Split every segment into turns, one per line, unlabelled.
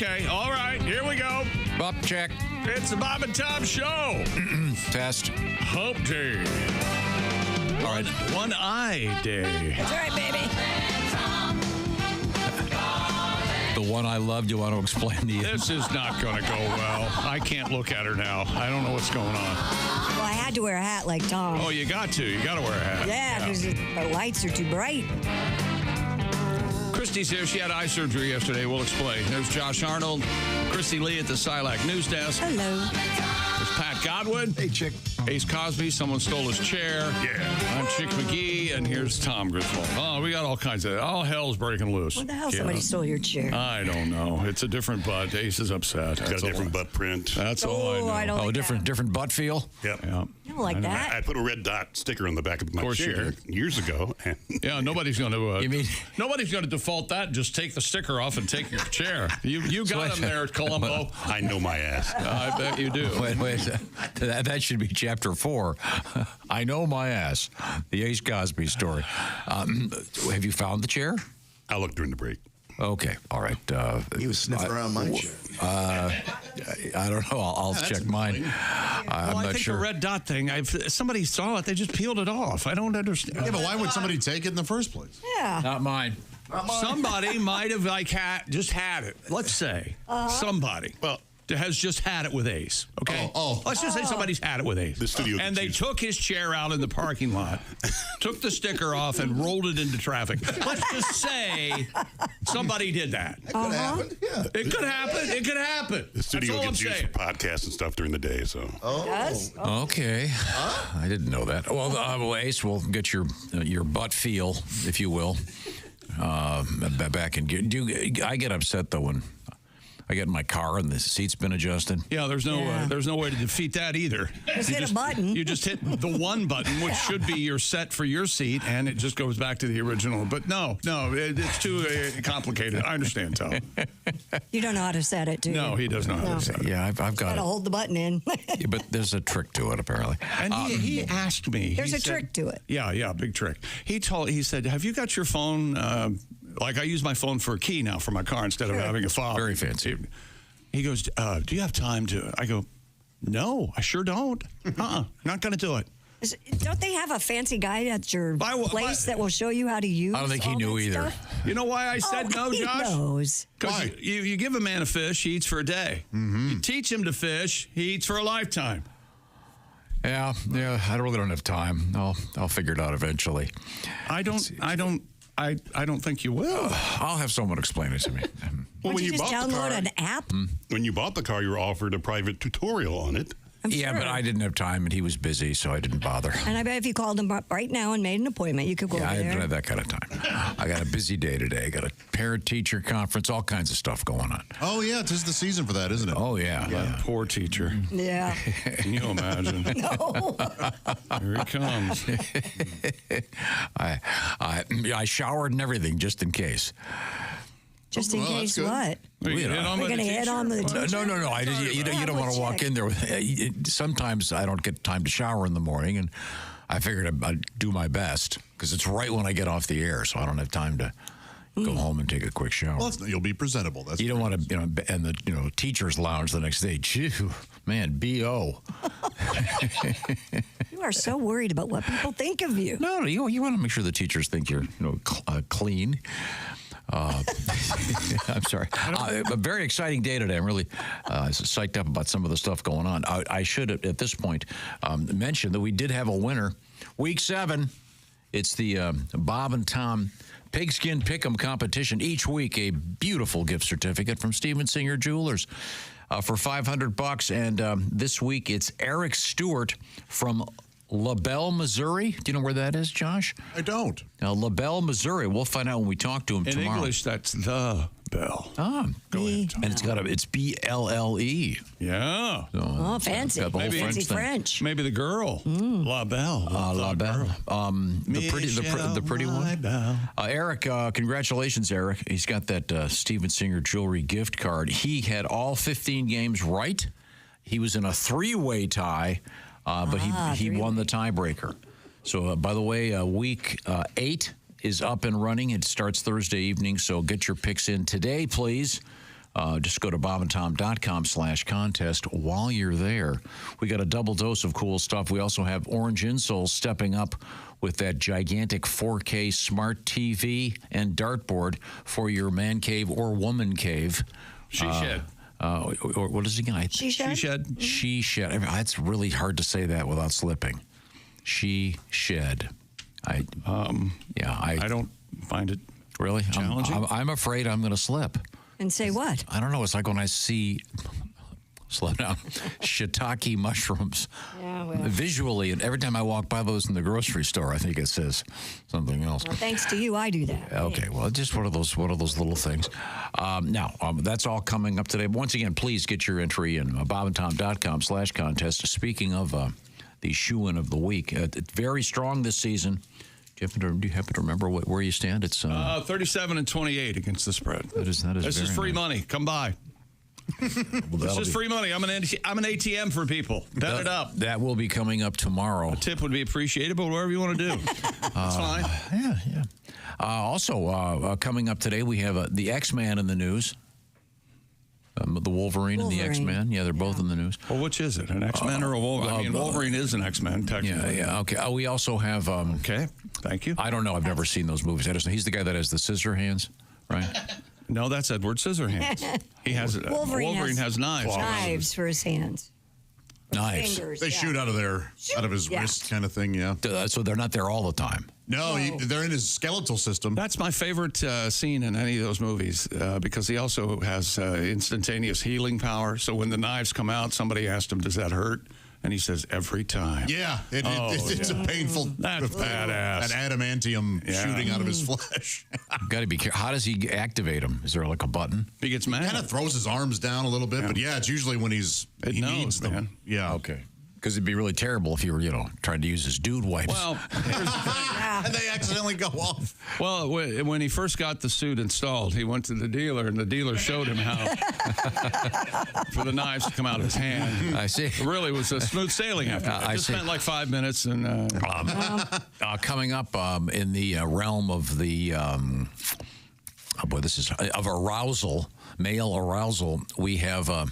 Okay, all right, here we go.
Bob, check.
It's the Bob and Tom Show.
Test.
Hump Day.
All right.
One Eye Day.
That's right, baby.
The one I loved, you want to explain the...
This is not going to go well. I can't look at her now. I don't know what's going on.
Well, I had to wear a hat like Tom.
Oh, you got to. You got to wear a hat.
Yeah, because the lights are too bright.
Christy's here. She had eye surgery yesterday. We'll explain. There's Josh Arnold, Christy Lee at the Silac News Desk.
Hello.
There's Pat Godwin.
Hey, Chick.
Ace Cosby. Someone stole his chair. Yeah. I'm Chick McGee, and here's Tom Griswold. Oh, we got all kinds of... All hell's breaking loose.
What the hell? Somebody stole your chair.
I don't know. It's a different butt. Ace is upset.
Got a different butt print.
That's all I know.
I don't like
different butt feel?
Yep.
Yeah.
I don't like that.
I put a red dot sticker on the back of my
course you
chair
did.
years ago. And
Yeah, nobody's going to...
You mean-
Nobody's going to default that and just take the sticker off and take your chair. You got him there, Columbo.
I know my ass.
I bet you do.
Wait. That should be chapter 4. I know my ass. The Ace Cosby story. Have you found the chair?
I'll look during the break.
Okay. All right.
He was sniffing around my chair.
I don't know. I'll check mine. I'm
Well, I
not
think
sure.
the red dot thing, somebody saw it. They just peeled it off. I don't understand.
Yeah, but why would somebody take it in the first place?
Yeah.
Not mine.
Somebody might have just had it. Let's say somebody.
Well,
has just had it with Ace. Okay. Let's just say somebody's had it with Ace.
The studio
and they
gets
took his chair out in the parking lot, took the sticker off, and rolled it into traffic. Let's just say somebody did that.
That could happen. Yeah.
It could happen. It could happen.
the studio
That's all I'm
gets used
saying.
for podcasts and stuff during the day, so.
Does?
Okay. I didn't know that. Well, Ace, we'll get your butt feel, if you will, back in gear. I get upset, though, when I get in my car and the seat's been adjusted.
Yeah, there's no way to defeat that either.
Just hit a button.
You just hit the one button, which should be your set for your seat, and it just goes back to the original. But no, it's too complicated. I understand, Tom.
You don't know how to set it, do you?
No, he does not know how to set it.
Yeah, I've got
Got to
it.
hold the button in.
Yeah, but there's a trick to it, apparently.
And he asked me.
There's
he
a
said-
trick to it.
Yeah, big trick. He said, have you got your phone? Like I use my phone for a key now for my car instead of having a fob.
Very fancy.
He goes, do you have time to? I go, no, I sure don't. Not going to do it.
Don't they have a fancy guy at your place that will show you how to use?
I don't think he
all
knew
that
either.
stuff?
You know why I said no,
he
Josh?
knows.
Because you give a man a fish, he eats for a day. You teach him to fish, he eats for a lifetime.
Yeah, I really don't have time. I'll figure it out eventually.
I don't think you will.
I'll have someone explain it to me.
Why don't you just download an app?
When you bought the car, you were offered a private tutorial on it.
Yeah, but I didn't have time, and he was busy, so I didn't bother.
And I bet if you called him up right now and made an appointment, you could go
Yeah, I
over
don't
there.
have that kind of time. I got a busy day today. I got a parent-teacher conference, all kinds of stuff going on.
Oh, yeah, it is the season for that, isn't it?
Oh, yeah.
Poor teacher.
Yeah.
Can you imagine?
No.
Here he comes.
I showered and everything, just in case.
Just in
Well,
case
that's good.
what?
Are you
You know.
hit on
We're
by
going to
the
hit
teacher?
on the teacher?
No. You don't want to walk
check.
in there. Sometimes I don't get time to shower in the morning, and I figured I'd do my best because it's right when I get off the air, so I don't have time to go home and take a quick shower.
Well, you'll be presentable. That's
You don't want to, and the teacher's lounge the next day. Gee, man, B.O.
You are so worried about what people think of you.
No, you want to make sure the teachers think you're clean. I'm sorry. A very exciting day today. I'm really psyched up about some of the stuff going on. I should, at this point, mention that we did have a winner. Week 7, it's the Bob and Tom Pigskin Pick'em competition. Each week, a beautiful gift certificate from Steven Singer Jewelers for $500. And this week, it's Eric Stewart from LaBelle, Missouri. Do you know where that is, Josh?
I don't.
LaBelle, Missouri. We'll find out when we talk to him
In
tomorrow.
English, that's the bell.
Go ahead, Tom. And it's B-L-L-E.
Yeah.
Oh, fancy.
got the whole
Fancy
thing.
French.
Maybe the girl. La Belle.
La Belle. The pretty one. Eric, congratulations, Eric. He's got that Steven Singer jewelry gift card. He had all 15 games right. He was in a 3-way tie, but he won the tiebreaker. So, by the way, week 8 is up and running. It starts Thursday evening, so get your picks in today, please. Just go to bobandtom.com/contest. While you're there, we got a double dose of cool stuff. We also have Orange Insoles stepping up with that gigantic 4K smart TV and dartboard for your man cave or woman cave.
She shed.
Or what is it again?
She shed?
She shed. I mean, it's really hard to say that without slipping. She shed. I
don't find it
really
challenging.
I'm afraid I'm going to slip.
And say what?
I don't know. It's like when I see, slow down, shiitake mushrooms visually, and every time I walk by those in the grocery store, I think it says something else.
Well, thanks to you, I do that.
Okay, well, just one of those little things. Now, that's all coming up today. Once again, please get your entry in bobandtom.com/contest. Speaking of the shoe-in of the week, it's very strong this season. Do you happen to remember where you stand? It's
37-28 against the spread.
This
is free money. Come by. This is free money. I'm an ATM for people. Bet it up.
That will be coming up tomorrow.
A tip would be appreciated, but whatever you want to do, that's fine.
Yeah. Also, coming up today, we have the X-Man in the news. The Wolverine and the X-Men. Yeah, they're both in the news.
Well, which is it? An X-Men or a Wolverine? I mean, Wolverine is an X-Men, technically.
Yeah. Okay. We also have...
okay. Thank you.
I don't know. I've never seen those movies. I just know he's the guy that has the scissor hands, right?
No, that's Edward Scissorhands. He has... Wolverine has knives.
Knives for his hands.
Knives.
Fingers,
They shoot out of his wrist kind of thing, yeah.
So they're not there all the time.
No, they're in his skeletal system.
That's my favorite scene in any of those movies because he also has instantaneous healing power. So when the knives come out, somebody asked him, does that hurt? And he says, every time.
Yeah, it's a painful...
That's badass.
An adamantium shooting out of his flesh.
Got to be careful. How does he activate him? Is there like a button?
He gets mad.
Kind of throws his arms down a little bit, but it's usually when he needs them.
Man.
Yeah.
Okay. Because it'd be really terrible if you were, trying to use his dude wipes.
Well, here's the thing.
And they accidentally go off.
Well, when he first got the suit installed, he went to the dealer, and the dealer showed him how for the knives to come out of his hand.
I see.
It really was a smooth sailing after that. I just spent like 5 minutes. And
coming up in the realm of the, of arousal, male arousal, we have a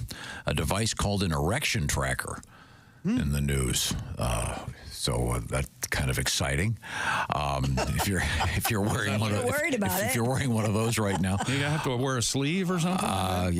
device called an erection tracker in the news. So that's kind of exciting. If you're wearing one of if you're wearing one of those right now,
you have to wear a sleeve or something.
I'm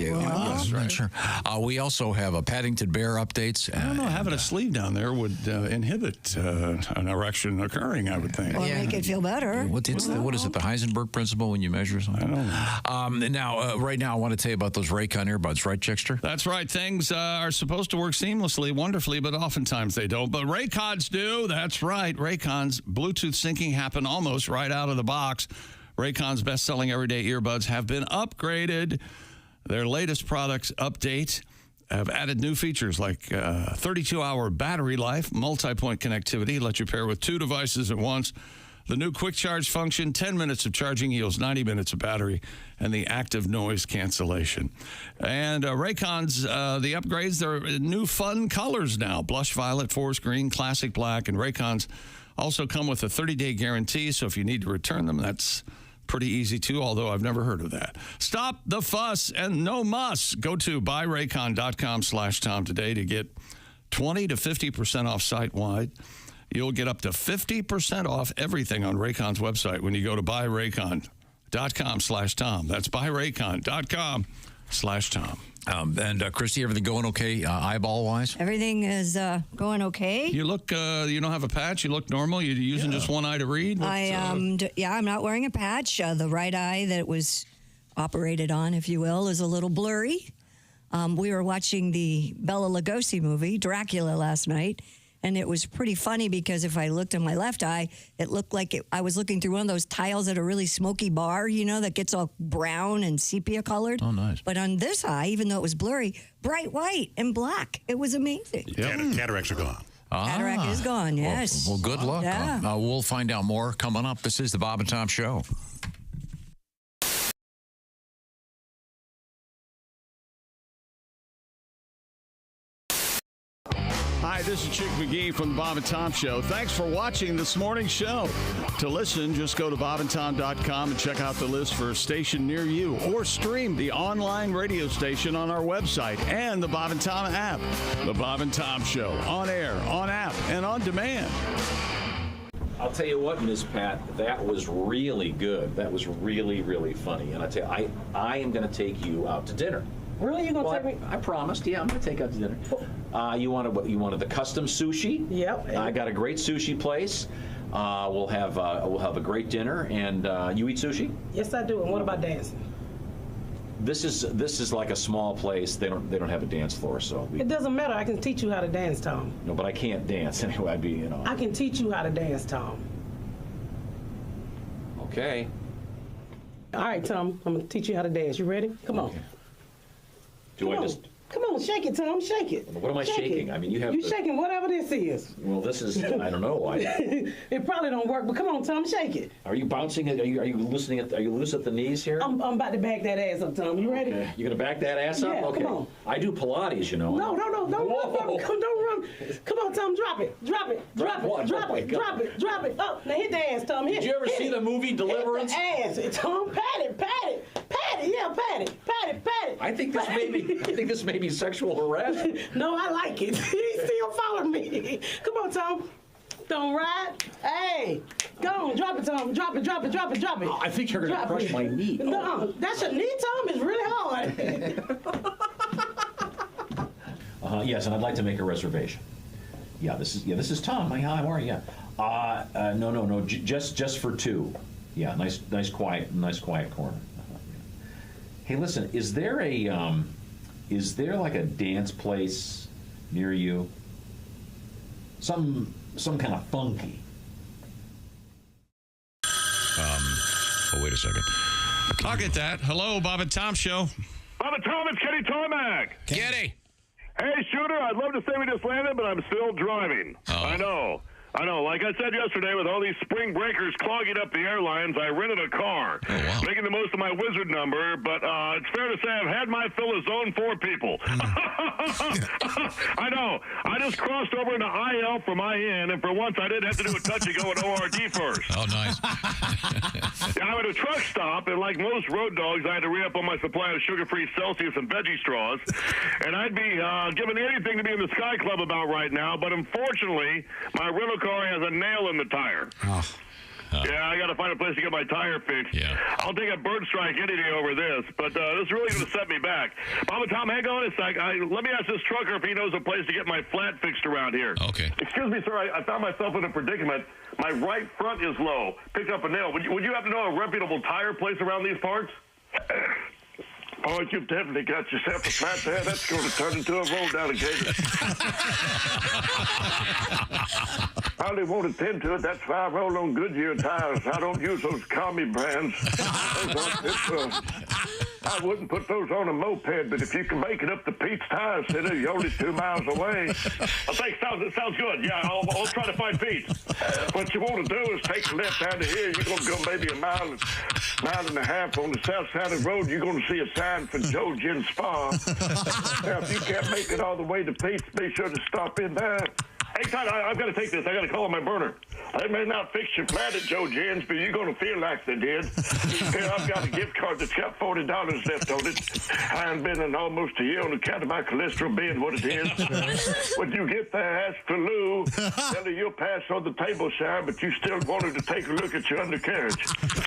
not sure. We also have a Paddington Bear updates.
I don't know. Having a sleeve down there would inhibit an erection occurring, I would think.
Or make it feel better.
What is it? The Heisenberg principle when you measure something?
I don't know.
Now, right now, I want to tell you about those Raycon earbuds, right, Chickster?
That's right. Things are supposed to work seamlessly, wonderfully, but oftentimes they don't. But Raycons do. That's right. Raycon's Bluetooth syncing happened almost right out of the box. Raycon's best-selling everyday earbuds have been upgraded. Their latest products update have added new features like 32-hour battery life, multi-point connectivity, let you pair with 2 devices at once. The new quick charge function, 10 minutes of charging yields 90 minutes of battery, and the active noise cancellation. And Raycon's, the upgrades, they're new fun colors now. Blush violet, forest green, classic black, and Raycon's also come with a 30-day guarantee, so if you need to return them, that's pretty easy too, although I've never heard of that. Stop the fuss and no muss. Go to buyraycon.com/Tom today to get 20 to 50% off site-wide. You'll get up to 50% off everything on Raycon's website when you go to buyraycon.com/Tom. That's buyraycon.com/Tom.
And Christy, everything going okay eyeball-wise?
Everything is going okay.
You look, you don't have a patch. You look normal. You're using just one eye to read.
I'm not wearing a patch. The right eye that was operated on, if you will, is a little blurry. We were watching the Bela Lugosi movie, Dracula, last night. And it was pretty funny because if I looked at my left eye, it looked like I was looking through one of those tiles at a really smoky bar, that gets all brown and sepia colored.
Oh, nice.
But on this eye, even though it was blurry, bright white and black. It was amazing.
Cataracts are gone.
Cataract is gone, yes.
Well, good luck.
Yeah.
We'll find out more coming up. This is the Bob and Tom Show.
Hi, this is Chick McGee from the Bob and Tom Show. Thanks for watching this morning's show. To listen, just go to bobandtom.com and check out the list for a station near you, or stream the online radio station on our website and the Bob and Tom app. The Bob and Tom Show, on air, on app, and on demand.
I'll tell you what, Miss Pat, that was really good. That was really, really funny. And I tell you, I am going to take you out to dinner.
Really? You gonna take me?
I promised. Yeah, I'm gonna take you out to dinner. You wanted the custom sushi?
Yep.
I got a great sushi place. We'll have a great dinner. And you eat sushi?
Yes, I do. And what about dancing?
This is like a small place. They don't have a dance floor, so
It doesn't matter. I can teach you how to dance, Tom.
no. But I can't dance anyway. I'd be
I can teach you how to dance, Tom.
Okay.
All right, Tom. I'm gonna teach you how to dance. You ready? Come on. Come on, shake it, Tom. Shake it.
What am I
Shake
shaking?
it.
I mean, you have.
You shaking whatever this is.
Well, this is. I don't know.
It probably don't work, but come on, Tom. Shake it.
Are you bouncing? Are you listening? Are you loose at the knees here?
I'm about to back that ass up, Tom. You ready?
Okay. You're gonna back that ass up?
Yeah,
Okay.
come on.
I do Pilates, you know.
No, don't
Whoa.
run. Don't run. Come on, Tom. Drop it. Drop it.
Drop
Drop
what?
it. Drop
Oh, my
it.
God.
Drop it. Drop it. Up. Now hit the ass, Tom. Hit.
Did you ever
hit
see
it.
the movie Deliverance?
Hit the ass, Tom. Pat it. Pat it. Pat it. Yeah, pat it. Pat it. Pat it.
I think this may be sexual harassment.
No, I like it. He still following me. Come on, Tom. Don't ride. Hey, go on. Drop it, Tom. Drop it. Drop it. Drop it. Drop it.
I think you're gonna
Drop
crush
it.
my knee.
No, that's your knee, Tom. It's really hard.
Yes, and I'd like to make a reservation. Yeah, this is Tom. Hi, how are you? Yeah. No. Just for two. Yeah, nice quiet corner. Hey, listen, is there like a dance place near you? Some kind of funky.
Oh, wait a second.
I'll get that. Hello, Bob and Tom Show.
Bob and Tom, it's Kenny Tarmac.
Kenny.
Hey, Shooter, I'd love to say we just landed, but I'm still driving.
Oh.
I know. Like I said yesterday, with all these spring breakers clogging up the airlines, I rented a car, making the most of my wizard number, but it's fair to say I've had my fill of Zone 4 people. I know. I just crossed over into IL from IN, and for once I didn't have to do a touch-and-go at ORD first.
Oh, nice.
I'm at a truck stop, and like most road dogs, I had to re-up on my supply of sugar-free Celsius and veggie straws. And I'd be giving anything to be in the Sky Club about right now, but unfortunately, my rental car has a nail in the tire. Yeah, I got to find a place to get my tire fixed.
Yeah.
I'll take a bird strike any day over this, but this is really going to set me back. Bob and Tom, hang on a sec. Let me ask this trucker if he knows a place to get my flat fixed around here.
Okay.
Excuse me, sir. I found myself in a predicament. My right front is low. Picked up a nail. Would you happen to know a reputable tire place around these parts? Oh, you've definitely got yourself a flat there. That's going to turn into a roll alligator. Probably won't attend to it. That's why I roll on Goodyear tires. I don't use those commie brands. I wouldn't put those on a moped, but if you can make it up to Pete's Tire Center, you're only 2 miles away. Thanks. Sounds good. Yeah, I'll try to find Pete. What you want to do is take a left out of here. You're going to go maybe a mile and a half on the south side of the road. You're going to see a sign for Joe Gin Spa. Now, if you can't make it all the way to Pete's, be sure to stop in there. Hey, Todd, I've got to take this. I got to call on my burner. They may not fix your flat at Joe Gin's, but you're going to feel like they did. Here, I've got a gift card that's got $40 left on it. I haven't been in almost a year on account of my cholesterol being what it is. When you get there, ask for Lou. Tell her you'll pass on the table sign, but you still wanted to take a look at your undercarriage.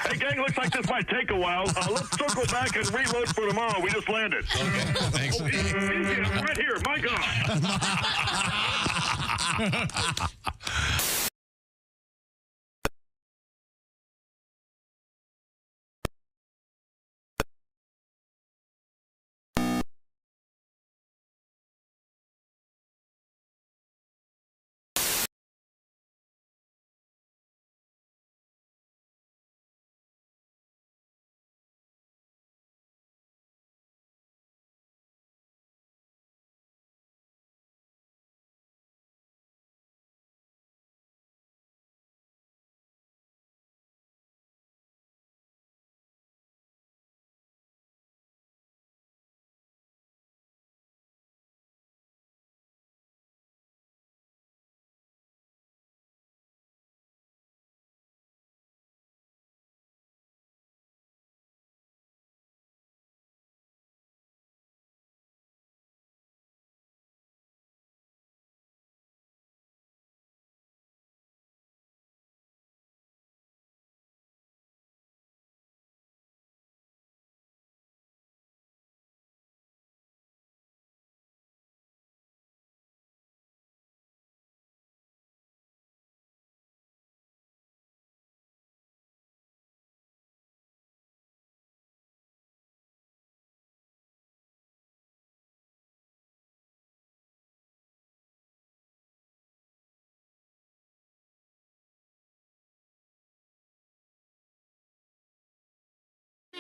Hey, gang, looks like this might take a while. Let's circle back and reload for tomorrow. We just landed.
Okay, thanks.
Oh, easy, I'm right here. My God.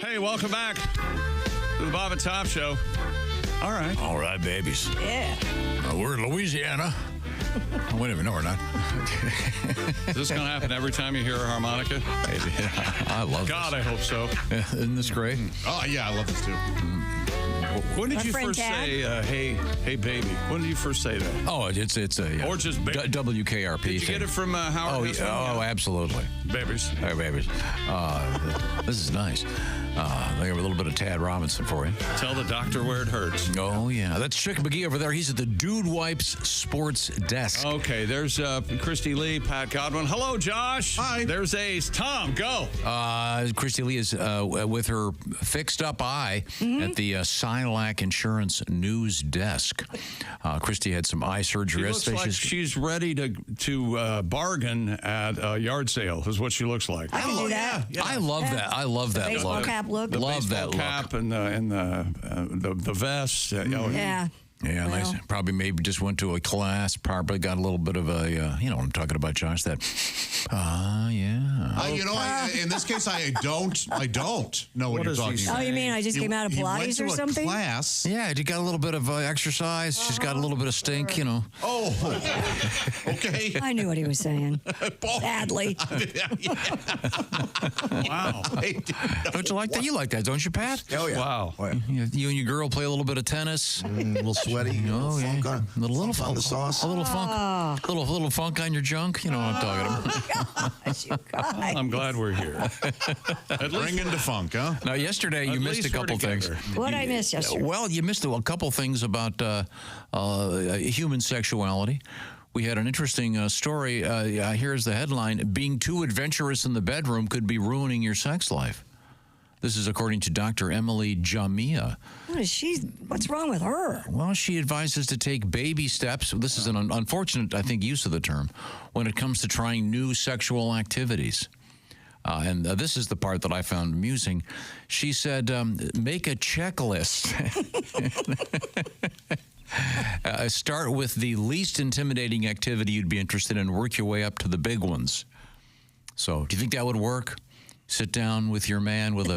Hey, welcome back to the Bob and Tom Show. All right.
All right, babies.
Yeah.
We're in Louisiana. Oh, wait a minute, no, we're not.
Is this going to happen every time you hear a harmonica?
I love
God,
this.
I hope so.
Yeah, isn't this great?
Oh, yeah, I love this too.
When did
Our
you
friend
first
Tad?
say, hey, baby? When did you first say that?
Oh, it's a
Or just
WKRP
Did you
thing.
get it from Howard?
Oh,
Heston?
yeah, oh, absolutely.
Babies.
Hey, babies. This is nice. I have a little bit of Tad Robinson for you.
Tell the doctor where it hurts.
Oh, yeah. That's Chick McGee over there. He's at the Dude Wipes Sports Desk.
Okay, there's Christy Lee, Pat Godwin. Hello, Josh.
Hi.
There's Ace. Tom, go.
Christy Lee is with her fixed up eye at the Silac Insurance News Desk. Christy had some eye surgery.
She looks like she's ready to bargain at a yard sale, is what she looks like.
I can do that.
I love that. I love that
Baseball
look.
cap look.
The
Love
baseball
that
cap
look.
and the vest.
Yeah.
Yeah,
Well.
nice. Probably maybe just went to a class. Probably got a little bit of a, you know what I'm talking about, Josh. That, yeah.
In this case, I don't know what
What
you're
is he
talking
saying?
Oh,
about.
you mean I just came out of
He went
Pilates
to
or
a
something?
class.
Yeah, you got a little bit of exercise. She's got a little bit of stink, you know.
Oh, okay.
I knew what he was saying. Badly.
Wow.
Don't you like that? You like that, don't you, Pat?
Oh, yeah.
Wow.
Oh, yeah.
You and your girl play a little bit of tennis.
A little sweaty.
Oh, yeah.
Funk on,
Little
funk on the sauce.
A little funk. Little funk on your junk. You know what I'm talking about.
Gosh, you guys.
I'm glad we're here.
Bring into funk, huh?
Now, yesterday you
At
missed a
least we're
couple things.
together.
What'd I miss yesterday?
Well, you missed a couple things about human sexuality. We had an interesting story. Here's the headline: "Being too adventurous in the bedroom could be ruining your sex life." This is according to Dr. Emily Jamia.
What's wrong with her?
Well, she advises to take baby steps. This is an unfortunate, I think, use of the term when it comes to trying new sexual activities. And this is the part that I found amusing. She said, make a checklist. Start with the least intimidating activity you'd be interested in, work your way up to the big ones. So, do you think that would work? Sit down with your man with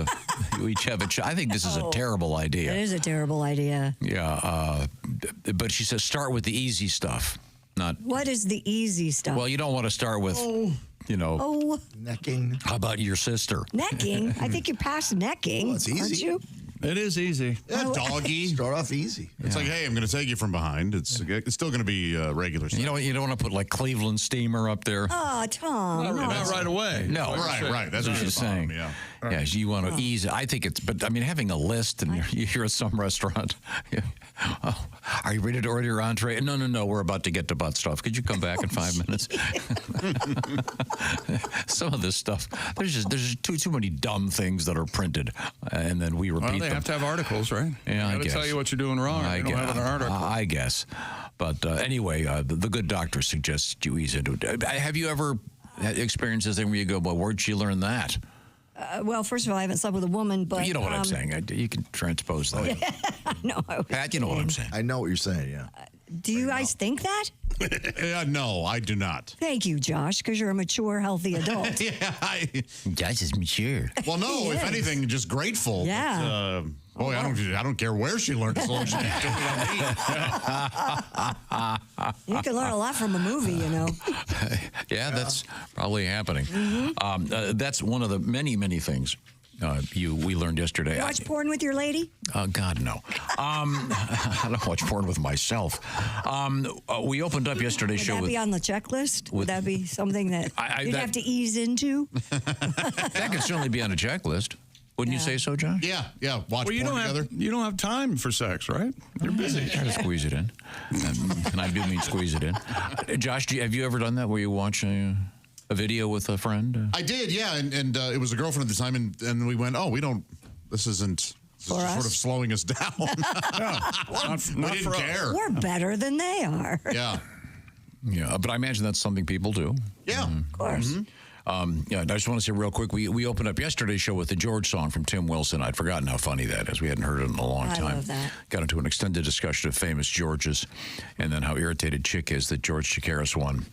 you each have I think this is a terrible idea.
It is a terrible idea.
Yeah, but she says start with the easy stuff. Not
What is the easy stuff?
well, you don't want to start with, you know.
Oh,
Necking.
How about your sister?
necking. I think you're past necking.
Well, it's easy.
Aren't you?
It is easy.
Yeah, doggy.
Start off easy.
It's like, hey, I'm going to take you from behind. It's still going to be regular stuff.
You don't want to put like Cleveland Steamer up there.
Oh, Tom.
Not right away.
No,
Right. That's what
she's saying.
Yeah.
Yeah, you want to ease it. I think it's, but I mean, having a list and you're at some restaurant. Yeah. Oh, are you ready to order your entree? No. We're about to get to butt stuff. Could you come back in 5 minutes? Some of this stuff, there's just too many dumb things that are printed, and then we repeat
Well, they
them.
have to have articles, right?
Yeah, I
Got to
guess.
tell you what you're doing wrong.
I
They don't have an article.
guess. But anyway, the good doctor suggests you ease into it. Have you ever had experiences where you go, well, where'd she learn that?
Well, first of all, I haven't slept with a woman, but
You know what I'm saying. You can transpose that.
No,
Pat, you know what I'm saying.
I know what you're saying, yeah.
do you guys think that?
No, I do not.
Thank you, Josh, because you're a mature, healthy adult.
Josh is mature.
Well, no, if anything, just grateful.
Yeah.
But, boy, I don't care where she learned as long as she can do it on me.
You can learn a lot from a movie, you know.
Yeah, that's probably happening. That's one of the many things we learned yesterday.
Watch porn with your lady?
God, no. I don't watch porn with myself. We opened up yesterday's
Would
show
that
with...
be on the checklist? Would that be something that you'd have to ease into?
That could certainly be on a checklist. Wouldn't you say so, John?
Yeah. Watch
Well, you
porn
don't
together.
you don't have time for sex, right? You're busy.
Try to squeeze it in. And I do mean squeeze it in. Josh, have you ever done that where you watch a video with a friend?
I did, yeah. And it was a girlfriend at the time. And we went, this is
For us?
sort of slowing us down.
Not
we didn't
for us.
care.
We're better than they are.
Yeah.
Yeah, but I imagine that's something people do.
Yeah.
Of course.
I just want to say real quick, we opened up yesterday's show with the George song from Tim Wilson. I'd forgotten how funny that is. We hadn't heard it in a long
I
time.
love that.
Got into an extended discussion of famous Georges and then how irritated Chick is that George Chakiris won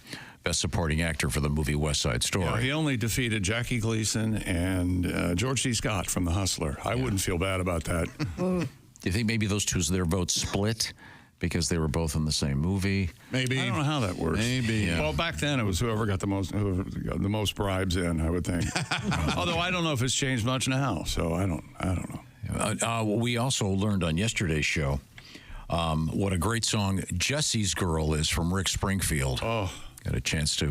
Best Supporting Actor for the movie West Side Story.
Yeah, he only defeated Jackie Gleason and George C. Scott from The Hustler. I wouldn't feel bad about that.
Do you think maybe those two, their votes split because they were both in the same movie?
Maybe.
I don't know how that works.
Maybe.
Yeah. Well, back then it was whoever got the most bribes in, I would think. Although I don't know if it's changed much now, so I don't know.
We also learned on yesterday's show what a great song Jesse's Girl is from Rick Springfield.
Oh.
Got a chance to.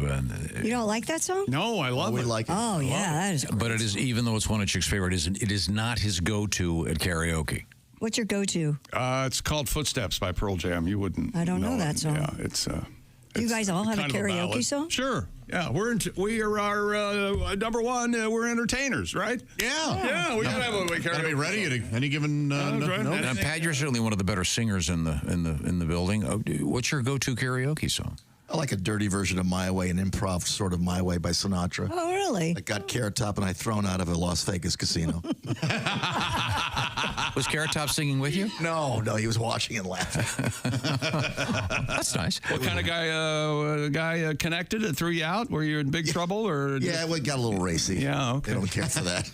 You don't like that song?
No, I love it.
We like it.
Oh, yeah, that is.
But it is, even though it's one of Chick's favorite, it is not his go-to at karaoke.
What's your go-to?
It's called Footsteps by Pearl Jam. You wouldn't.
I don't know
it.
that song.
Yeah, it's.
You guys all have a
kind of
karaoke
ballad.
song?
Sure. Yeah, we are our number one. We're entertainers, right?
Yeah.
Yeah, we gotta have a karaoke.
Gotta be ready at any given.
right.
note.
And Pat, you're certainly one of the better singers in the building. What's your go-to karaoke song?
I like a dirty version of My Way, an improv sort of My Way by Sinatra.
Oh, really?
I got Carrot Top and I thrown out of a Las Vegas casino.
Was Carrot Top singing with you?
No, he was watching and laughing.
That's nice.
What kind of guy connected and threw you out? Were you in big trouble or?
Yeah, we got a little racy.
Yeah, okay.
They don't care for that.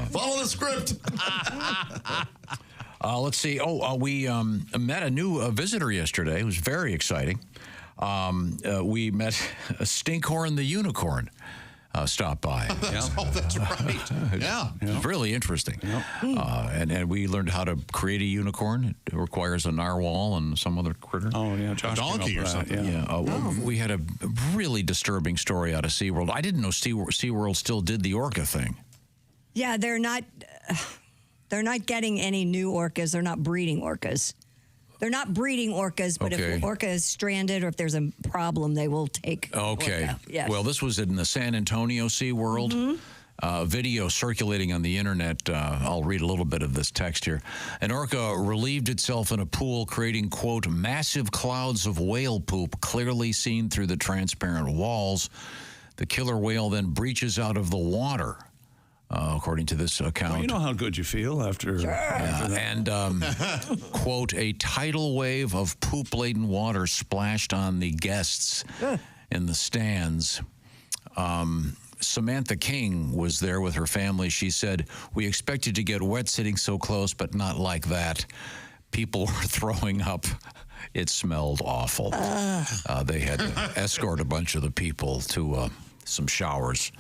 Follow the script.
Let's see. We met a new visitor yesterday. It was very exciting. We met Stinkhorn the Unicorn. Stop by.
Oh, that's right. Yeah.
It's really interesting. And we learned how to create a unicorn. It requires a narwhal and some other critter.
Oh, yeah. Josh
Donkey
came up
or
with that,
something.
Yeah.
We had a really disturbing story out of SeaWorld. I didn't know SeaWorld still did the orca thing.
Yeah, they're not getting any new orcas. They're not breeding orcas. They're not breeding orcas, but if an orca is stranded or if there's a problem, they will take
Okay.
orca. Yes.
Well, this was in the San Antonio SeaWorld. Video circulating on the internet. I'll read a little bit of this text here. An orca relieved itself in a pool, creating, quote, massive clouds of whale poop clearly seen through the transparent walls. The killer whale then breaches out of the water. According to this account.
Well, you know how good you feel after.
Sure.
And, quote, a tidal wave of poop-laden water splashed on the guests in the stands. Samantha King was there with her family. She said, we expected to get wet sitting so close, but not like that. People were throwing up. It smelled awful. They had to escort a bunch of the people to some showers.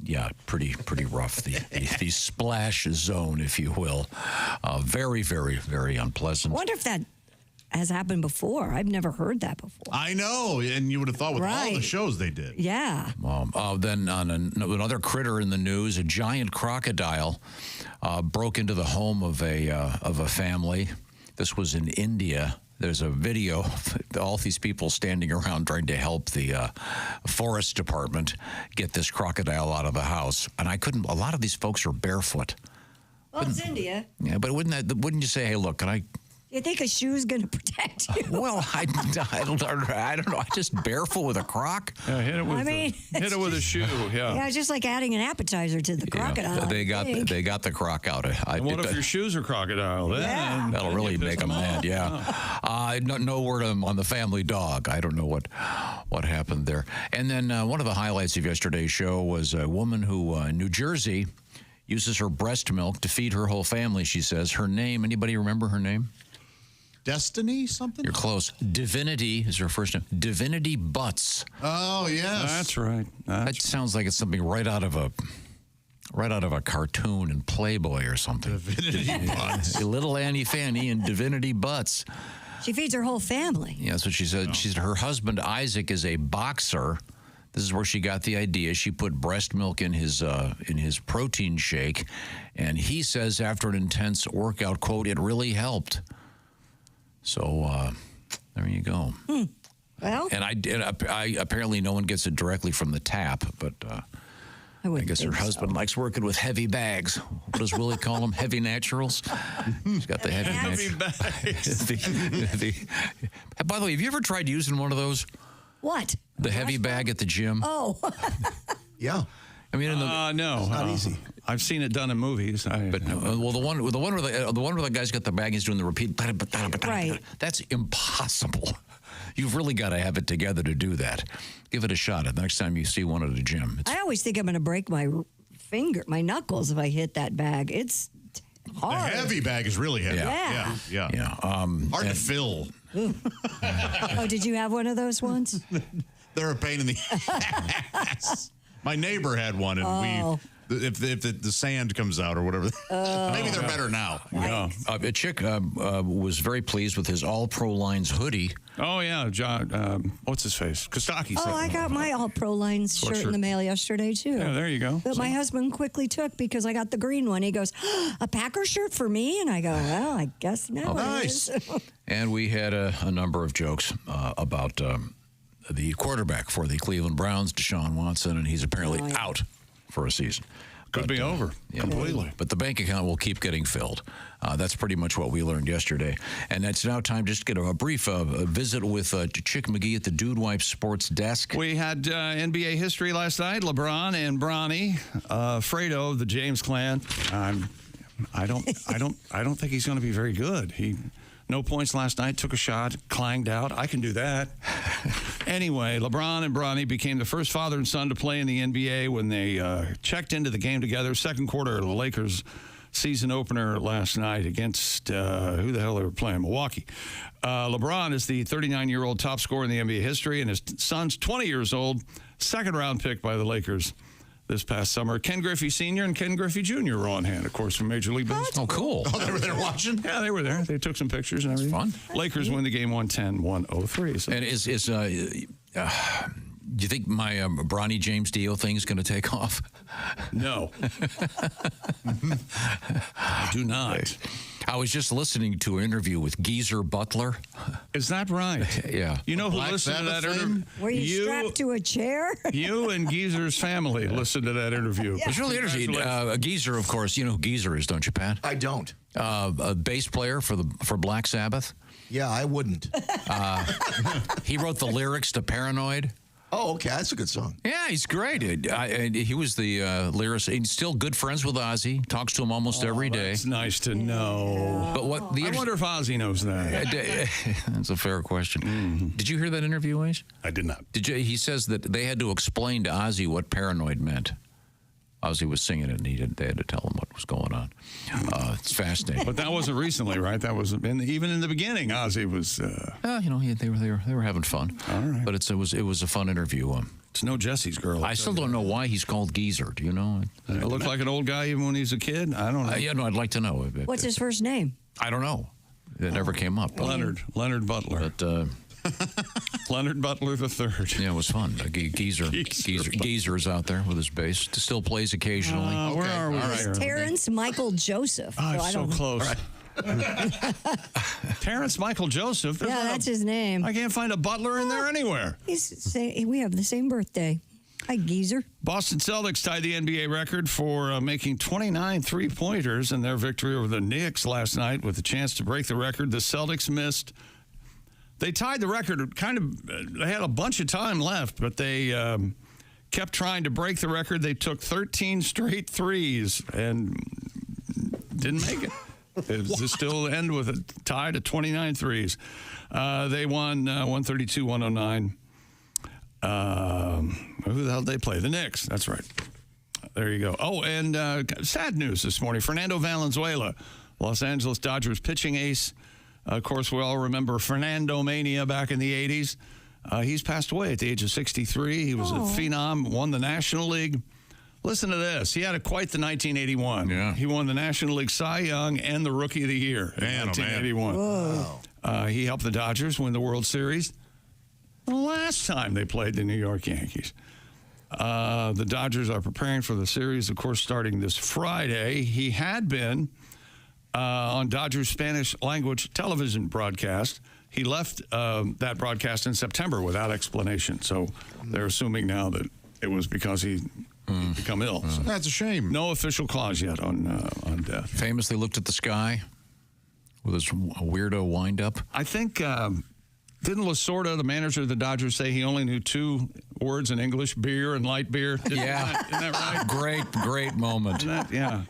Yeah, pretty rough. The splash zone, if you will. Very, very, very unpleasant.
I wonder if that has happened before. I've never heard that before.
I know, and you would have thought with all the shows they did.
Yeah.
Then on another critter in the news, a giant crocodile broke into the home of a family. This was in India. There's a video of all these people standing around trying to help the forest department get this crocodile out of the house. And a lot of these folks are barefoot.
Well, it's India.
Yeah, but wouldn't you say, hey, look, can I...
You think a shoe's going to protect you?
Well, I don't know. I just barefoot with a croc.
Yeah, hit it with a shoe. Yeah.
Yeah, it's just like adding an appetizer to the crocodile.
They got the croc out.
And what if your shoes are crocodile?
Yeah.
That'll really make them mad. Yeah. No word on the family dog. I don't know what happened there. And then one of the highlights of yesterday's show was a woman who in New Jersey uses her breast milk to feed her whole family. She says her name. Anybody remember her name?
Destiny something?
You're close. Divinity is her first name. Divinity Butts.
Oh, yes.
That's right.
That sounds like it's something right out of a cartoon in Playboy or something.
Divinity Butts.
Little Annie Fanny and Divinity Butts.
She feeds her whole family.
Yeah, that's what she said. She said her husband Isaac is a boxer. This is where she got the idea. She put breast milk in his protein shake, and he says after an intense workout, quote, it really helped. So there you go.
Well,
and I apparently no one gets it directly from the tap, but I guess her husband likes working with heavy bags. What does Willie call them? Heavy naturals. He's got the heavy bags. By the way, have you ever tried using one of those?
What?
The heavy bag at the gym.
Oh.
Yeah.
I mean,
no,
it's not easy.
I've seen it done in movies.
But well, the one where the guy's got the bag, he's doing the repeat.
Right.
That's impossible. You've really got to have it together to do that. Give it a shot the next time you see one at the gym.
I always think I'm going to break my knuckles if I hit that bag. It's hard.
The heavy bag is really heavy.
Yeah.
Hard to fill.
Oh, did you have one of those ones?
They're a pain in the ass. My neighbor had one, and if the sand comes out or whatever, maybe they're better now.
Yeah. A chick was very pleased with his All Pro Lines hoodie.
Oh, yeah. John, what's his face? Kostaki.
Oh, I got my All Pro Lines shirt in the mail yesterday, too.
Yeah, there you go.
But my husband quickly took because I got the green one. He goes, a Packer shirt for me? And I go, well, I guess now it is.
And we had a number of jokes about the quarterback for the Cleveland Browns, Deshaun Watson, and he's apparently out for a season.
Could be over completely.
But the bank account will keep getting filled. That's pretty much what we learned yesterday. And it's now time just to get a brief visit with Chick McGee at the Dude Wipe Sports Desk.
We had NBA history last night. LeBron and Bronny, Fredo of the James clan. I don't think he's going to be very good. No points last night, took a shot, clanged out. I can do that. Anyway, LeBron and Bronny became the first father and son to play in the NBA when they checked into the game together. Second quarter of the Lakers season opener last night against, who the hell they were playing? Milwaukee. LeBron is the 39-year-old top scorer in the NBA history, and his son's 20 years old, second-round pick by the Lakers this past summer. Ken Griffey Sr. and Ken Griffey Jr. were on hand, of course, from Major League Baseball.
Oh, cool.
Oh, they were there watching?
Yeah, they were there. They took some pictures and everything.
Fun.
Lakers win the game 110-103. So.
And do you think my Bronny James Dio thing is going to take off?
No. I do not.
I was just listening to an interview with Geezer Butler.
Is that right?
Yeah.
You know who
Black
listened to that
Sabbath
interview?
Were you strapped to a chair?
You and Geezer's family listened to that interview.
It was really interesting. Geezer, of course, you know who Geezer is, don't you, Pat?
I don't.
A bass player for Black Sabbath.
Yeah, I wouldn't.
He wrote the lyrics to Paranoid.
Oh, okay. That's a good song.
Yeah, he's great. He was the lyricist. He's still good friends with Ozzy. Talks to him almost every day.
It's nice to know.
But what
I wonder if Ozzy knows that.
That's a fair question.
Mm-hmm.
Did you hear that interview, Ace?
I did not.
He says that they had to explain to Ozzy what Paranoid meant. Ozzy was singing it, and they had to tell him what was going on. It's fascinating.
But that wasn't recently, right? That was even in the beginning. Ozzy was.
They were having fun.
All right.
But it was a fun interview.
It's no Jesse's girl.
I still don't know why he's called Geezer. Do you know?
I look like an old guy even when he's a kid. I don't know.
Yeah, no, I'd like to know.
What's his first name?
I don't know. It never came up.
Leonard Butler.
But
Leonard Butler III.
yeah, it was fun. Geezer's out there with his bass. Still plays occasionally.
Where are we?
It's Terrence Michael Joseph.
Oh,
I
so
don't know.
close. Terrence Michael Joseph.
Yeah, that's his name.
I can't find a Butler in there anywhere.
We have the same birthday. Hi, Geezer.
Boston Celtics tied the NBA record for making 29 three-pointers in their victory over the Knicks last night with a chance to break the record. The Celtics missed. They tied the record they had a bunch of time left, but they kept trying to break the record. They took 13 straight threes and didn't make it. It still end with a tie to 29 threes. They won 132-109. Who the hell did they play? The Knicks. That's right. There you go. Oh, and sad news this morning. Fernando Valenzuela, Los Angeles Dodgers pitching ace. Of course, we all remember Fernando Mania back in the 80s. He's passed away at the age of 63. He was a phenom, won the National League. Listen to this. He had quite the 1981.
Yeah.
He won the National League Cy Young and the Rookie of the Year in 1981.
Wow.
He helped the Dodgers win the World Series the last time they played the New York Yankees. The Dodgers are preparing for the series, of course, starting this Friday. He had been on Dodgers Spanish language television broadcast. He left that broadcast in September without explanation. So they're assuming now that it was because he become ill. So
That's a shame.
no official cause yet on death.
Famously looked at the sky with his weirdo wind-up.
I think, didn't Lasorda, the manager of the Dodgers, say he only knew two words in English, beer and light beer? Isn't that right?
Great moment.
Yeah.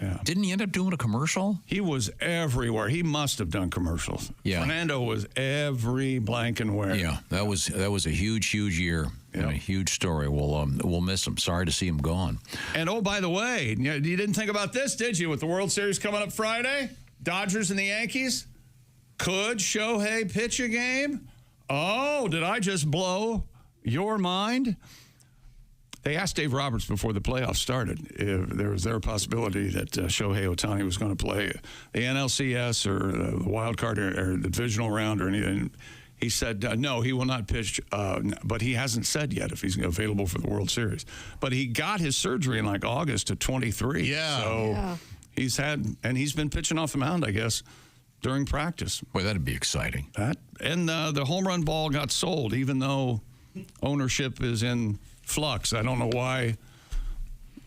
Yeah.
Didn't he end up doing a commercial?
He was everywhere. He must have done commercials.
Yeah.
Fernando was every blank and where.
Yeah, that was a huge year and a huge story. We'll miss him. Sorry to see him gone.
And oh, by the way, you didn't think about this, did you? With the World Series coming up Friday, Dodgers and the Yankees, could Shohei pitch a game? Oh, did I just blow your mind? They asked Dave Roberts before the playoffs started if there was a possibility that Shohei Ohtani was going to play the NLCS or the wild card or the divisional round or anything. He said, no, he will not pitch, but he hasn't said yet if he's available for the World Series. But he got his surgery in like August of 23.
Yeah.
So he's been pitching off the mound, I guess, during practice.
Boy, that'd be exciting.
And the home run ball got sold, even though ownership is in flux. I don't know why.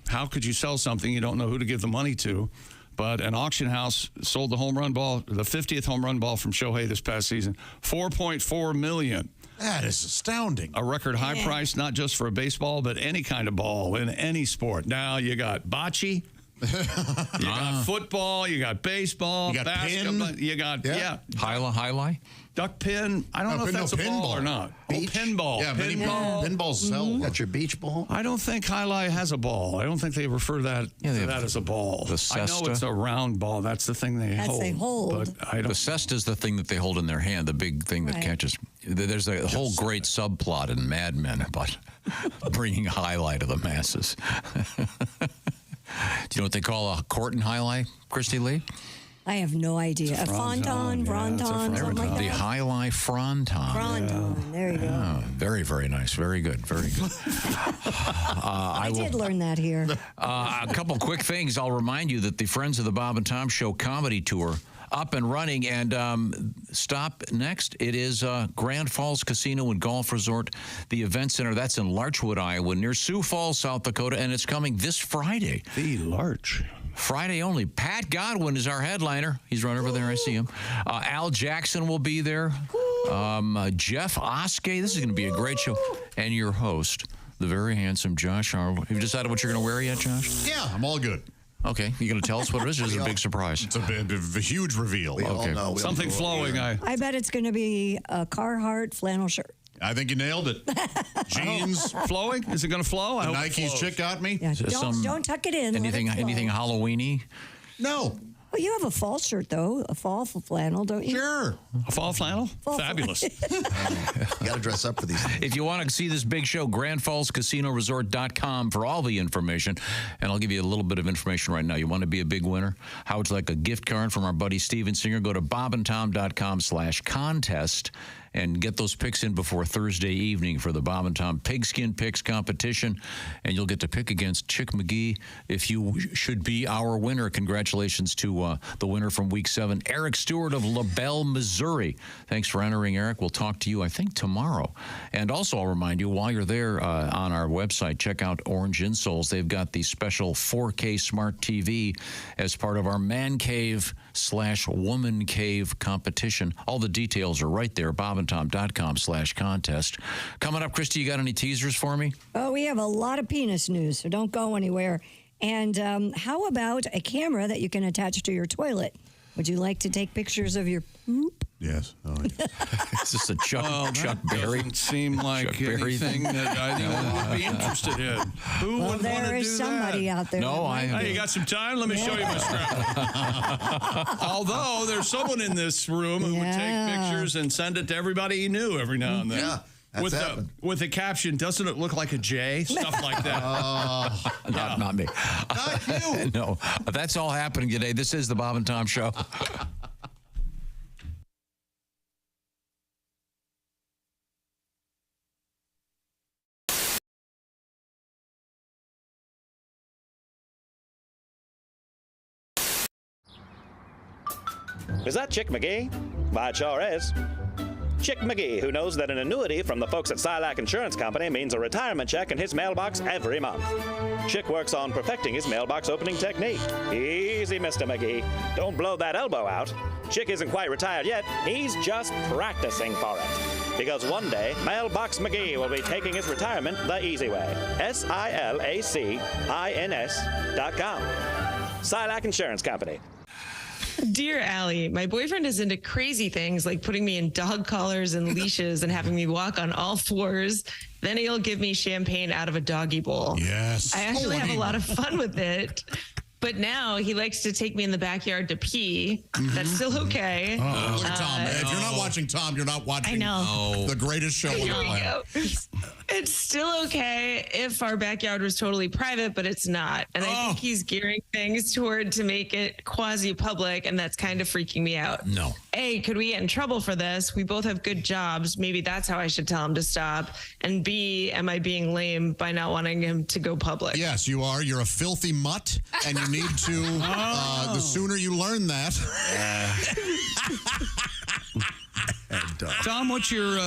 How could you sell something you don't know who to give the money to? But an auction house sold the home run ball, the 50th home run ball from Shohei this past season, $4.4 million.
That is astounding.
A record high price, not just for a baseball, but any kind of ball in any sport. Now you got bocce. You got football, you got baseball,
you got
basketball,
pin.
you got
Highlight?
duck pin. I don't know if that's a ball or not.
Beach?
Pinball.
Yeah, pinballs sell.
Got your beach ball?
I don't think highlight has a ball. I don't think they refer that to that as a ball.
The
I know
cesta.
it's a round ball. That's the thing they hold.
They hold.
But I
The
don't.
cesta is the thing that they hold in their hand, the big thing that
Right.
catches. There's a whole great subplot in Mad Men about bringing highlight to the masses. Do you know what they call a court in highlight, Christy Lee?
I have no idea. A fronton, something like
The
that.
highlight fronton.
Fronton. There you go.
Oh, very, very nice. Very good. Very good.
I did learn that here.
A couple quick things. I'll remind you that the Friends of the Bob and Tom Show comedy tour up and running. And stop next. It is Grand Falls Casino and Golf Resort, the event center. That's in Larchwood, Iowa, near Sioux Falls, South Dakota. And it's coming this Friday.
The Larch.
Friday only. Pat Godwin is our headliner. He's right over there. I see him. Al Jackson will be there. Jeff Oskey. This is going to be a great show. And your host, the very handsome Josh Arnold. Have you decided what you're going to wear yet, Josh?
Yeah, I'm all good.
Okay. You going to tell us what it is? Or is it a big surprise?
It's a huge reveal.
We all know.
Something flowing.
I bet it's going to be a Carhartt flannel shirt.
I think you nailed it. Jeans.
Flowing? Is it going to flow? I hope it
Nike's
flows.
chick got me.
Yeah,
Some-
don't tuck it in. Let it flow.
Anything Halloween-y?
No.
Well, you have a fall shirt, though. A fall flannel, don't you?
Sure.
A fall flannel?
Fall
Fabulous.
You got to dress up for these things.
If you want to see this big show, GrandFallsCasinoResort.com for all the information. And I'll give you a little bit of information right now. You want to be a big winner? How would you like a gift card from our buddy Steven Singer? Go to bobandtom.com/contest and get those picks in before Thursday evening for the Bob and Tom Pigskin Picks competition. And you'll get to pick against Chick McGee if you should be our winner. Congratulations to the winner from Week 7, Eric Stewart of LaBelle, Missouri. Thanks for entering, Eric. We'll talk to you, I think, tomorrow. And also, I'll remind you, while you're there on our website, check out Orange Insoles. They've got the special 4K Smart TV as part of our Man Cave/Woman Cave competition. All the details are right there, bobandtom.com/contest. Coming up, Christy, you got any teasers for me?
Oh, we have a lot of penis news, so don't go anywhere. And how about a camera that you can attach to your toilet? Would you like to take pictures of your poop?
Yes. Oh, yeah.
Is this a Chuck Berry?
Doesn't seem like
Chuck Berry
anything that anyone would be interested in. Who
Well,
would want
there
to
is
do
somebody
that?
out there.
No,
that might
I-
Hey, you got some time? Let me show you my strap. Although there's someone in this room who would take
Yeah.
pictures and send it to everybody he knew every now and then.
Yeah, that's happened.
With the caption, doesn't it look like a J? Stuff like that.
Not me.
Not you.
No, that's all happening today. This is the Bob and Tom Show.
Is that Chick McGee? Why, it sure is. Chick McGee, who knows that an annuity from the folks at Silac Insurance Company means a retirement check in his mailbox every month. Chick works on perfecting his mailbox opening technique. Easy, Mr. McGee. Don't blow that elbow out. Chick isn't quite retired yet. He's just practicing for it. Because one day, Mailbox McGee will be taking his retirement the easy way. SILACINS.com. Silac Insurance Company.
Dear Allie, my boyfriend is into crazy things like putting me in dog collars and leashes and having me walk on all fours. Then he'll give me champagne out of a doggy bowl.
Yes.
I actually have a lot of fun with it. But now he likes to take me in the backyard to pee. That's still okay.
Look at Tom. If you're not watching Tom, you're not watching the greatest show on the planet.
It's still okay if our backyard was totally private, but it's not. And I think he's gearing things toward to make it quasi-public, and that's kind of freaking me out.
No.
A, could we get in trouble for this? We both have good jobs. Maybe that's how I should tell him to stop. And B, am I being lame by not wanting him to go public?
Yes, you are. You're a filthy mutt, and you need to, the sooner you learn that.
Tom, what's your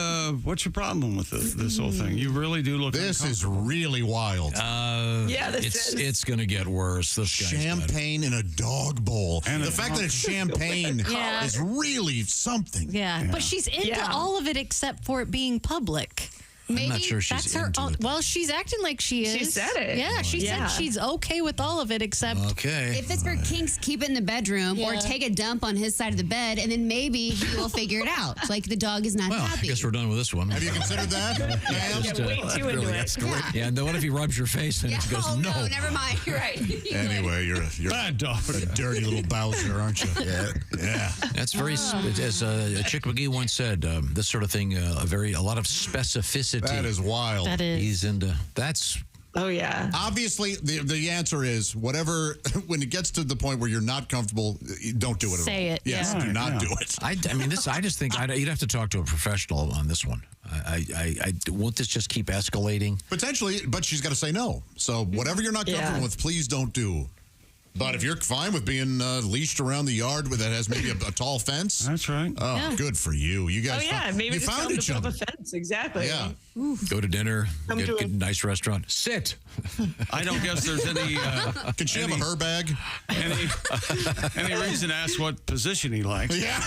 problem with this whole thing? You really do look.
This is really wild.
It's going to get worse. This guy's
champagne in a dog bowl, and the fact that it's champagne is really something.
Yeah, but she's into all of it except for it being public. Maybe
I'm not sure she's
that's her
into
own.
it.
Well, she's acting like she is.
She said it.
Yeah, she said she's okay with all of it except.
Okay.
If it's for kinks, keep it in the bedroom or take a dump on his side of the bed, and then maybe he will figure it out. Like the dog is not happy.
I guess we're done with this one.
Have you considered that?
Yeah, and then what if he rubs your face and it goes,
no, never mind. You're right.
Anyway, you're
bad dog.
A dirty little Bowser, aren't you? Yeah.
That's very, as Chick McGee once said, this sort of thing, a lot of specificity.
That is wild.
That is.
He's into, that's.
Oh, yeah.
Obviously, the answer is whatever, when it gets to the point where you're not comfortable, don't do it at all.
Say it.
Yes, do not do it.
I mean, I just think you'd have to talk to a professional on this one. Won't this just keep escalating?
Potentially, but she's got to say no. So whatever you're not comfortable with, please don't do. But if you're fine with being leashed around the yard that has maybe a tall fence,
that's right.
Oh, good for you. You guys.
Maybe
you
just
found
tell him
each
to put
other.
up a fence. Exactly.
Yeah.
Go to dinner. Get
to
a nice restaurant. Sit.
I don't guess there's any.
Can she have a her bag?
Any reason to ask what position he likes?
Yeah,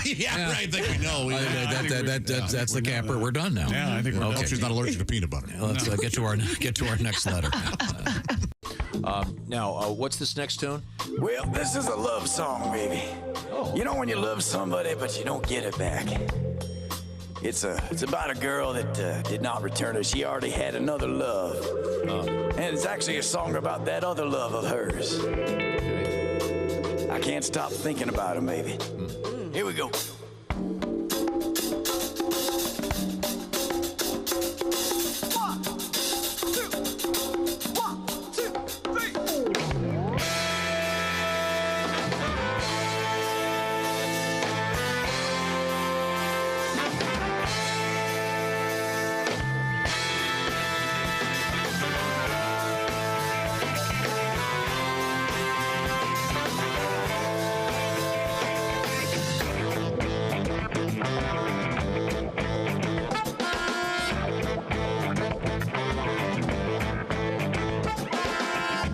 right. I think we know.
That's the camper. We're done now.
Yeah, I think we're
I
done.
hope she's not allergic to peanut butter.
Let's get to our next letter. Now, what's this next tune?
Well, this is a love song, baby. You know when you love somebody, but you don't get it back. It's about a girl that did not return her. She already had another love. And it's actually a song about that other love of hers. I can't stop thinking about her, baby. Here we go.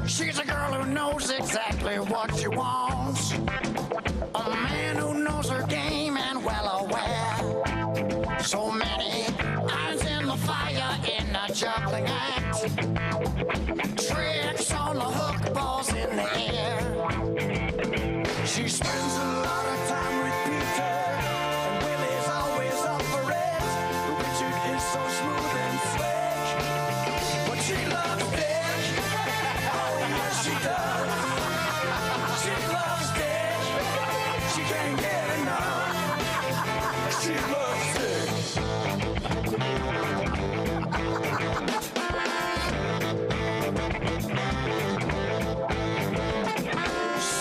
She's a girl who knows exactly what she wants. A man who knows her game and well aware. So many irons in the fire in a juggling act. Tricks on the hook, balls in the air. She spends a lot of time with Peter, and Willie's always up for it. Richard is so smooth and slick, but she loves Dick. Oh, yes, she does. She loves Dick. She can't get enough. She loves Dick.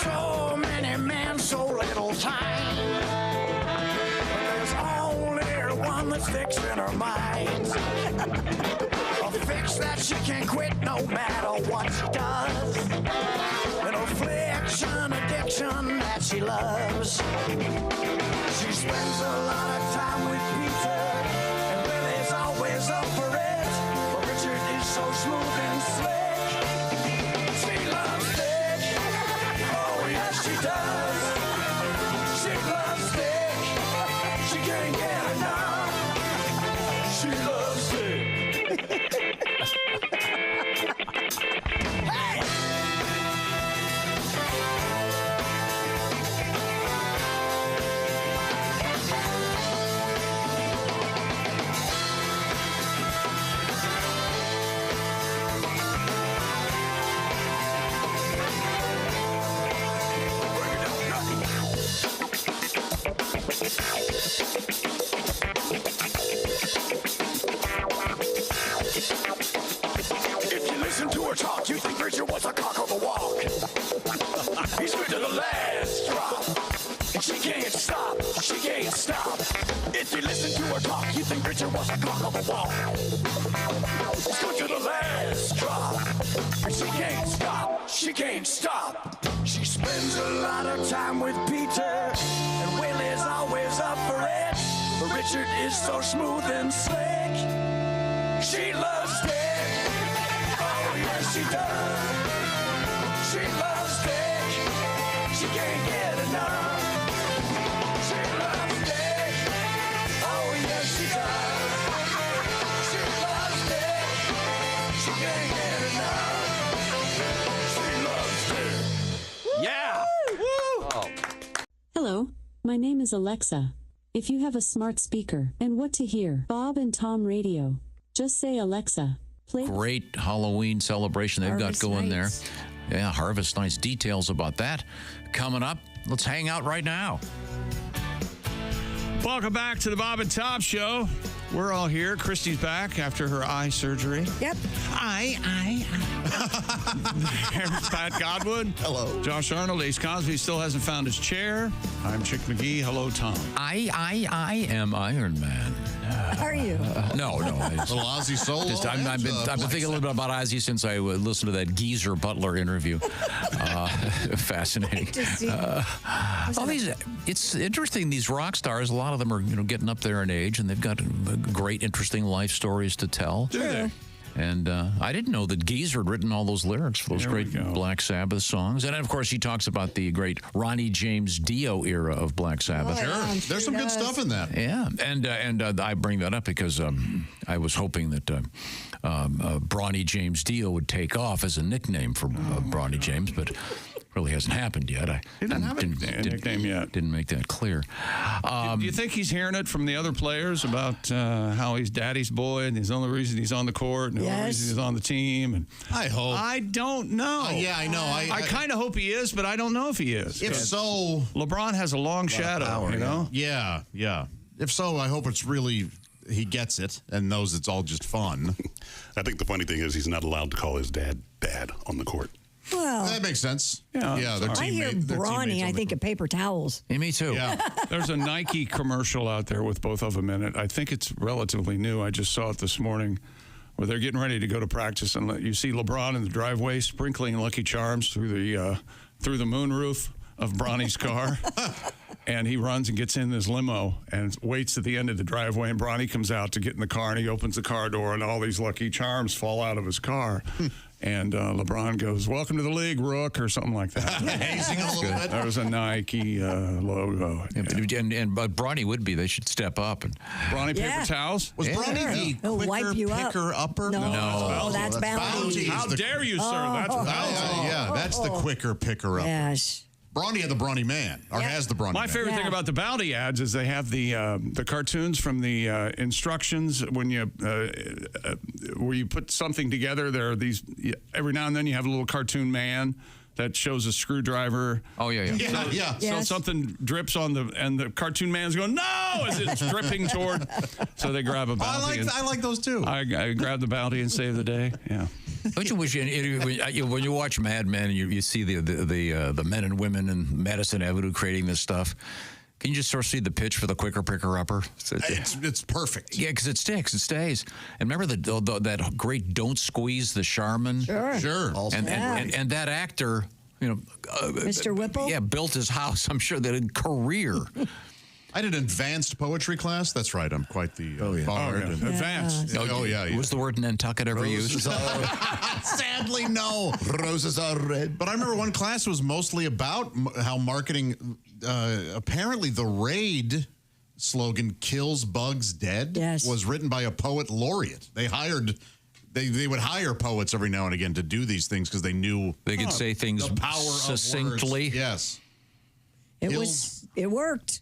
So many men, so little time. But there's only one that's fixed in her mind. A fix that she can't quit no matter what she does. An affliction, addiction that she loves. She spends a lot of time with Peter, and Willie's always up for it. But Richard is so smooth and slick. She loves Dick. Oh, yes, she does. She loves Dick. She can't get enough. She loves Dick. Hey! talk, you think Richard was a cock of the walk. He's good to the last drop. And she can't stop, she can't stop. If you listen to her talk, you think Richard was a cock of the walk. He's good to the last drop. And she can't stop, she can't stop. She spends a lot of time with Peter, and Willie's always up for it. But Richard is so smooth and slick. She loves Dick. Oh, yes, she does. She loves Dick. She can't get enough. She loves Dick. Oh, yes, she does. She loves Dick. She can't get enough. She loves Dick.
Yeah.
Oh. Hello, my name is Alexa. If you have a smart speaker and what to hear, Bob and Tom Radio, just say Alexa, play.
Great Halloween celebration they've
Harvest
got going
Nights.
there. Yeah, Harvest Nights. Details about that coming up. Let's hang out right now.
Welcome back to the Bob and Tom Show. We're all here. Christy's back after her eye surgery.
Yep.
There's Pat Godwin. Hello. Josh Arnold. Ace Cosby still hasn't found his chair. I'm Chick McGee. Hello, Tom.
I am Iron Man.
Are you?
No.
Little Ozzy solo.
I've been thinking a little bit about Ozzy since I listened to that Geezer Butler interview. Fascinating. It's interesting. These rock stars, a lot of them are getting up there in age, and they've got great, interesting life stories to tell.
Do they?
And I didn't know that Geezer had written all those lyrics for those great Black Sabbath songs. And, of course, he talks about the great Ronnie James Dio era of Black Sabbath.
There's some good stuff in that.
Yeah, and I bring that up because I was hoping that Bronny James Dio would take off as a nickname for Bronny James, but really hasn't happened yet.
He didn't have a nickname yet.
Didn't make that clear.
Do you think he's hearing it from the other players about how he's daddy's boy and the only reason he's on the court and the only reason he's on the team? And
I hope.
I don't know.
Yeah, I know.
I kind of hope he is, but I don't know if he is.
If so,
LeBron has a long shadow,
power,
you know?
Yeah. If so, I hope it's really he gets it and knows it's all just fun.
I think the funny thing is he's not allowed to call his dad on the court.
Well,
that makes sense.
Yeah,
their
I hear Bronny, I think of paper towels.
Yeah, me too.
Yeah.
There's a Nike commercial out there with both of them in it. I think it's relatively new. I just saw it this morning where they're getting ready to go to practice, and you see LeBron in the driveway sprinkling Lucky Charms through the moonroof of Bronny's car. And he runs and gets in his limo and waits at the end of the driveway. And Bronny comes out to get in the car, and he opens the car door, and all these Lucky Charms fall out of his car. And LeBron goes, "Welcome to the league, Rook," or something like that.
Hazing him a little bit.
There was a Nike logo.
Yeah, but Bronny would be. They should step up. And
Bronny paper towels?
Was Bronny the
He'll wipe you up.
picker upper?
No, that's Bounty.
How dare you, sir? That's Bounty.
Yeah, that's the quicker picker upper.
Yes.
Bronny had the Bronny man, or has the Bronny man.
My favorite thing about the Bounty ads is they have the cartoons from the instructions when you where you put something together. There are these every now and then you have a little cartoon man that shows a screwdriver.
Oh yeah.
So something drips on the cartoon man's going, "No!" as it's dripping toward. So they grab a Bounty.
I like those too.
I grab the Bounty and save the day. Yeah.
Don't you wish when you watch Mad Men and you see the men and women in Madison Avenue creating this stuff? Can you just sort of see the pitch for the quicker picker upper?
It's perfect.
Yeah, because it sticks, it stays. And remember that great "Don't Squeeze the Charmin"?
Sure.
And that actor,
Mr. Whipple.
Yeah, built his house. I'm sure that in career.
I did an advanced poetry class. That's right. I'm quite the bard.
Advanced.
Yeah.
Was the word Nantucket ever used?
Sadly, no. Roses are red. But I remember one class was mostly about how marketing, apparently the Raid slogan, "Kills Bugs Dead," was written by a poet laureate. They would hire poets every now and again to do these things because they knew
they could say things
the power
succinctly.
Of words. Yes.
It worked.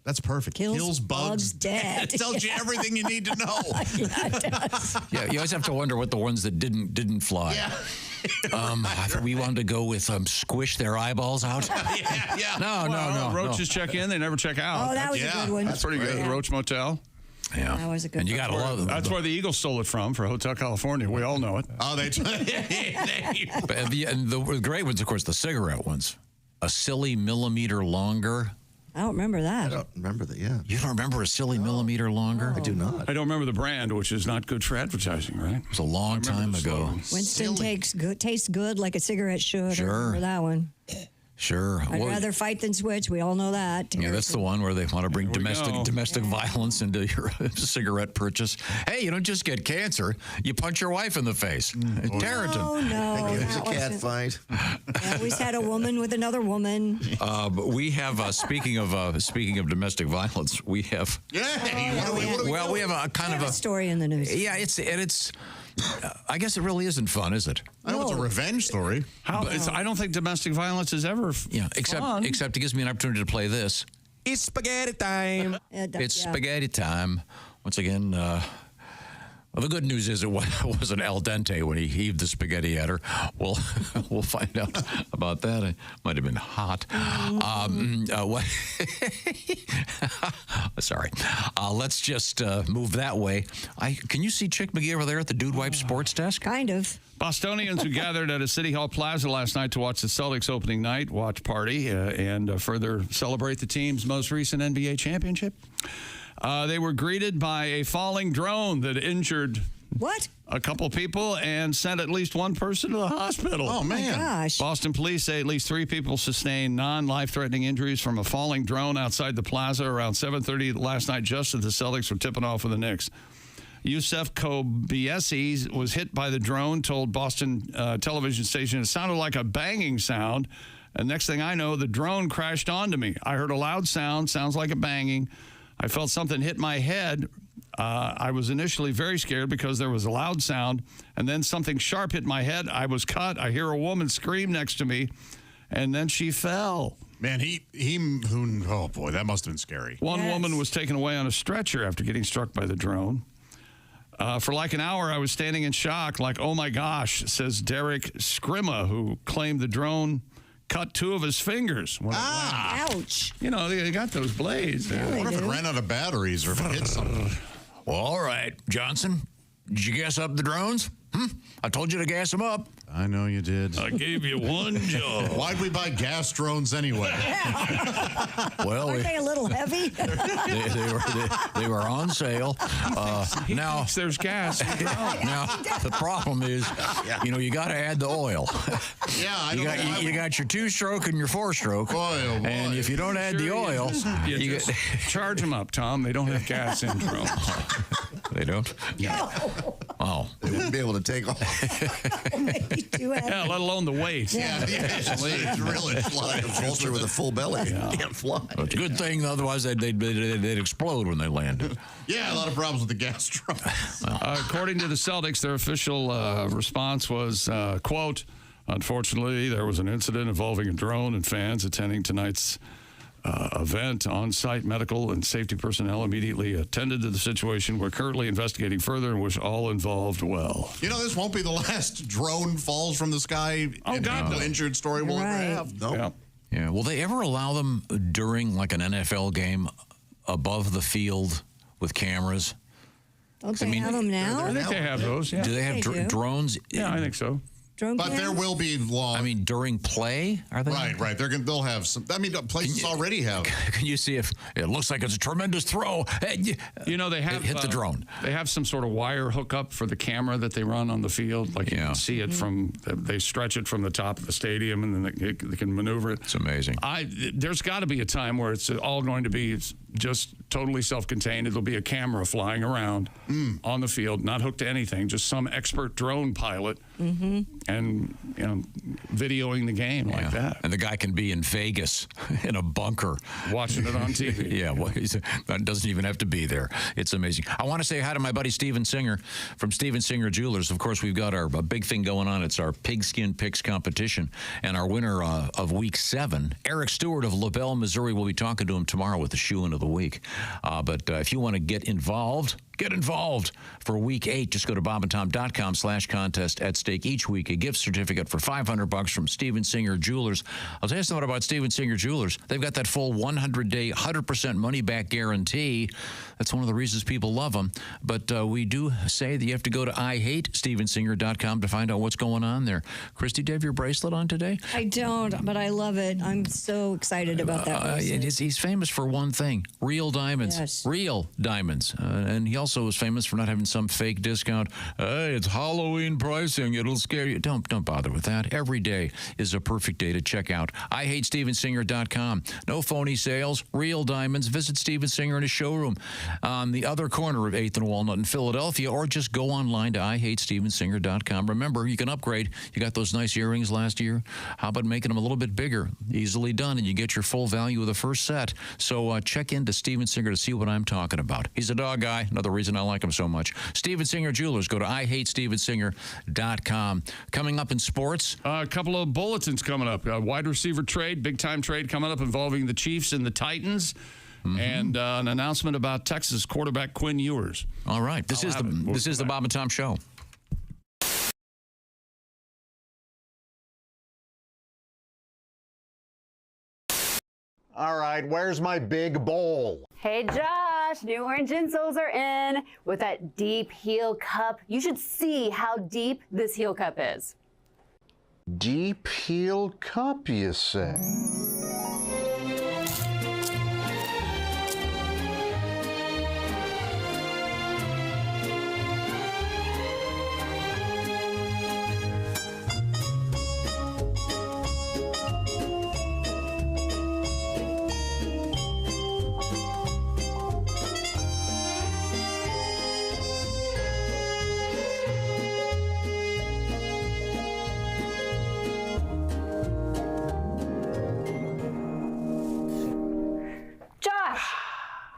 That's perfect.
Kills bugs dead.
It tells you everything you need to know.
Yeah, it does.
Yeah, you always have to wonder what the ones that didn't fly.
Yeah.
We wanted to go with squish their eyeballs out.
Yeah.
No. Roaches check in, they never check out.
Oh, that was a good one.
That's pretty good.
Yeah.
The Roach Motel.
Yeah.
That was a good
And you
one.
got to love them.
That's where the Eagles stole it from for Hotel California. We all know it.
Oh, they.
And the great ones, of course, the cigarette ones. A silly millimeter longer.
I don't remember that.
I don't remember that, yeah.
You don't remember a silly millimeter longer?
I do not.
I don't remember the brand, which is not good for advertising, right?
It was a long time ago.
Winston tastes good like a cigarette should.
Sure.
I remember that one.
Sure.
I'd
Well,
rather fight than switch. We all know that.
yeah, that's the one where they want to bring
There we go.
domestic violence into your cigarette purchase. Hey, you don't just get cancer; you punch your wife in the face. Territon.
Oh, no.
It was a
that
cat
wasn't-
fight.
I always had a woman with another woman.
But we have speaking of domestic violence, we have
We
have a kind of a
story in the news.
Yeah, it's. I guess it really isn't fun, is it?
I know it's a revenge story.
I don't think domestic violence is ever fun.
Except it gives me an opportunity to play this.
It's spaghetti time.
It's spaghetti time. Once again, well, the good news is it wasn't al dente when he heaved the spaghetti at her. Well, we'll find out about that. It might have been hot. What? Sorry. Let's just move that way. Can you see Chick McGee over there at the Dude Wipe Sports Desk?
Kind of.
Bostonians who gathered at a City Hall Plaza last night to watch the Celtics opening night watch party and further celebrate the team's most recent NBA championship. They were greeted by a falling drone that injured a couple people and sent at least one person to the hospital.
Oh, man.
Gosh.
Boston police say at least 3 people sustained non-life-threatening injuries from a falling drone outside the plaza around 7:30 last night, just as the Celtics were tipping off with the Knicks. Yusef Kobiesi was hit by the drone, told Boston television station. It sounded like a banging sound. And next thing I know, the drone crashed onto me. I heard a loud sound, sounds like a banging. I felt something hit my head. I was initially very scared because there was a loud sound, and then something sharp hit my head. I was cut. I hear a woman scream next to me, and then she fell.
Man, oh boy, that must have been scary.
One woman was taken away on a stretcher after getting struck by the drone. For like an hour, I was standing in shock, like, oh my gosh, says Derek Scrima, who claimed the drone cut 2 of his fingers.
Ouch.
You know, they got those blades.
Yeah,
I
they
wonder if it
do.
ran out of batteries or if it hit something.
Well, all right, Johnson. Did you gas up the drones? I told you to gas them up.
I know you did.
I gave you one job.
Why'd we buy gas drones anyway?
Well,
Aren't they a little heavy?
they were on sale. Now
there's gas.
Now the problem is, you got to add the oil.
Yeah,
you got your 2-stroke and your 4-stroke. And if you don't add the oil,
you just charge them up, Tom. They don't have gas in drones.
They don't?
No.
Oh.
They wouldn't be able to take off.
Yeah, let alone the weight.
It's really
Like a vulture with a full belly. Can't fly.
It's a good thing, otherwise they'd explode when they landed.
Yeah, a lot of problems with the gas drones.
According to the Celtics, their official response was, quote, unfortunately, there was an incident involving a drone and fans attending tonight's event. On-site medical and safety personnel immediately attended to the situation. We're currently investigating further and wish all involved well.
You know, this won't be the last drone falls from the sky.
Oh, God, no.
Injured story we'll ever have.
Nope.
Yeah.
Yeah. Will they ever allow them during like an NFL game above the field with cameras?
Don't they have them now?
I think they have those, yeah.
Do they have
They do.
drones?
Yeah, I think so.
Drone
But there
cams?
will be law.
I mean, during play, are they?
Right. They'll have some. I mean, places already have.
Can you see if it looks like it's a tremendous throw?
You know, they have
hit the drone.
They have some sort of wire hookup for the camera that they run on the field. Like you can see it from. They stretch it from the top of the stadium, and then they can maneuver it.
It's amazing.
There's got to be a time where it's all going to be just totally self-contained. It'll be a camera flying around on the field, not hooked to anything, just some expert drone pilot, and videoing the game like that.
And the guy can be in Vegas in a bunker
watching it on TV.
Yeah, well, that doesn't even have to be there. It's amazing. I want to say hi to my buddy Steven Singer from Steven Singer Jewelers. Of course, we've got our big thing going on. It's our pigskin picks competition, and our winner of week 7, Eric Stewart of LaBelle, Missouri. We'll be talking to him tomorrow with the shoe-in of the week. But if you want to get involved, Get involved. For week 8, just go to bobandtom.com/contest. At stake each week, a gift certificate for $500 from Steven Singer Jewelers. I'll tell you something about Steven Singer Jewelers. They've got that full 100-day, 100% money-back guarantee. That's one of the reasons people love them. But we do say that you have to go to IHateStevenSinger.com to find out what's going on there. Christy, do you have your bracelet on today?
I don't, but I love it. I'm so excited about that bracelet.
He's famous for one thing, real diamonds.
Yes.
Real diamonds. And he also is famous for not having some fake discount. Hey, it's Halloween pricing. It'll scare you. Don't bother with that. Every day is a perfect day to check out IHateStevenSinger.com. No phony sales, real diamonds. Visit Steven Singer in his showroom on the other corner of 8th and Walnut in Philadelphia, or just go online to IHateStevenSinger.com. Remember, you can upgrade. You got those nice earrings last year. How about making them a little bit bigger? Easily done, and you get your full value of the first set. So check into Steven Singer to see what I'm talking about. He's a dog guy. Another reason I like him so much. Steven Singer Jewelers. Go to IHateStevenSinger.com. Coming up in sports.
A couple of bulletins coming up. A wide receiver trade, big-time trade coming up involving the Chiefs and the Titans. And an announcement about Texas quarterback Quinn Ewers.
All right. This is the Bob and Tom Show.
All right, where's my big bowl?
Hey Josh, new orange insoles are in with that deep heel cup. You should see how deep this heel cup is.
Deep heel cup, you say?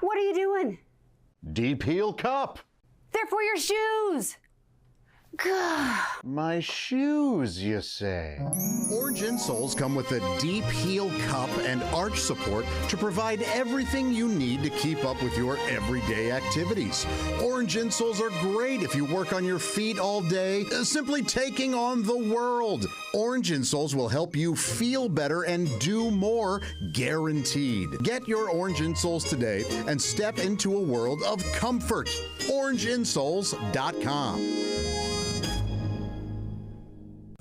What are you doing?
Deep heel cup.
They're for your shoes.
My shoes, you say?
Orange insoles come with a deep heel cup and arch support to provide everything you need to keep up with your everyday activities. Orange insoles are great if you work on your feet all day, simply taking on the world. Orange insoles will help you feel better and do more, guaranteed. Get your orange insoles today and step into a world of comfort. OrangeInsoles.com.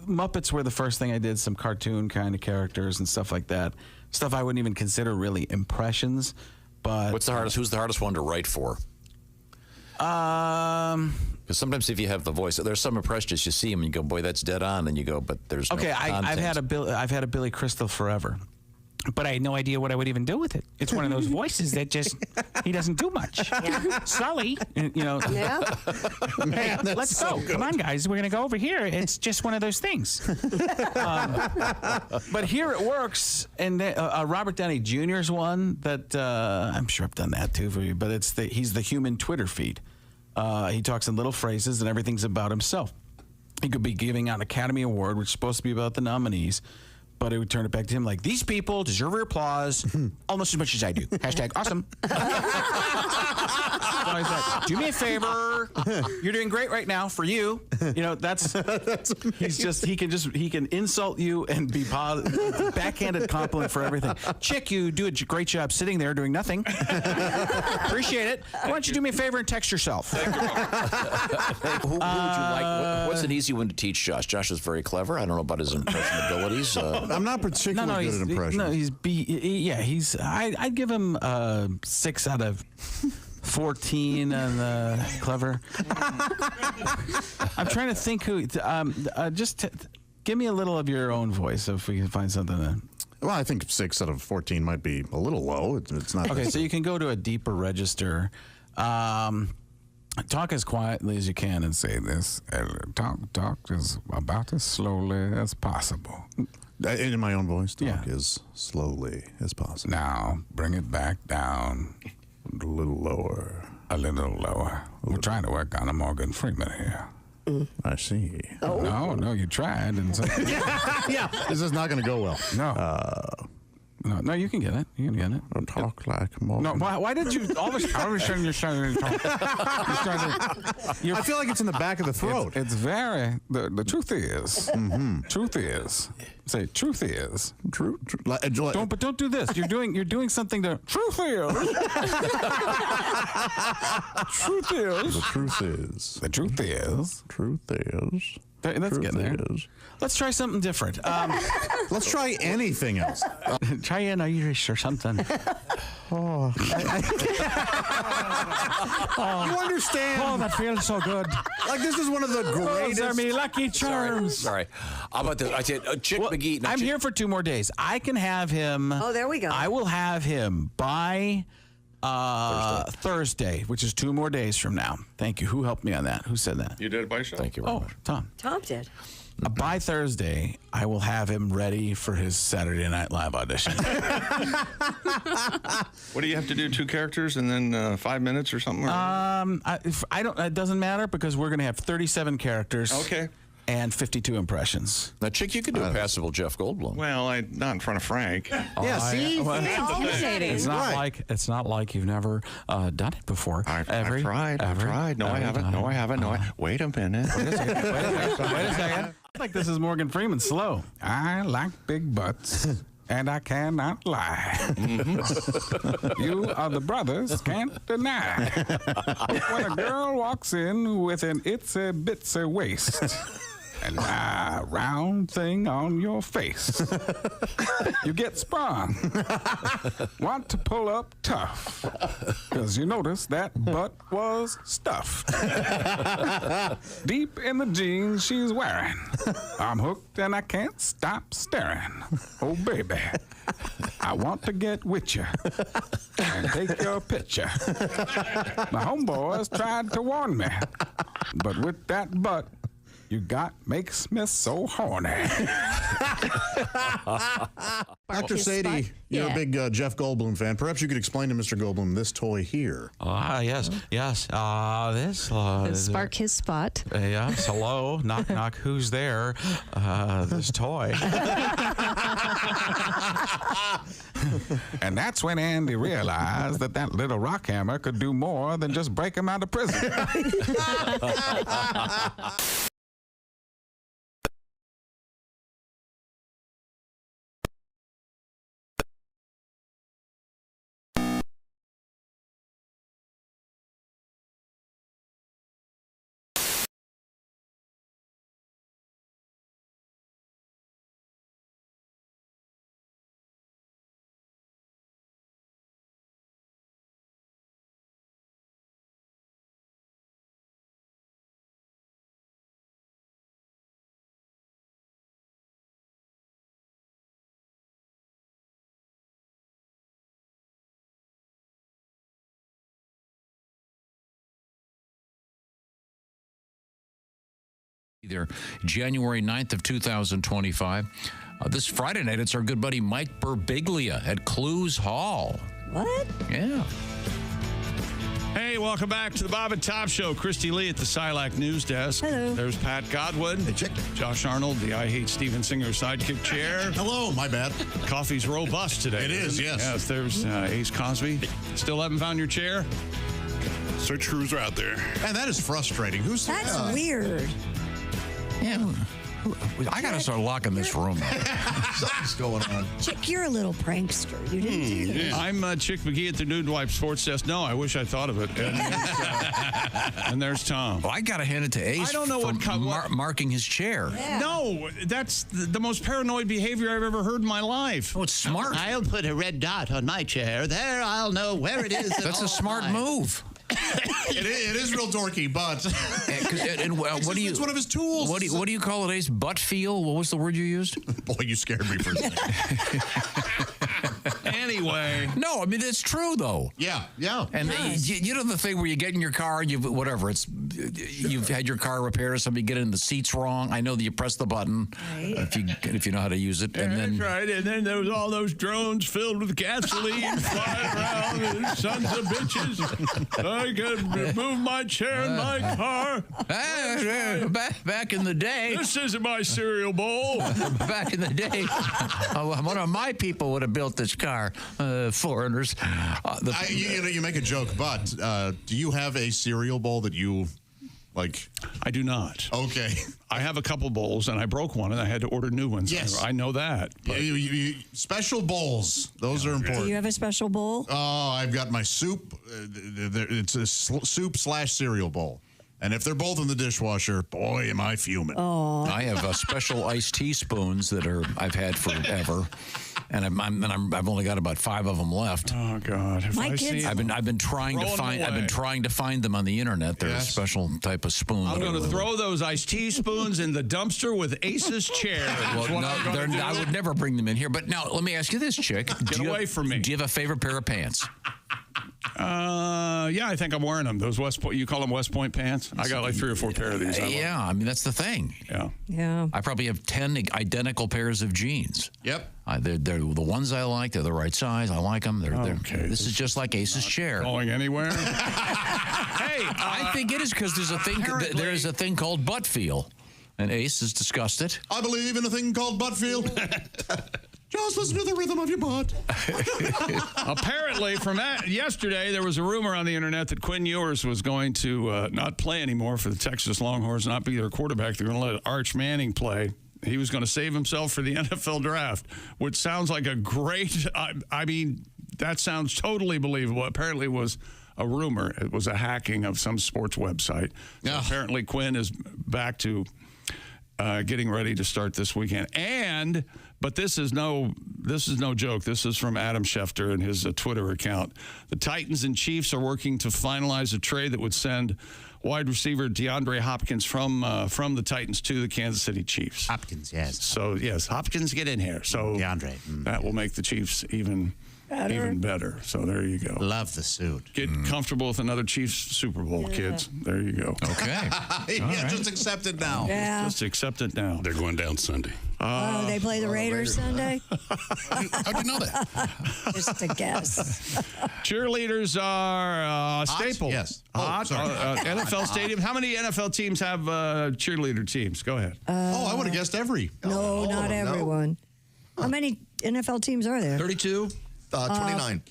Muppets were the first thing I did, some cartoon kind of characters and stuff like that. Stuff I wouldn't even consider really impressions, but...
Who's the hardest one to write for? Because sometimes if you have the voice, there's some impressions you see them and you go, boy, that's dead on, and you go, but there's no content.
I've had a Billy Crystal forever. But I had no idea what I would even do with it. It's one of those voices that just, he doesn't do much. Yeah. Sully, you know. Yeah. Hey, let's go. Come on, guys. We're going to go over here. It's just one of those things. But here it works. And Robert Downey Jr.'s one that I'm sure I've done that too for you, but he's the human Twitter feed. He talks in little phrases and everything's about himself. He could be giving out an Academy Award, which is supposed to be about the nominees. But it would turn it back to him like, these people deserve your applause almost as much as I do. Hashtag awesome. So he's like, do me a favor. You're doing great right now for you. You know, he can insult you and be backhanded compliment for everything. Chick, you do a great job sitting there doing nothing. Appreciate it. Why don't you do me a favor and text yourself?
Who would you like? What's an easy one to teach Josh? Josh is very clever. I don't know about his impression abilities.
I'm not particularly good at impressions.
No, I'd give him 6 out of 14 on clever. I'm trying to think who. Give me a little of your own voice if we can find something.
Well, I think 6 out of 14 might be a little low. It's not.
Okay, so you can go to a deeper register. Talk as quietly as you can and say this. Talk as about as slowly as possible.
In my own voice, talk as slowly as possible.
Now, bring it back down.
A little lower.
A little lower. We're trying to work on a Morgan Freeman here.
I see.
Oh. No, you tried. And so
yeah, this is not going to go well.
No. No, you can get it. You can get it.
Don't talk like more.
No, why did you all of a sudden you're starting to talk?
I feel like it's in the back of the throat.
It's very. The truth is. Truth is. Say truth is.
True.
Don't do this. You're doing something to. Truth is. Truth is.
The truth is.
The truth is.
Truth is.
Let's get there. Let's try something different.
Let's try anything else.
Try an Irish or something.
You understand?
Oh, that feels so good.
Like this is one of the greatest.
Those are me lucky charms.
Sorry. How about this? I said Chick McGee.
I'm here for 2 more days. I can have him.
Oh, there we go.
I will have him by Thursday, which is 2 more days from now. Thank you. Who helped me on that? Who said that?
You did it by yourself.
Thank you very much.
Tom.
Tom did.
By Thursday, I will have him ready for his Saturday Night Live audition.
What do you have to do? 2 characters and then 5 minutes or something?
It doesn't matter because we're going to have 37 characters.
Okay.
And 52 impressions.
Now, Chick, you could do a passable Jeff Goldblum.
Well, not in front of Frank.
It's not like you've never done it before.
I've tried. No, I haven't. Wait a minute.
Wait a second. Like this is Morgan Freeman. Slow. I like big butts. And I cannot lie. You are the brothers, can't deny. When a girl walks in with an itsy bitsy waist and a round thing on your face, you get sprung. Want to pull up tough, because you notice that butt was stuffed. Deep in the jeans she's wearing, I'm hooked and I can't stop staring. Oh, baby, I want to get with you and take your picture. My homeboys tried to warn me, but with that butt you got makes me so horny.
Dr. Sadie, you're a big Jeff Goldblum fan. Perhaps you could explain to Mr. Goldblum this toy here.
Yes. This
spark his spot.
Yes. Hello. Knock, knock. Who's there? This toy. And that's when Andy realized that little rock hammer could do more than just break him out of prison.
Either January 9th of 2025. This Friday night, it's our good buddy Mike Birbiglia at Clues Hall.
What?
Yeah.
Hey, welcome back to the Bob and Top Show. Christy Lee at the Silac News Desk.
Hello.
There's Pat Godwin. Hey, check. Josh Arnold, the I Hate Steven Singer sidekick chair.
Hello, my bad.
Coffee's robust today.
It is, yes.
Yes, there's Ace Cosby. Still haven't found your chair?
Search crews are out there.
And that is frustrating.
That's weird.
Yeah. I got to start locking this room up.
Something's going on.
Chick, you're a little prankster. You didn't do this.
Yeah. I'm Chick McGee at the Nude Wipe Sports Desk. No, I wish I thought of it. And there's Tom.
Well, I got to hand it to Ace
I don't know
for marking his chair.
Yeah.
No, that's the most paranoid behavior I've ever heard in my life.
Oh, it's smart.
I'll put a red dot on my chair. There, I'll know where it is.
That's a smart move.
It is real dorky, but
what do you?
It's one of his tools.
What do you call it, Ace? Butt feel? What was the word you used?
Boy, you scared me for a second.
anyway.
No, I mean, it's true, though.
Yeah.
And you know the thing where you get in your car and you've had your car repaired or somebody get in the seats wrong. I know that you press the button if you know how to use it. And then,
that's right. And then there was all those drones filled with gasoline flying around. And sons of bitches. I could move my chair in my car.
Back in the day.
This isn't my cereal bowl.
Back in the day, one of my people would have built this car. Foreigners.
You make a joke, but do you have a cereal bowl that you like?
I do not.
Okay.
I have a couple bowls, and I broke one, and I had to order new ones.
Yes.
I know that.
Special bowls. Those are important.
Do you have a special bowl?
Oh, I've got my soup. It's a soup/cereal bowl. And if they're both in the dishwasher, boy, am I fuming.
Oh.
I have special iced tea spoons that I've had forever, and I've only got about 5 of them left.
Oh God!
I've been trying to find them on the internet. They're a special type of spoon.
I'm going to throw those iced tea spoons in the dumpster with Ace's chair.
I would never bring them in here. But now let me ask you this, Chick.
Get away from me.
Do you have a favorite pair of pants?
Yeah, I think I'm wearing them. Those West Point, you call them West Point pants? I got like 3 or 4 pair of these.
I mean, that's the thing.
Yeah.
I probably have 10 identical pairs of jeans.
Yep.
They're the ones I like. They're the right size. I like them.
Okay.
This is just like Ace's chair.
Going anywhere?
Hey, I think it is because there's a thing. There is a thing called butt feel, and Ace has discussed it.
I believe in a thing called butt feel. Just listen to the rhythm of your butt.
Apparently, from yesterday, there was a rumor on the internet that Quinn Ewers was going to not play anymore for the Texas Longhorns, not be their quarterback. They're going to let Arch Manning play. He was going to save himself for the NFL draft, which sounds like a great, I mean, that sounds totally believable. Apparently, it was a rumor. It was a hacking of some sports website. So apparently, Quinn is back to getting ready to start this weekend. But this is no joke. This is from Adam Schefter and his Twitter account. The Titans and Chiefs are working to finalize a trade that would send wide receiver DeAndre Hopkins from the Titans to the Kansas City Chiefs.
Hopkins, yes.
So yes, Hopkins, get in here. So
DeAndre,
that will make the Chiefs even better. So there you go.
Love the suit.
Get comfortable with another Chiefs Super Bowl, kids. There you go.
Okay.
Just accept it now.
Yeah.
Just accept it now.
They're going down Sunday.
They play the Raiders Sunday?
How'd you know that?
Just a guess.
Cheerleaders are a staple.
Yes.
NFL stadium. How many NFL teams have cheerleader teams? Go ahead.
I would have guessed every.
No, not everyone. How many NFL teams are there?
32? 29.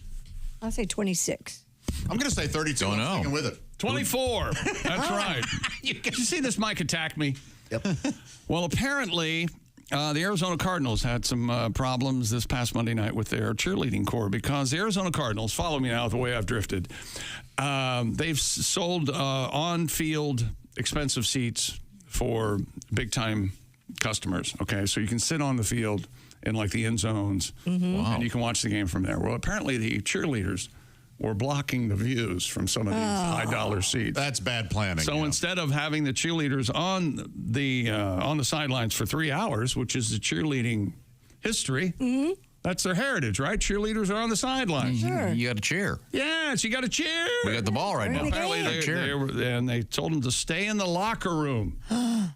I'll say 26.
I'm going to say 32.
Don't know.
I'm sticking with it.
24. That's right. Did you see this mic attack me?
Yep.
Well, apparently, the Arizona Cardinals had some problems this past Monday night with their cheerleading corps because the Arizona Cardinals, follow me now the way I've drifted, they've sold on-field expensive seats for big-time customers, okay? So you can sit on the field in like the end zones, and you can watch the game from there. Well, apparently the cheerleaders were blocking the views from some of these high-dollar seats.
That's bad planning.
So instead of having the cheerleaders on the sidelines for 3 hours, which is the cheerleading history, that's their heritage, right? Cheerleaders are on the sidelines.
Sure.
You got to cheer.
Yes, you got to cheer.
We got the ball right now.
Apparently, they told them to stay in the locker room,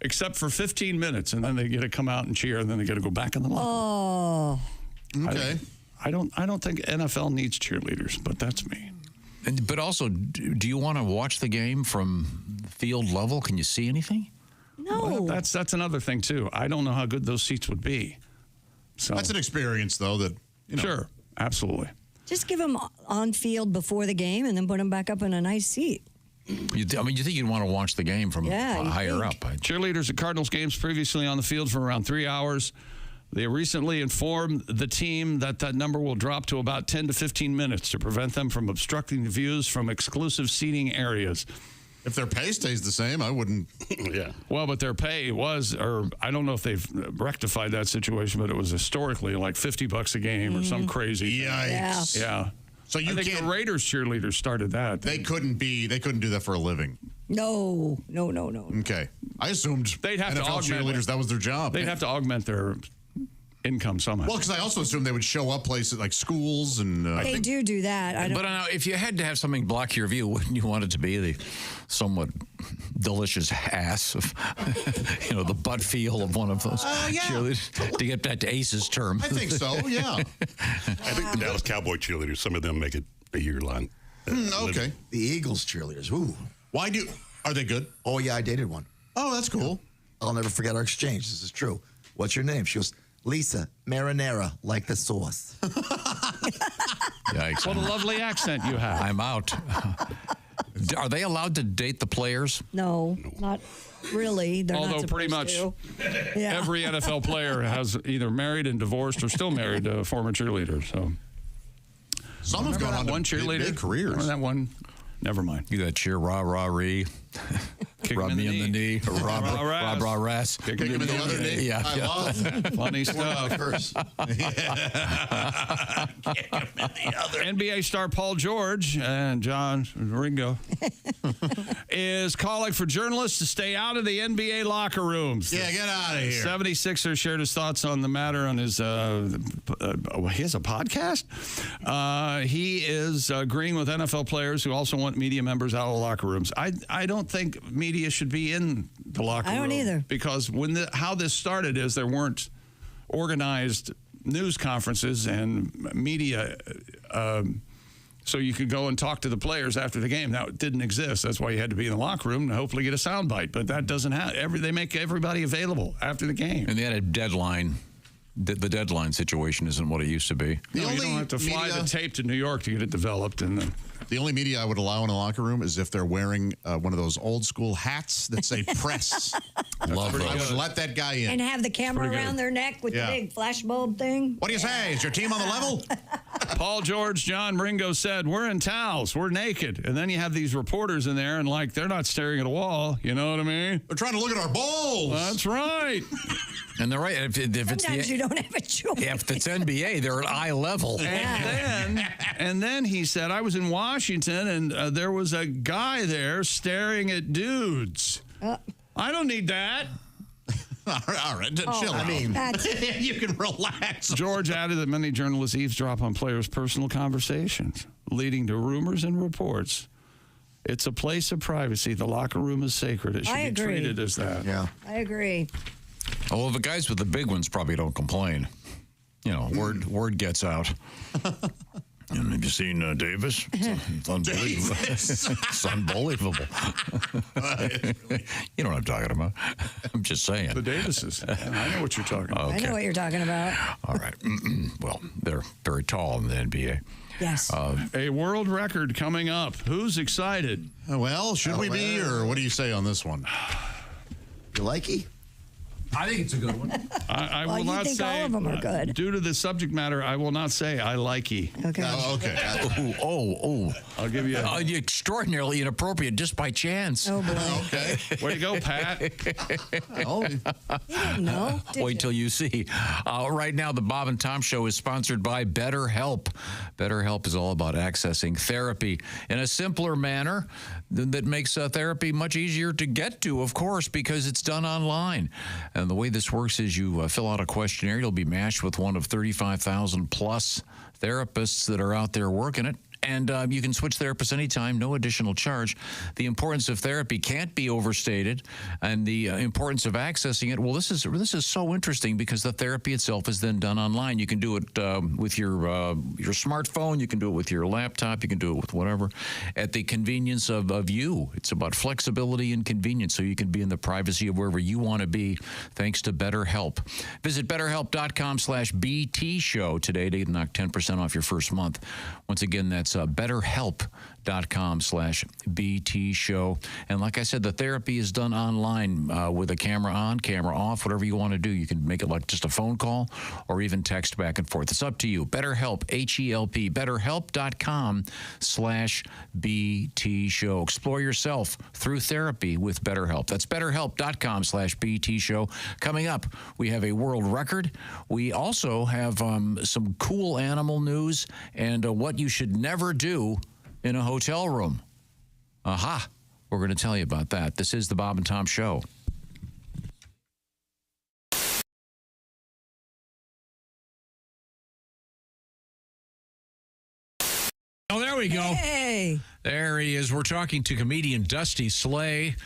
except for 15 minutes, and then they get to come out and cheer, and then they got to go back in the locker room.
Okay.
I don't think NFL needs cheerleaders, but that's me.
But also, do you want to watch the game from field level? Can you see anything?
No.
Well, that's another thing too. I don't know how good those seats would be. So
that's an experience, though. That
sure, absolutely.
Just give them on field before the game and then put them back up in a nice seat.
You think you'd want to watch the game from higher up.
Cheerleaders at Cardinals games previously on the field for around 3 hours. They recently informed the team that number will drop to about 10 to 15 minutes to prevent them from obstructing the views from exclusive seating areas.
If their pay stays the same, I wouldn't.
Yeah.
Well, but their pay was, or I don't know if they've rectified that situation, but it was historically like $50 a game or some crazy.
Yikes.
Yeah.
So you
I think
can't.
The Raiders cheerleaders started that.
They couldn't do that for a living.
No.
Okay. I assumed
they'd have
NFL
to augment
cheerleaders, that was their job.
They'd have to augment their income somehow.
Well, because I also assume they would show up places like schools and.
They do that. I don't.
But if you had to have something block your view, wouldn't you want it to be the somewhat delicious ass of, the butt feel of one of those cheerleaders? To get back to Ace's term.
I think so, yeah.
I think the Dallas Cowboy cheerleaders, some of them make it a year-long.
Okay.
The Eagles cheerleaders. Ooh.
Are they good?
Oh, yeah, I dated one.
Oh, that's cool.
I'll never forget our exchange. This is true. What's your name? She goes, Lisa, marinara, like the sauce.
Yikes.
What a lovely accent you have.
I'm out. Are they allowed to date the players?
No, not really. They're
Although
not
pretty much every NFL player has either married and divorced or still married to a former cheerleader. So
some have gone on
one cheerleader
big careers.
Remember that one? Never mind.
You got cheer, rah, rah, ree. Rub me in the knee. Rah, rah, rah, ras.
Kick him in the other knee.
Yeah.
I love.
Funny stuff. NBA star Paul George and John Ringo is calling for journalists to stay out of the NBA locker rooms.
Yeah, get out of here.
76er shared his thoughts on the matter on his, he has a podcast? He is agreeing with NFL players who also want media members out of the locker rooms. I don't think media should be in the locker room.
I don't either.
Because how this started is there weren't organized news conferences and media so you could go and talk to the players after the game. Now, it didn't exist. That's why you had to be in the locker room and hopefully get a soundbite. But that doesn't happen. They make everybody available after the game.
And they had a deadline. The deadline situation isn't what it used to be.
You don't have to fly the tape to New York to get it developed. And
the only media I would allow in a locker room is if they're wearing one of those old school hats that say press.
Love those.
I would let that guy in.
And have the camera around their neck with the big flashbulb thing.
What do you say? Is your team on the level?
Paul George, John Ringo said, we're in towels, we're naked. And then you have these reporters in there and they're not staring at a wall. You know what I mean?
They're trying to look at our balls.
That's right.
And they're right. If it's
Sometimes you don't have a choice.
If it's NBA, they're at eye level.
And then he said, I was in Washington and there was a guy there staring at dudes. I don't need that.
All right, chill out. You can relax.
George added that many journalists eavesdrop on players' personal conversations, leading to rumors and reports. It's a place of privacy. The locker room is sacred. It should be treated as that.
Yeah.
I agree.
Well, the guys with the big ones probably don't complain. Word gets out. Have you seen Davis? It's unbelievable. It's unbelievable. You know what I'm talking about. I'm just saying.
The Davises. I know what you're talking about.
I know what you're talking about.
All right. Well, they're very tall in the NBA.
Yes.
A world record coming up. Who's excited?
Well, should we be, or what do you say on this one?
You likey?
I think it's a good one.
I will not say.
All of them are good.
Due to the subject matter, I will not say I likey.
Okay.
Okay.
I'll give you
extraordinarily inappropriate just by chance.
Oh, boy.
Okay.
Way to go, Pat.
You didn't know.
Wait till you see. Right now, the Bob and Tom Show is sponsored by BetterHelp. BetterHelp is all about accessing therapy in a simpler manner that makes therapy much easier to get to, of course, because it's done online. And the way this works is you fill out a questionnaire. You'll be matched with one of 35,000 plus therapists that are out there working it. And you can switch therapists anytime, no additional charge. The importance of therapy can't be overstated, and the importance of accessing it. Well, this is so interesting because the therapy itself is then done online. You can do it with your smartphone. You can do it with your laptop. You can do it with whatever, at the convenience of you. It's about flexibility and convenience, so you can be in the privacy of wherever you want to be, thanks to BetterHelp. Visit BetterHelp.com/BT Show today to knock 10% off your first month. Once again, that's BetterHelp.com/BT Show. And like I said, the therapy is done online with a camera on, camera off, whatever you want to do. You can make it like just a phone call or even text back and forth. It's up to you. BetterHelp, H-E-L-P, BetterHelp.com/BT Show. Explore yourself through therapy with BetterHelp. That's BetterHelp.com/BT Show. Coming up, we have a world record. We also have some cool animal news and what you should never do in a hotel room. Aha! We're going to tell you about that. This is the Bob and Tom Show. There we go.
Hey.
There he is. We're talking to comedian Dusty Slay.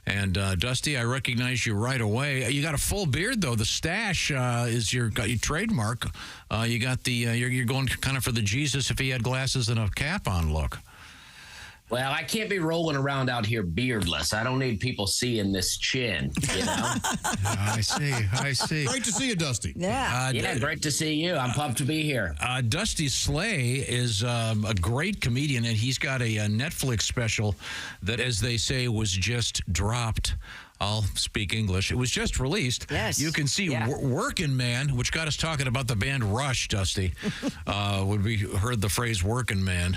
And Dusty, I recognize you right away. You got a full beard, though. The stash is your trademark. You got the you're going kind of for the Jesus if he had glasses and a cap on look.
Well, I can't be rolling around out here beardless. I don't need people seeing this chin, you know?
I see.
Great to see you, Dusty.
Yeah.
Great to see you. I'm pumped to be here.
Dusty Slay is a great comedian, and he's got a Netflix special that, as they say, was just dropped. I'll speak English. It was just released.
Yes.
You can see Workin' Man, which got us talking about the band Rush, Dusty, when we heard the phrase Workin' Man.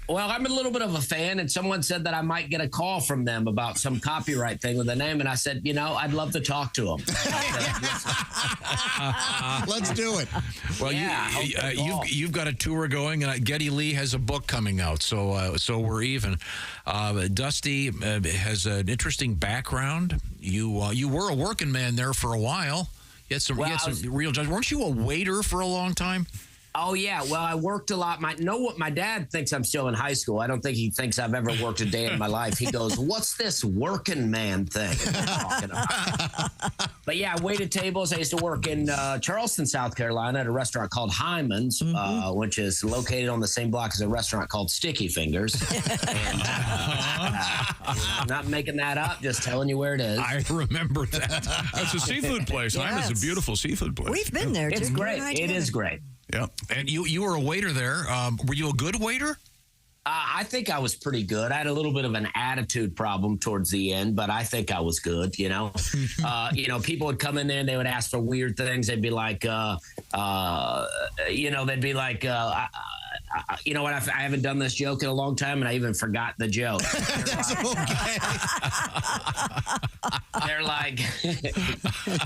Well, I'm a little bit of a fan, and someone said that I might get a call from them about some copyright thing with the name, and I said, I'd love to talk to them.
Let's do it.
Well, you've got a tour going, and Geddy Lee has a book coming out, so we're even. Dusty has an interesting background. You were a working man there for a while. You had some real jobs. Weren't you a waiter for a long time?
Oh, yeah. Well, I worked a lot. My dad thinks I'm still in high school. I don't think he thinks I've ever worked a day in my life. He goes, what's this working man thing you're talking about? But, yeah, I waited tables. I used to work in Charleston, South Carolina at a restaurant called Hyman's, which is located on the same block as a restaurant called Sticky Fingers. And, I'm not making that up, just telling you where it is.
I remember that.
That's a seafood place. Hyman's a beautiful seafood place.
We've been there.
It's great. It is great.
Yeah. And you were a waiter there. Were you a good waiter?
I think I was pretty good. I had a little bit of an attitude problem towards the end, but I think I was good, People would come in there and they would ask for weird things. They'd be like, they'd be like, you know what? I haven't done this joke in a long time, and I even forgot the joke. They're like,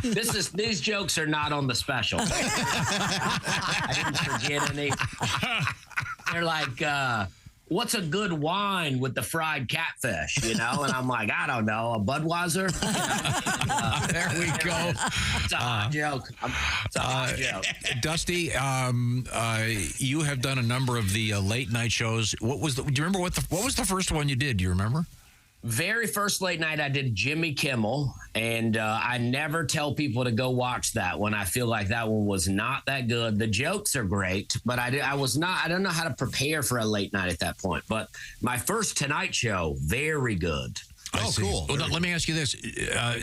these jokes are not on the special. I didn't forget any. They're like, what's a good wine with the fried catfish, And I'm like, I don't know, a Budweiser?
There we go.
It's a hot joke. It's a hot joke.
Dusty, you have done a number of the late night shows. Do you remember what was the first one you did? Do you remember?
Very first late night, I did Jimmy Kimmel, and I never tell people to go watch that one. I feel like that one was not that good. The jokes are great, but I don't know how to prepare for a late night at that point. But my first Tonight Show, very good.
Cool. Well, let me ask you this.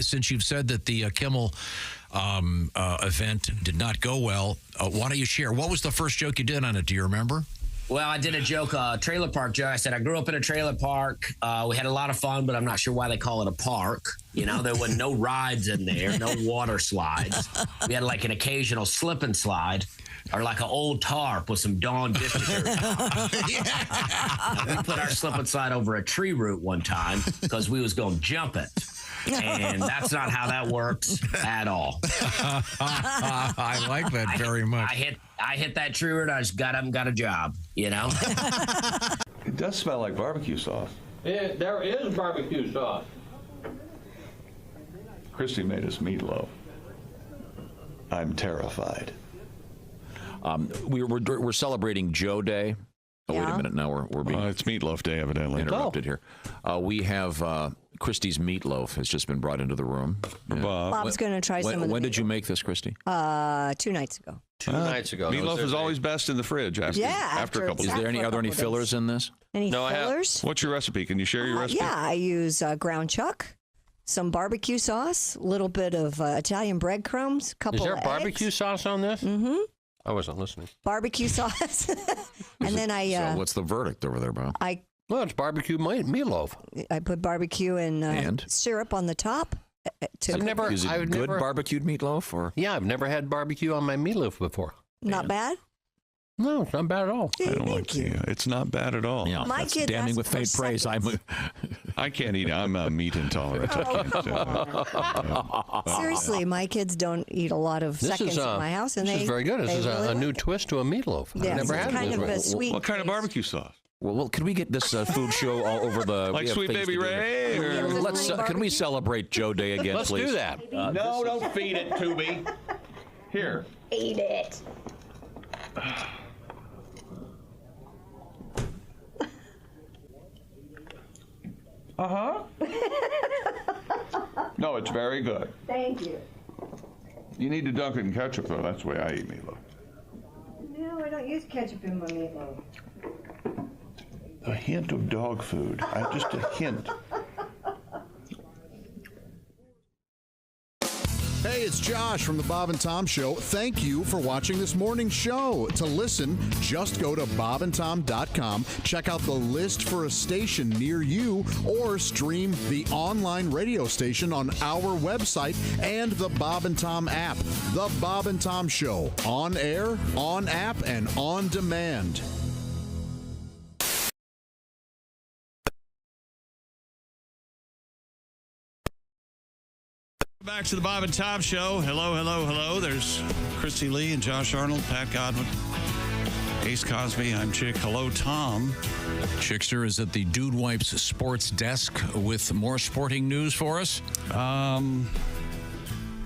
Since you've said that the Kimmel event did not go well, why don't you share? What was the first joke you did on it? Do you remember?
Well, I did a joke, trailer park joke. I said, I grew up in a trailer park. We had a lot of fun, but I'm not sure why they call it a park. There were no rides in there, no water slides. We had like an occasional slip and slide or like an old tarp with some Dawn dish detergent. We put our slip and slide over a tree root one time because we was going to jump it. And that's not how that works at all.
I like that very much.
I hit that tree root. I just got up and got a job,
It does smell like barbecue sauce.
There is barbecue sauce.
Christy made us meatloaf. I'm terrified.
We're celebrating Joe Day. Oh, wait a minute. Now we're being
it's Meatloaf Day, evidently.
Interrupted here. We have Christy's meatloaf has just been brought into the room. Yeah.
Bob's going to try some of the
When did you make this, Christy?
2 nights ago.
2 nights ago.
Meatloaf is always best in the fridge after a couple.
Are there any fillers in this?
Any fillers?
What's your recipe? Can you share your recipe?
Yeah, I use ground chuck, some barbecue sauce, a little bit of Italian breadcrumbs, couple of eggs.
Is there barbecue sauce on this?
Mm-hmm.
I wasn't listening.
Barbecue sauce. And then
So what's the verdict over there, Bob?
Well, it's barbecue meatloaf.
I put barbecue and syrup on the top.
Is it good barbecued meatloaf? Or?
Yeah, I've never had barbecue on my meatloaf before.
Not bad?
No, it's not bad at all.
I don't like the. It's not bad at all.
Yeah,
my kid
damning with faint praise.
I can't eat. I'm meat intolerant.
Seriously, my kids don't eat a lot of seconds in my house, and
this is very good. This is a new twist to a meatloaf.
Yeah,
I've never had
kind
this
of a sweet.
What kind of barbecue sauce?
Well, can we get this food show all over the
like Sweet Baby Ray?
Can we celebrate Joe Day again,
Let's
please?
do that.
No, don't feed it to me.
Here.
Eat it.
No, it's very good.
Thank you.
You need to dunk it in ketchup, though. That's the way I eat meatloaf.
No, I don't use ketchup in my meatloaf.
A hint of dog food. Just a hint.
Hey, it's Josh from the Bob and Tom Show. Thank you for watching this morning's show. To listen, just go to bobandtom.com, check out the list for a station near you, or stream the online radio station on our website and the Bob and Tom app. The Bob and Tom Show, on air, on app, and on demand.
Back to the Bob and Tom Show. Hello, hello, hello. There's Christy Lee and Josh Arnold, Pat Godwin, Ace Cosby. I'm Chick. Hello, Tom.
Chickster is at the Dude Wipes sports desk with more sporting news for us.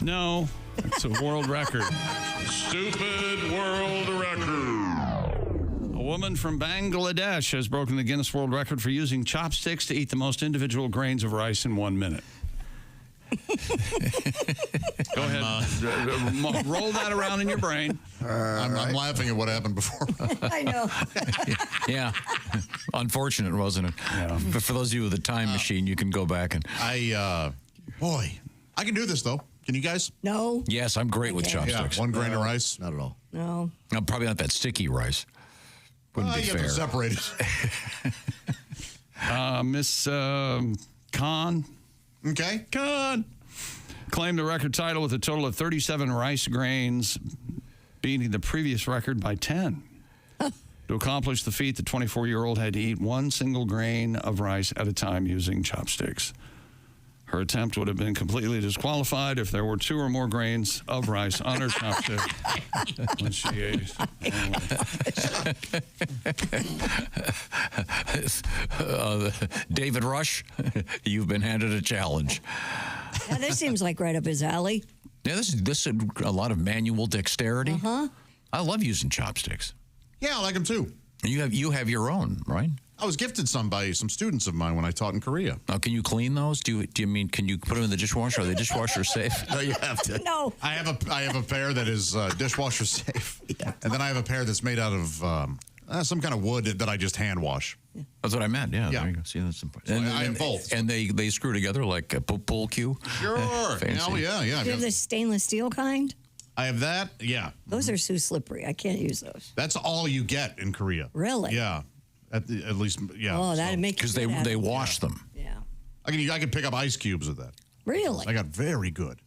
No, it's a world record. Stupid world record. A woman from Bangladesh has broken the Guinness World Record for using chopsticks to eat the most individual grains of rice in 1 minute. Go ahead. Roll that around in your brain.
I'm laughing at what happened before.
I know.
Yeah. Unfortunate, wasn't it?
Yeah.
But for those of you with a time machine, you can go back and...
I can do this, though. Can you guys?
No.
Yes, I'm great with chopsticks.
Yeah, 1 grain of rice?
Not at all.
No.
I'm probably not that sticky rice. Wouldn't be
You
fair.
have to separate it.
Miss Khan.
Okay.
Khan claimed the record title with a total of 37 rice grains, beating the previous record by 10. To accomplish the feat, the 24-year-old had to eat 1 single grain of rice at a time using chopsticks. Her attempt would have been completely disqualified if there were 2 or more grains of rice on her chopstick when she ate.
David Rush, you've been handed a challenge.
Yeah, this seems like right up his alley.
Yeah, this is a lot of manual dexterity. I love using chopsticks.
Yeah, I like them too.
You have your own, right?
I was gifted some by some students of mine when I taught in Korea.
Now, can you clean those? Do you mean can you put them in the dishwasher? Are they dishwasher safe?
No, you have to.
No.
I have a pair that is dishwasher safe, and then I have a pair that's made out of some kind of wood that I just hand wash.
That's what I meant. Yeah. There you go. See, that's important.
So I have both.
And they screw together like a pool cue.
Sure.
Fancy.
Oh, yeah.
Do you have the stainless steel kind?
I have that. Yeah.
Those are so slippery. I can't use those.
That's all you get in Korea.
Really?
Yeah. At least, yeah.
Oh, that'd make
because they wash them.
Yeah.
I can pick up ice cubes with that.
Really?
I got very good.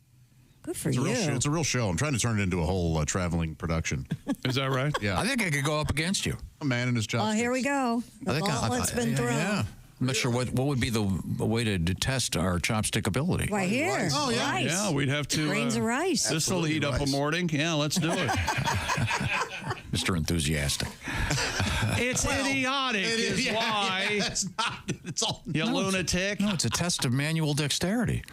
Good for
It's
you.
it's a real show. I'm trying to turn it into a whole traveling production.
Is that right?
Yeah.
I think I could go up against you.
A man in his
Oh,
chopsticks.
here we go. The gauntlet's been thrown.
Yeah. I'm not sure what would be the way to test our chopstick ability.
Right here.
Oh, yeah.
Rice.
Yeah, we'd have to.
Grains of rice.
This will heat up a morning. Yeah, let's do it.
Mr. Enthusiastic.
It's idiotic, is why.
Yeah, it's all.
You lunatic.
No, it's a test of manual dexterity.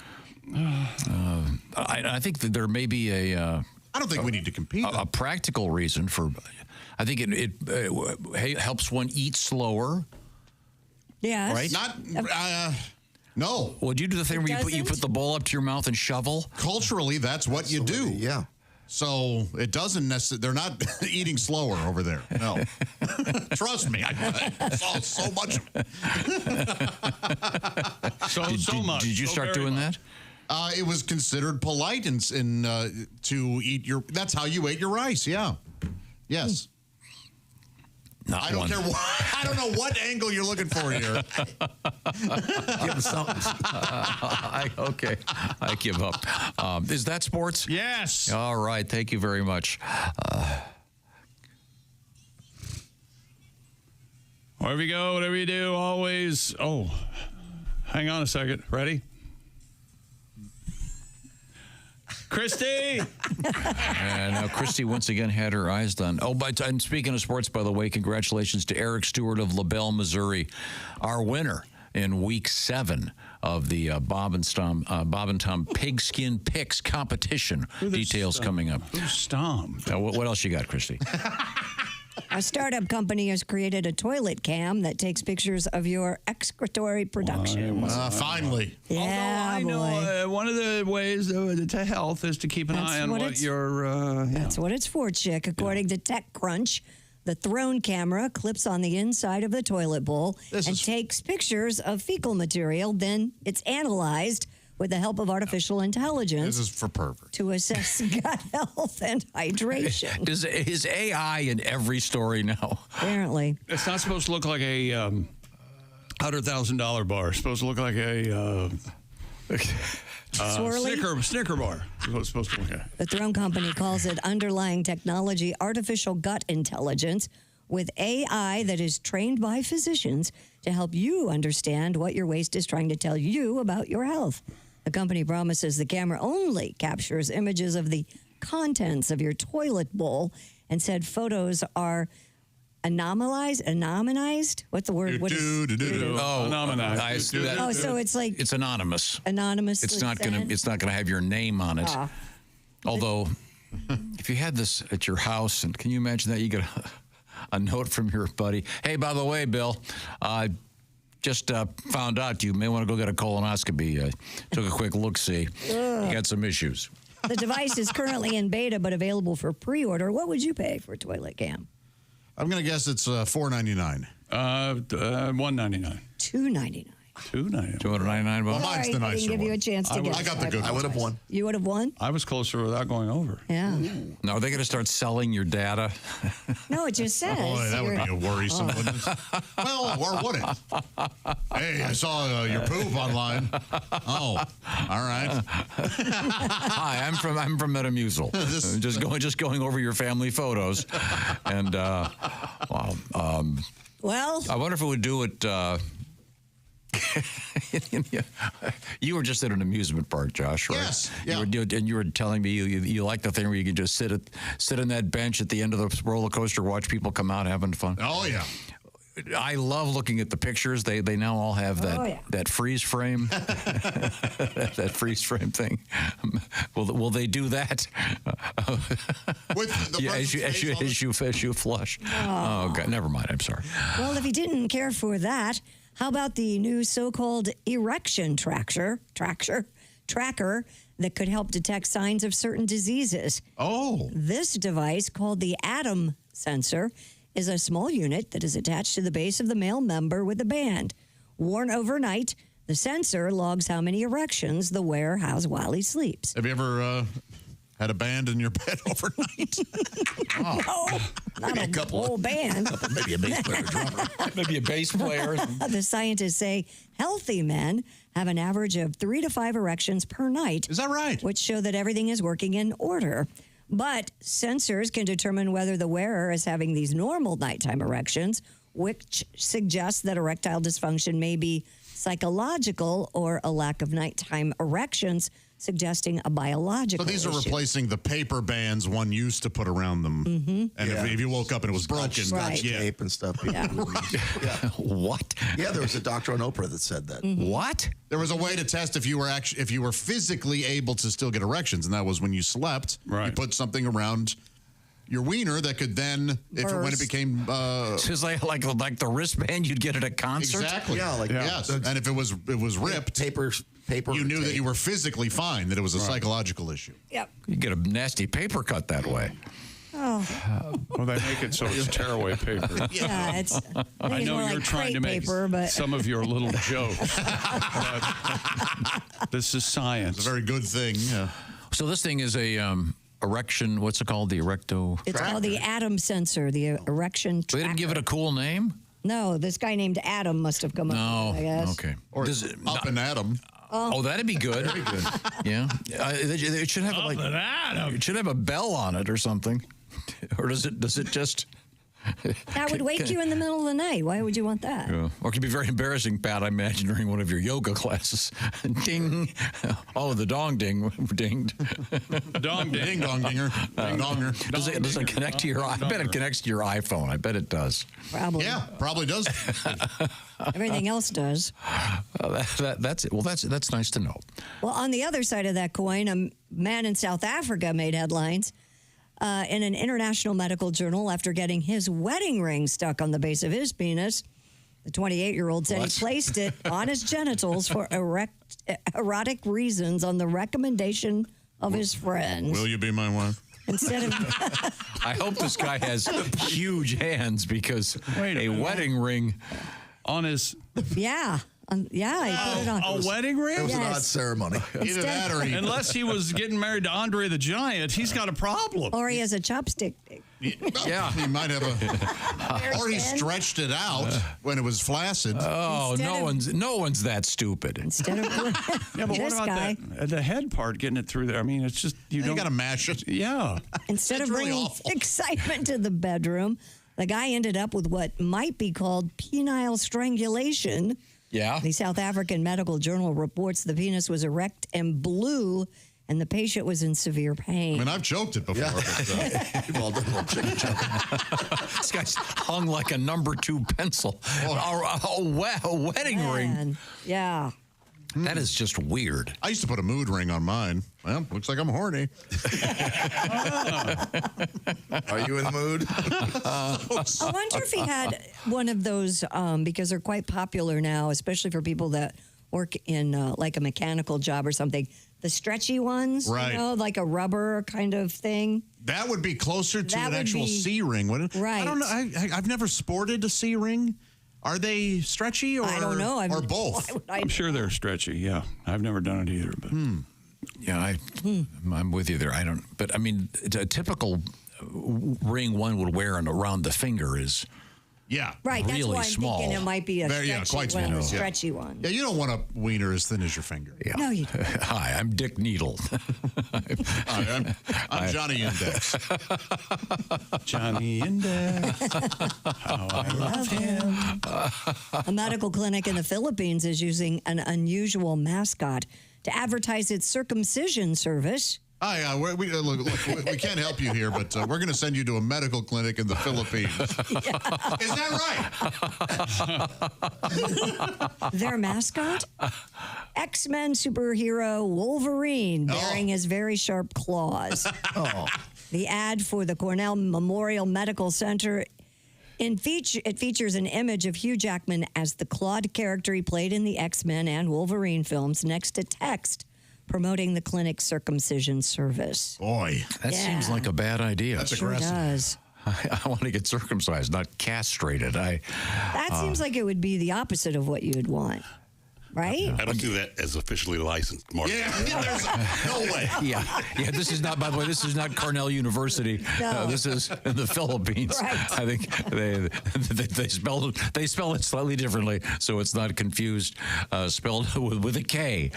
I think that there may be
I don't think we need to compete.
A practical reason for. I think it helps one eat slower.
Yes.
Right?
Not. No.
Well, do you do the thing where you put
doesn't?
the bowl up to your mouth and shovel?
Culturally, that's what you do.
Yeah.
So it doesn't necessarily. They're not eating slower over there. No. Trust me. I saw so much.
So much.
Did you
So
start
very
doing
much.
that?
It was considered polite and to eat your. That's how you ate your rice. Yeah. Yes.
Not
I don't
one.
care. I don't know what angle you're looking for here.
Give him something.
Okay, I give up. Is that sports?
Yes.
All right. Thank you very much.
Wherever you go, whatever you do, always. Oh, hang on a second. Ready? Christy!
And now Christy once again had her eyes done. Oh, and speaking of sports, by the way, congratulations to Eric Stewart of LaBelle, Missouri, our winner in Week 7 of the Bob and Tom Pigskin Picks competition. Details coming up.
Who's Stom?
What else you got, Christy?
A startup company has created a toilet cam that takes pictures of your excretory production.
Finally.
Yeah,
I know one of the ways to health is to keep an eye on what your.
That's what it's for, Chick. According to TechCrunch, the Throne camera clips on the inside of the toilet bowl and takes pictures of fecal material. Then it's analyzed with the help of artificial intelligence.
This is for perverts.
To assess gut health and hydration.
Is AI in every story now?
Apparently.
It's not supposed to look like a $100,000 bar. It's supposed to look like a
Swirly?
Snicker bar. That's what it's supposed to look like.
The Throne Company calls it underlying technology artificial gut intelligence with AI that is trained by physicians to help you understand what your waste is trying to tell you about your health. The company promises the camera only captures images of the contents of your toilet bowl and said photos are anonymized. What's the word?
Anonymized.
Oh, so it's like
it's anonymous.
Anonymous.
It's not gonna have your name on it. Although, if you had this at your house, and can you imagine that you get a note from your buddy? Hey, by the way, Bill, just found out you may want to go get a colonoscopy. Took a quick look-see. You got some issues.
The device is currently in beta, but available for pre-order. What would you pay for a toilet cam?
I'm going to guess it's $4.99.
$1.99.
$2.99.
$299.
Well, mine's the nicer
I didn't give you a chance to guess.
I got the good one.
I would have won.
You would have won?
I was closer without going over.
Yeah.
Now, are they going to start selling your data?
No, it just says.
Boy, that would be a worrisome, wouldn't it? Well, or would it? Hey, I saw your poop online. Oh, all right.
Hi, I'm from Metamucil. Just going over your family photos, and
well,
I wonder if it would do it. You were just at an amusement park, Josh, right?
Yes.
Yeah. You were telling me you like the thing where you can just sit on that bench at the end of the roller coaster, watch people come out having fun.
Oh yeah.
I love looking at the pictures. They now all have that freeze frame, that freeze frame thing. Will they do that?
With the
as you flush. Oh God, never mind. I'm sorry.
Well, if you didn't care for that, how about the new so-called erection tracker that could help detect signs of certain diseases?
Oh.
This device, called the Atom sensor, is a small unit that is attached to the base of the male member with a band. Worn overnight, the sensor logs how many erections the wearer has while he sleeps.
Have you ever had a band in your bed overnight?
No, not a whole band.
Maybe a bass player, drummer.
Maybe a bass player.
The scientists say healthy men have an average of 3 to 5 erections per night.
Is that right?
Which show that everything is working in order. But sensors can determine whether the wearer is having these normal nighttime erections, which suggests that erectile dysfunction may be psychological, or a lack of nighttime erections suggesting a biological
So these are
issue.
replacing the paper bands one used to put around them.
Mm-hmm.
And if you woke up and it was broken.
Scotch tape and stuff.
What?
Yeah, there was a doctor on Oprah that said that.
Mm-hmm.
What?
There was a way to test if you were physically able to still get erections, and that was when you slept.
Right.
You put something around your wiener that could then, when it became
It's like the wristband you'd get at a concert.
exactly,
Yeah,
yes, and if it was ripped,
paper.
you knew that
tape.
you were physically fine, that it was a psychological issue.
Yep.
You get a nasty paper cut that way.
Oh.
Well, they make it so it's tearaway paper.
Yeah, it's.
I know
more
you're
like
trying to
crepe
make
paper, but
some of your little jokes. But this is science.
It's a very good thing. Yeah.
So this thing is a erection. What's it called? The erecto.
it's called the Atom sensor, the erection
They didn't give it
tracker.
a cool name.
No, this guy named Adam must have come up
No.
with it, I guess.
Okay.
Or
Does it,
up and Adam.
oh, that'd be good. Very good. Yeah. It should have it should have a bell on it or something. Or does it just?
That would wake you in the middle of the night. Why would you want that?
Yeah. Or it could be very embarrassing, Pat, I imagine, during one of your yoga classes. Ding. Oh, the dong ding dinged.
Dong ding.
Ding dong dinger. Ding donger.
Does it connect to your I bet it connects to your iPhone. I bet it does.
Probably.
Yeah, probably does.
Everything else does.
That's it. Well, that's nice to know.
Well, on the other side of that coin, a man in South Africa made headlines in an international medical journal after getting his wedding ring stuck on the base of his penis. The 28-year-old said he placed it on his genitals for erotic reasons on the recommendation of his friends.
Will you be my wife?
Instead of
I hope this guy has huge hands because a wedding ring
on his.
Yeah. He put it on.
A wedding ring?
It was an odd ceremony.
Either that or
unless he was getting married to Andre the Giant, he's got a problem.
Or he has a chopstick.
Yeah, he might have a. Or he stretched it out when it was flaccid.
Oh, no one's that stupid.
Instead of
yeah, but what about the head part getting it through there? I mean, it's just you
got to mash it.
Yeah.
Instead of bringing excitement to the bedroom, the guy ended up with what might be called penile strangulation.
Yeah.
The South African Medical Journal reports the penis was erect and blue, and the patient was in severe pain.
I mean, I've joked it before.
We've all done a little chicken joke.
This guy's hung like a number 2 pencil. A wedding ring.
Yeah.
That is just weird.
I used to put a mood ring on mine. Well, looks like I'm horny.
Are you in the mood?
I wonder if he had one of those, because they're quite popular now, especially for people that work in like a mechanical job or something. The stretchy ones,
right?
You know, like a rubber kind of thing.
That would be closer to
That
an
would
actual
be-
C ring, wouldn't it?
Right.
I don't know. I've never sported a C ring. Are they stretchy or
I don't know.
or both?
I'm sure they're stretchy. Yeah, I've never done it either. But
Yeah, I'm with you there. I don't, but I mean, a typical ring one would wear around the finger is
Right, that's
really
why I'm
small.
thinking it might be a
quite
stretchy, one,
small.
a stretchy one.
Yeah, you don't want a wiener as thin as your finger.
Yeah.
No, you don't.
Hi, I'm Dick Needle.
Hi, I'm Johnny Index.
Johnny Index. How I love him.
A medical clinic in the Philippines is using an unusual mascot to advertise its circumcision service.
Hi, look, we can't help you here, but we're going to send you to a medical clinic in the Philippines. Is that right?
Their mascot? X-Men superhero Wolverine, bearing his very sharp claws. The ad for the Cornell Memorial Medical Center, it features an image of Hugh Jackman as the clawed character he played in the X-Men and Wolverine films next to text promoting the clinic's circumcision service.
Boy,
that seems like a bad idea.
That's
Sure
aggressive.
does.
I want to get circumcised, not castrated.
That seems like it would be the opposite of what you'd want, right?
I don't do that as officially licensed, Mark.
Yeah, there's no way.
Yeah. This is not, by the way, this is not Cornell University.
No.
This is in the Philippines.
Right.
I think they spell it slightly differently, so it's not confused. Spelled with a K.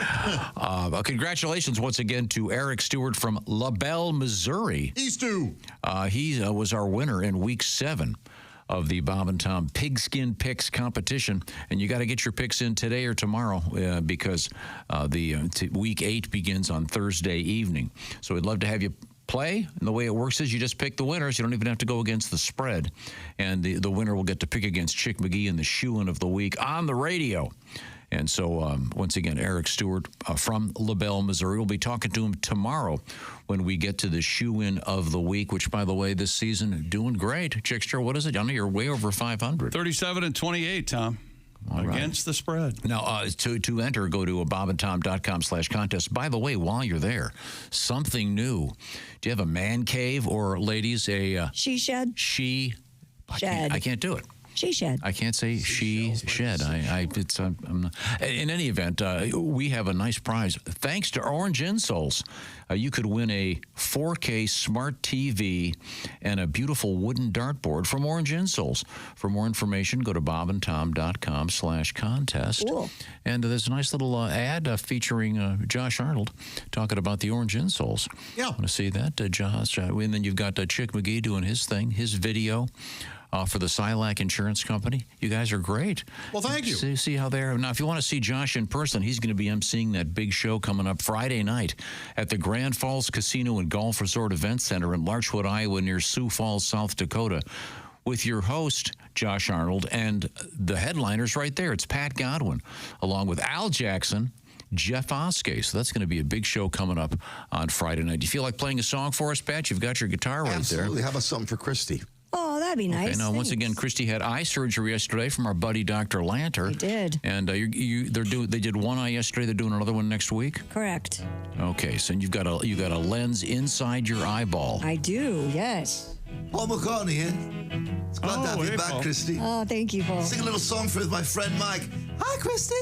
Congratulations once again to Eric Stewart from LaBelle, Missouri.
These two.
He was our winner in week 7 of the Bob and Tom Pigskin Picks competition. And you got to get your picks in today or tomorrow because week 8 begins on Thursday evening. So we'd love to have you play. And the way it works is you just pick the winners. You don't even have to go against the spread. And the winner will get to pick against Chick McGee in the shoe-in of the week on the radio. And so, once again, Eric Stewart from LaBelle, Missouri. We'll be talking to him tomorrow when we get to the shoe-in of the week, which, by the way, this season, doing great. Chickster, what is it? I know you're way over 500.
37-28, Tom. Against the spread.
Now, to enter, go to bobandtom.com/contest. By the way, while you're there, something new. Do you have a man cave or, ladies, a...
She shed?
She...
Shed.
I can't do it.
She shed.
I can't say she shed. I'm not. In any event, we have a nice prize. Thanks to Orange Insoles, you could win a 4K smart TV and a beautiful wooden dartboard from Orange Insoles. For more information, go to bobandtom.com/contest.
Cool.
And there's a nice little ad featuring Josh Arnold talking about the Orange Insoles.
Yeah.
Want to see that, Josh? And then you've got Chick McGee doing his thing, his video. For the Silac Insurance Company. You guys are great.
Well, thank you.
See how they're... Now, if you want to see Josh in person, he's going to be emceeing that big show coming up Friday night at the Grand Falls Casino and Golf Resort Event Center in Larchwood, Iowa, near Sioux Falls, South Dakota, with your host, Josh Arnold, and the headliners right there. It's Pat Godwin, along with Al Jackson, Jeff Oskey. So that's going to be a big show coming up on Friday night. Do you feel like playing a song for us, Pat? You've got your guitar right
Absolutely.
there.
How about something for Christy?
Oh, that'd be nice.
Okay, now, once
Thanks.
again, Christy had eye surgery yesterday from our buddy Dr. Lanter.
I did.
And they did one eye yesterday. They're doing another one next week.
Correct.
Okay, so you've got a lens inside your eyeball.
I do, yes.
Paul McCartney here. It's glad to have you back, Christy.
Oh, thank you, Paul.
Sing a little song for my friend Mike. Hi, Christy.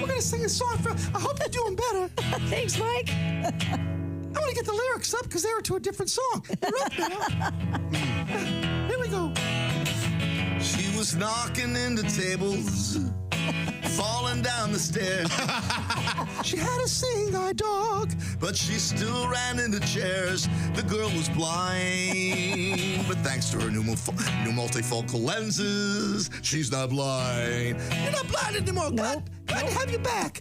We're going to sing a song for... I hope you're doing better.
Thanks, Mike.
I want to get the lyrics up because they were to a different song. They're up now. Here we go. She was knocking into tables, falling down the stairs. She had a seeing eye dog, but she still ran into chairs. The girl was blind, but thanks to her new multifocal lenses, she's not blind. You're not blind anymore. Glad to have you back.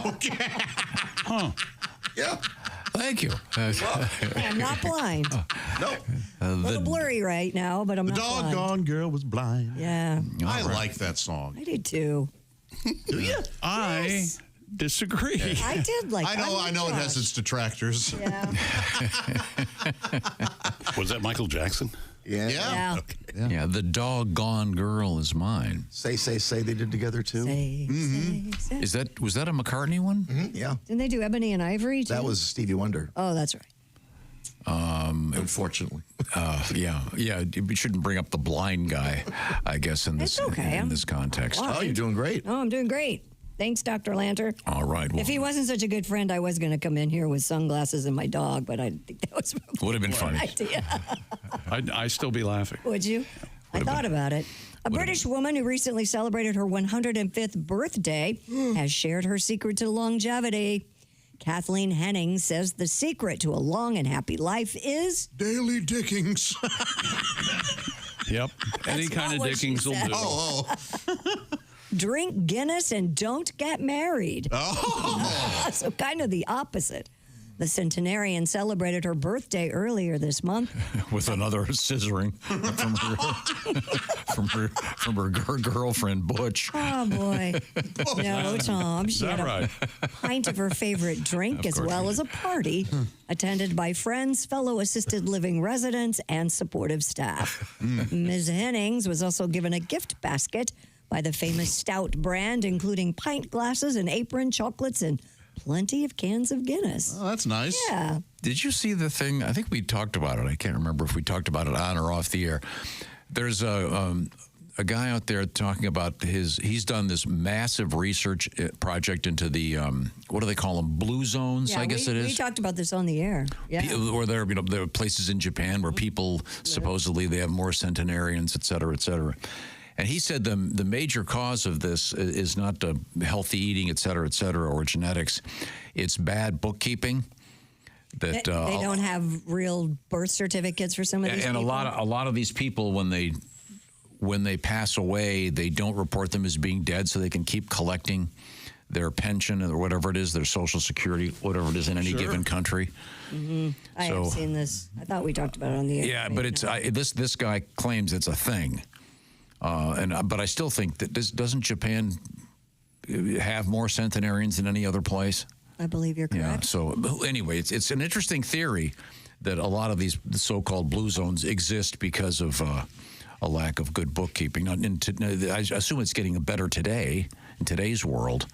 Okay.
Huh.
Yeah.
Thank you.
I'm not blind.
No.
A little blurry right now, but I'm
The
not blind.
doggone girl was blind.
Yeah.
I like that song.
I did too.
Do you?
I disagree.
I did like
I know it has its detractors.
Yeah.
Was that Michael Jackson?
Yeah.
Yeah.
Okay.
Yeah, the doggone girl is mine.
Say they did together too.
Say, say.
Was that a McCartney one?
Mm-hmm. Yeah.
Didn't they do Ebony and Ivory too?
That was Stevie Wonder.
Oh, that's right.
Unfortunately.
Yeah. We shouldn't bring up the blind guy, I guess, in this
It's okay.
in this context.
Wow.
Oh, you're doing great.
Oh, I'm doing great. Thanks, Dr. Lanter.
All right. Well,
If he wasn't such a good friend, I was going to come in here with sunglasses and my dog, but I didn't think that was
would have been
a
funny.
good idea.
I'd still be laughing.
Would you? I thought about it. A British woman who recently celebrated her 105th birthday has shared her secret to longevity. Kathleen Henning says the secret to a long and happy life is
Daily Dickings.
Yep. Any kind of
not what she
dickings will
said.
do.
drink Guinness and don't get married.
Oh.
So kind of the opposite. The centenarian celebrated her birthday earlier this month.
With another scissoring from her girlfriend Butch.
Oh boy! No, Tom. She had a pint of her favorite drink as well as a party attended by friends, fellow assisted living residents, and supportive staff. Ms. Hennings was also given a gift basket by the famous stout brand, including pint glasses, an apron, chocolates, and plenty of cans of Guinness.
Oh, that's nice.
Yeah.
Did you see the thing? I think we talked about it. I can't remember if we talked about it on or off the air. There's a guy out there talking about he's done this massive research project into the, what do they call them? Blue zones,
Yeah,
I guess it is.
We talked about this on the air. Yeah.
Or there are places in Japan where people supposedly they have more centenarians, et cetera, et cetera. And he said the major cause of this is not healthy eating, et cetera, or genetics. It's bad bookkeeping. That
they don't have real birth certificates for some of these
and
people.
a lot of these people when they pass away, they don't report them as being dead, so they can keep collecting their pension or whatever it is, their Social Security, whatever it is in any given country.
Mm-hmm. I have seen this. I thought we talked about it on the air.
Yeah, but it's this guy claims it's a thing. But I still think that doesn't Japan have more centenarians than any other place?
I believe you're correct.
Yeah. So anyway, it's an interesting theory that a lot of these so-called blue zones exist because of a lack of good bookkeeping. I assume it's getting better today in today's world.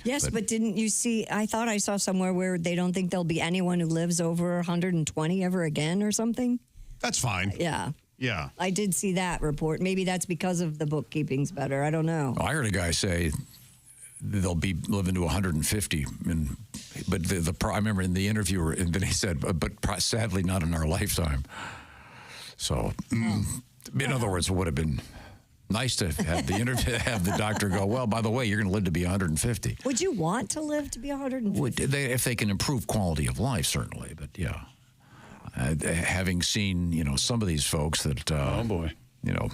Yes, but didn't you see? I thought I saw somewhere where they don't think there'll be anyone who lives over 120 ever again or something.
That's fine.
Yeah.
Yeah.
I did see that report. Maybe that's because of the bookkeeping's better. I don't know.
I heard a guy say they'll be living to 150, but I remember in the interview, and then he said, but sadly not in our lifetime. So, in other words, it would have been nice to have the interview, have the doctor go, well, by the way, you're going to live to be 150.
Would you want to live to be 150?
If they can improve quality of life, certainly, but yeah. Having seen, some of these folks that...
oh, boy.
You know,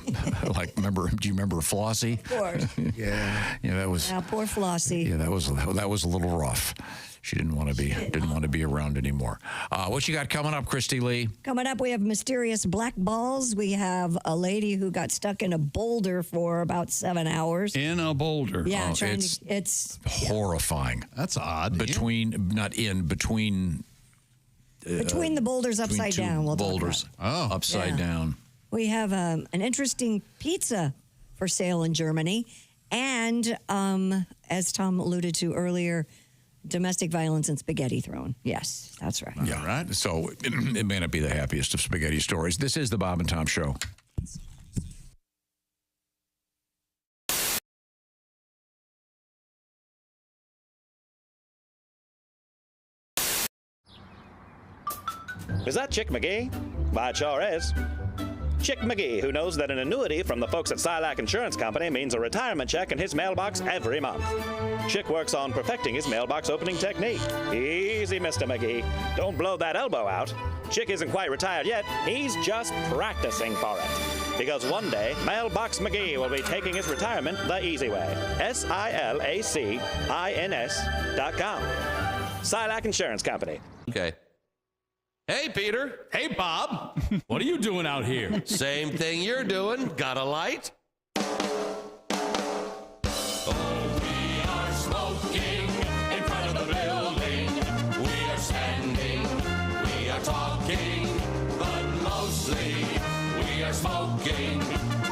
like do you remember Flossie?
Of course.
Yeah. Yeah, that was.
Now, poor Flossie.
Yeah, that was a little rough. She didn't want to be around anymore. What you got coming up, Christy Lee?
Coming up, we have mysterious black balls. We have a lady who got stuck in a boulder for about 7 hours.
In a boulder.
Yeah,
it's horrifying.
That's odd.
Between
the boulders upside down. We'll
boulders upside down.
We have an interesting pizza for sale in Germany. And as Tom alluded to earlier, domestic violence and spaghetti throne. Yes, that's right.
Yeah, right. So it may not be the happiest of spaghetti stories. This is the Bob and Tom Show.
Is that Chick McGee? Why, it sure is. Chick McGee, who knows that an annuity from the folks at Silac Insurance Company means a retirement check in his mailbox every month. Chick works on perfecting his mailbox opening technique. Easy, Mr. McGee. Don't blow that elbow out. Chick isn't quite retired yet. He's just practicing for it. Because one day, Mailbox McGee will be taking his retirement the easy way. SILACINS.com. Silac Insurance Company.
Okay. Hey, Peter. Hey, Bob. What are you doing out here? Same thing you're doing. Got a light?
Oh, we are smoking in front of the building. We are standing, we are talking, but mostly we are smoking.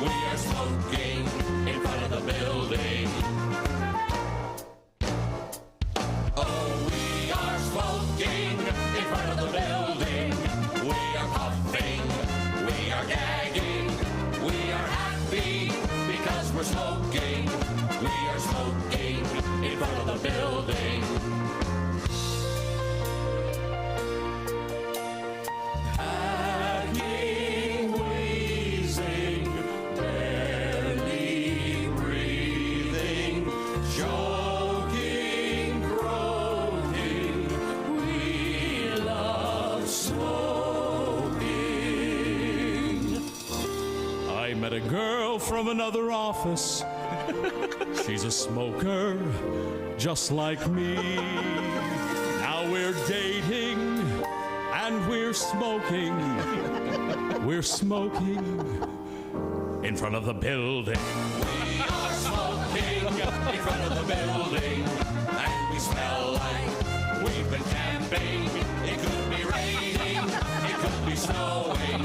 We are smoking in front of the building. Oh, we are smoking in front of the building. We are puffing, we are gagging, we are happy because we're smoking. We are smoking in front of the building. Hacking, wheezing, barely breathing, choking, croaking. We love smoking.
I met a girl from another office. She's a smoker, just like me. Now we're dating, and we're smoking. We're smoking in front of the building.
We are smoking in front of the building, and we smell like we've been camping. It could be raining, it could be snowing,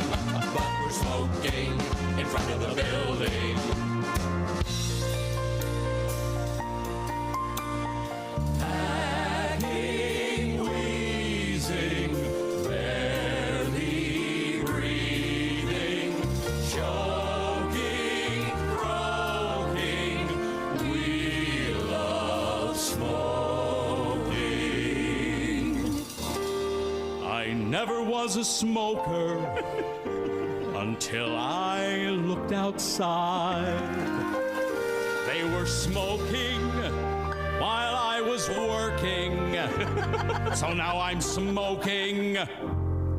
but we're smoking in front of the building. Hacking, wheezing, barely breathing, choking, croaking. We love smoking.
I never was a smoker until I looked outside. They were smoking while I was working. So now I'm smoking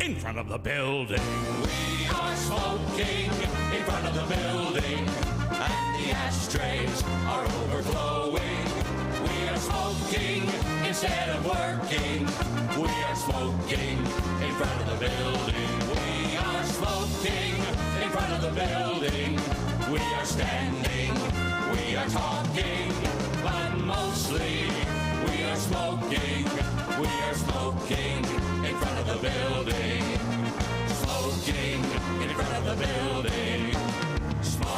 in front of the building.
We are smoking in front of the building, and the ashtrays are overflowing. We are smoking instead of working. We are smoking in front of the building. We are smoking in front of the building. We are standing, we are talking, but mostly we are smoking. We are smoking in front of the building. Smoking in front of the building. Smoking.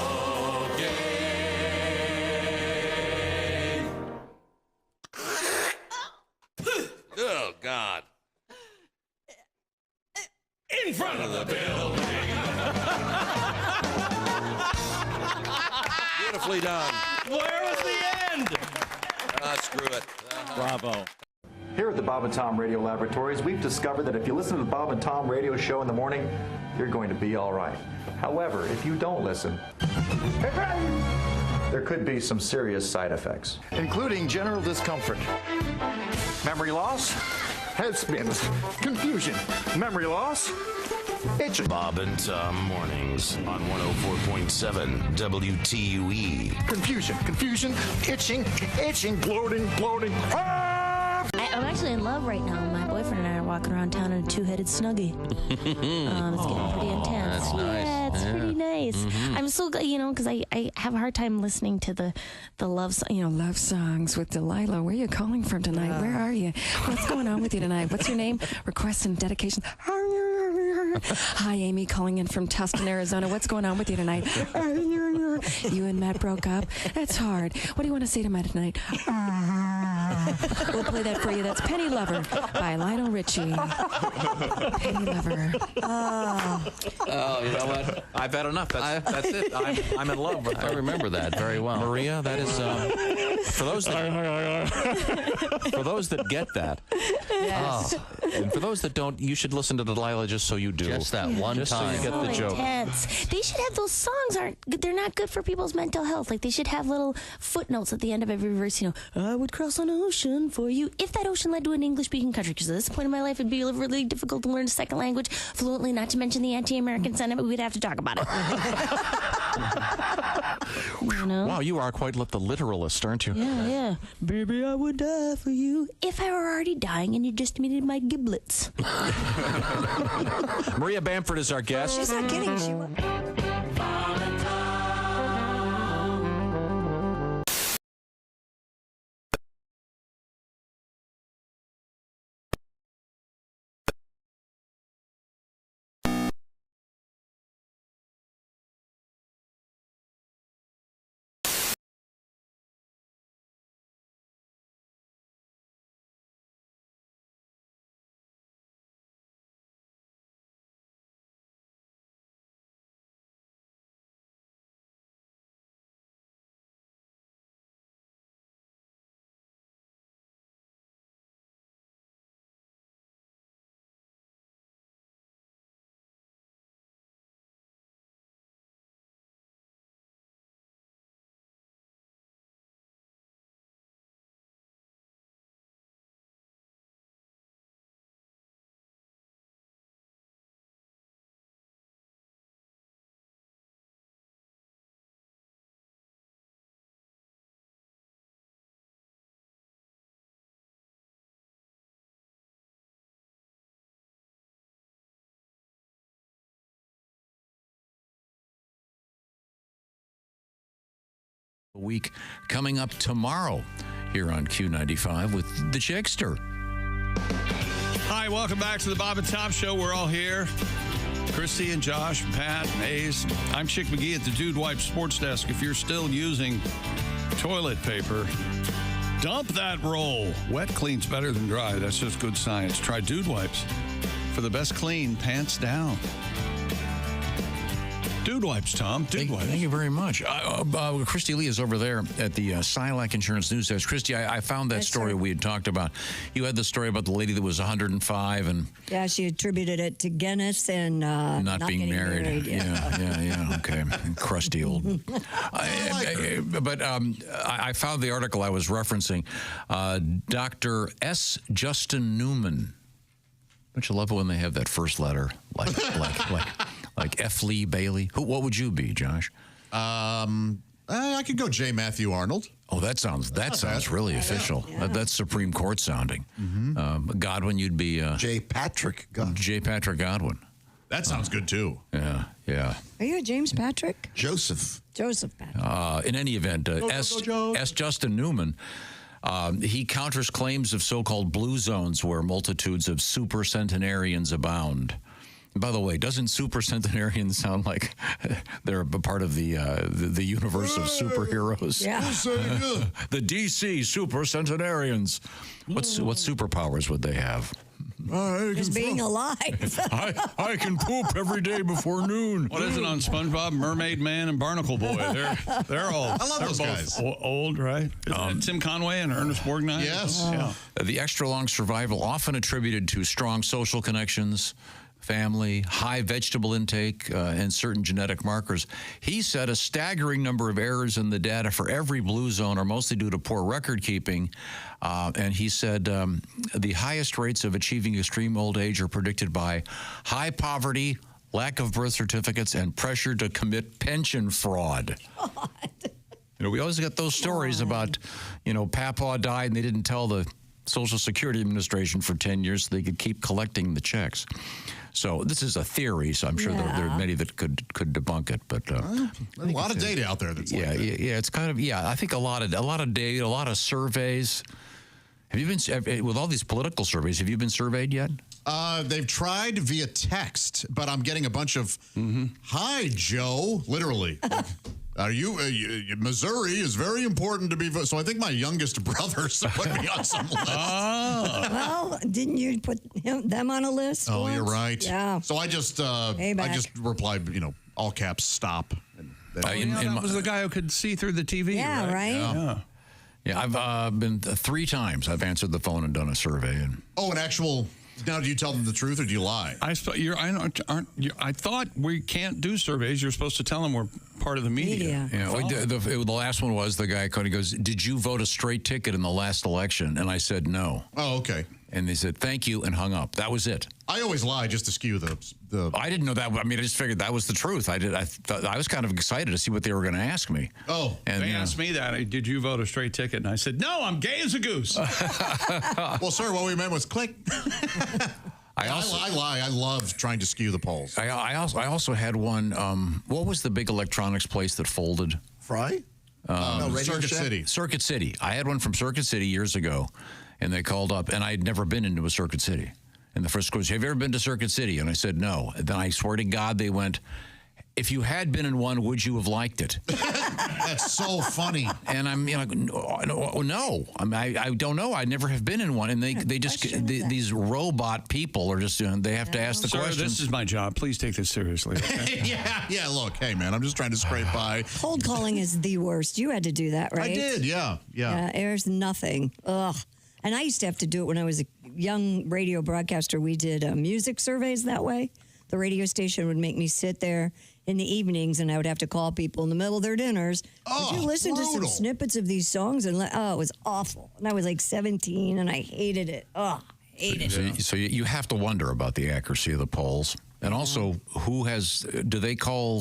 Oh, God.
In front of the building.
Beautifully done.
Where was the end?
Screw it.
Bravo. Here at the Bob and Tom Radio Laboratories, we've discovered that if you listen to the Bob and Tom Radio Show in the morning, you're going to be all right. However, if you don't listen, there could be some serious side effects, including general discomfort, memory loss, head spins, confusion, memory loss,
itching. Bob and Tom mornings on 104.7 WTUE.
Confusion, itching, bloating.
I'm actually in love right now. My boyfriend and I are walking around town in a two-headed snuggie. It's getting pretty intense.
That's nice.
Yeah, it's pretty nice.
Mm-hmm.
I'm so good, because I have a hard time listening to the love songs with Delilah. Where are you calling from tonight? Where are you? What's going on with you tonight? What's your name? Requests and dedications. Hi, Amy, calling in from Tustin, Arizona. What's going on with you tonight? You and Matt broke up? That's hard. What do you want to say to Matt tonight? We'll play that for you. That's Penny Lover by Lionel Richie. Penny Lover.
Oh, you know what? I've had enough. That's it. I'm in love with her.
I remember that very well.
Maria, that is for those that get that.
Yes.
And for those that don't, you should listen to Delilah just so you do.
Just that one
just
time.
So you get the joke.
Intense. They should have those songs. They're not good for people's mental health. Like, they should have little footnotes at the end of every verse. I would cross an ocean for you if that ocean led to an English-speaking country. Because at this point in my life, it'd be really difficult to learn a second language fluently. Not to mention the anti-American sentiment. We'd have to talk about it.
Wow, you are quite the literalist, aren't you?
Yeah. Baby, I would die for you if I were already dying and you just needed my giblets.
Maria Bamford is our guest.
She's not kidding. She was.
Week coming up tomorrow here on Q95 with the Chickster.
Hi, welcome back to the Bob and Tom Show. We're all here. Christy and Josh, Pat, and Ace. I'm Chick McGee at the Dude Wipe Sports Desk. If you're still using toilet paper, dump that roll. Wet cleans better than dry. That's just good science. Try Dude Wipes for the best clean, pants down. Dude Wipes, Tom. Dude Wipes.
Thank you very much. Christy Lee is over there at the Silac Insurance News Desk. Christy, I found that story we had talked about. You had the story about the lady that was 105 and...
Yeah, she attributed it to Guinness and
not being married. Yeah. Okay. Crusty old. I found the article I was referencing. Dr. S. Justin Newman. Don't you love it when they have that first letter? Like F. Lee Bailey. What would you be, Josh?
I could go J. Matthew Arnold.
Oh, that sounds really official. Yeah. That's Supreme Court sounding. Mm-hmm. Godwin, you'd be
J. Patrick Godwin.
J. Patrick Godwin.
That sounds good too.
Yeah.
Are you a James Patrick?
Joseph
Patrick.
In any event, S. Justin Newman. He counters claims of so-called blue zones where multitudes of supercentenarians abound. By the way, doesn't supercentenarians sound like they're a part of the universe of superheroes?
Yeah.
The DC supercentenarians. What superpowers would they have?
Just being alive.
I can poop every day before noon.
What is it on SpongeBob? Mermaid Man and Barnacle Boy. They're all.
I love those guys.
Old, right? Tim Conway and Ernest Borgnine.
Yes.
Yeah.
The extra long survival often attributed to strong social connections, family, high vegetable intake, and certain genetic markers. He said a staggering number of errors in the data for every blue zone are mostly due to poor record keeping. And he said the highest rates of achieving extreme old age are predicted by high poverty, lack of birth certificates, and pressure to commit pension fraud. You know, we always get those stories about, you know, Papa died and they didn't tell the Social Security Administration for 10 years so they could keep collecting the checks. So this is a theory, so I'm sure there are many that could debunk it. But
there's a lot of data out there that's like that.
It's kind of I think a lot of data, a lot of surveys. Have you been with all these political surveys? Have you been surveyed yet?
They've tried via text, but I'm getting a bunch of "Hi, Joe," literally. Are you Missouri is very important to be voted. So I think my youngest brother's put me on some list.
Well, didn't you put them on a list?
Oh,
once?
you're right.
Yeah.
So I just replied, you know, all caps, stop. And
that was the guy who could see through the TV.
Yeah, right?
Yeah, I've been 3 times. I've answered the phone and done a survey. And
an actual. Now, do you tell them the truth or do you lie?
I thought we can't do surveys. You're supposed to tell them we're part of the media.
Yeah, the last one was the guy called. He goes, "Did you vote a straight ticket in the last election?" And I said no.
Oh, okay.
And they said thank you and hung up. That was it.
I always lie just to skew the.
I didn't know that. I mean, I just figured that was the truth. I thought I was kind of excited to see what they were going to ask me.
Oh,
and they asked me that. Did you vote a straight ticket? And I said no. I'm gay as a goose.
Well, sir, what we meant was click. I lie. I love trying to skew the polls.
I also had one. What was the big electronics place that folded?
Fry?
Circuit City.
Circuit City. I had one from Circuit City years ago, and they called up, and I had never been into a Circuit City. And the first question, have you ever been to Circuit City? And I said no. And then I swear to God, they went, if you had been in one, would you have liked it?
That's so funny.
And I'm like, no. I don't know. I never have been in one. And they just, these robot people are just doing, they have to ask the questions.
This is my job. Please take this seriously. Okay?
Yeah. Look, hey, man, I'm just trying to scrape by.
Cold calling is the worst. You had to do that, right?
I did, yeah.
There's nothing. Ugh. And I used to have to do it when I was a young radio broadcaster. We did music surveys that way. The radio station would make me sit there in the evenings, and I would have to call people in the middle of their dinners. Would you listen to some snippets of these songs? And it was awful. And I was like 17, and I hated it. Hated it.
So you have to wonder about the accuracy of the polls. And also, do they call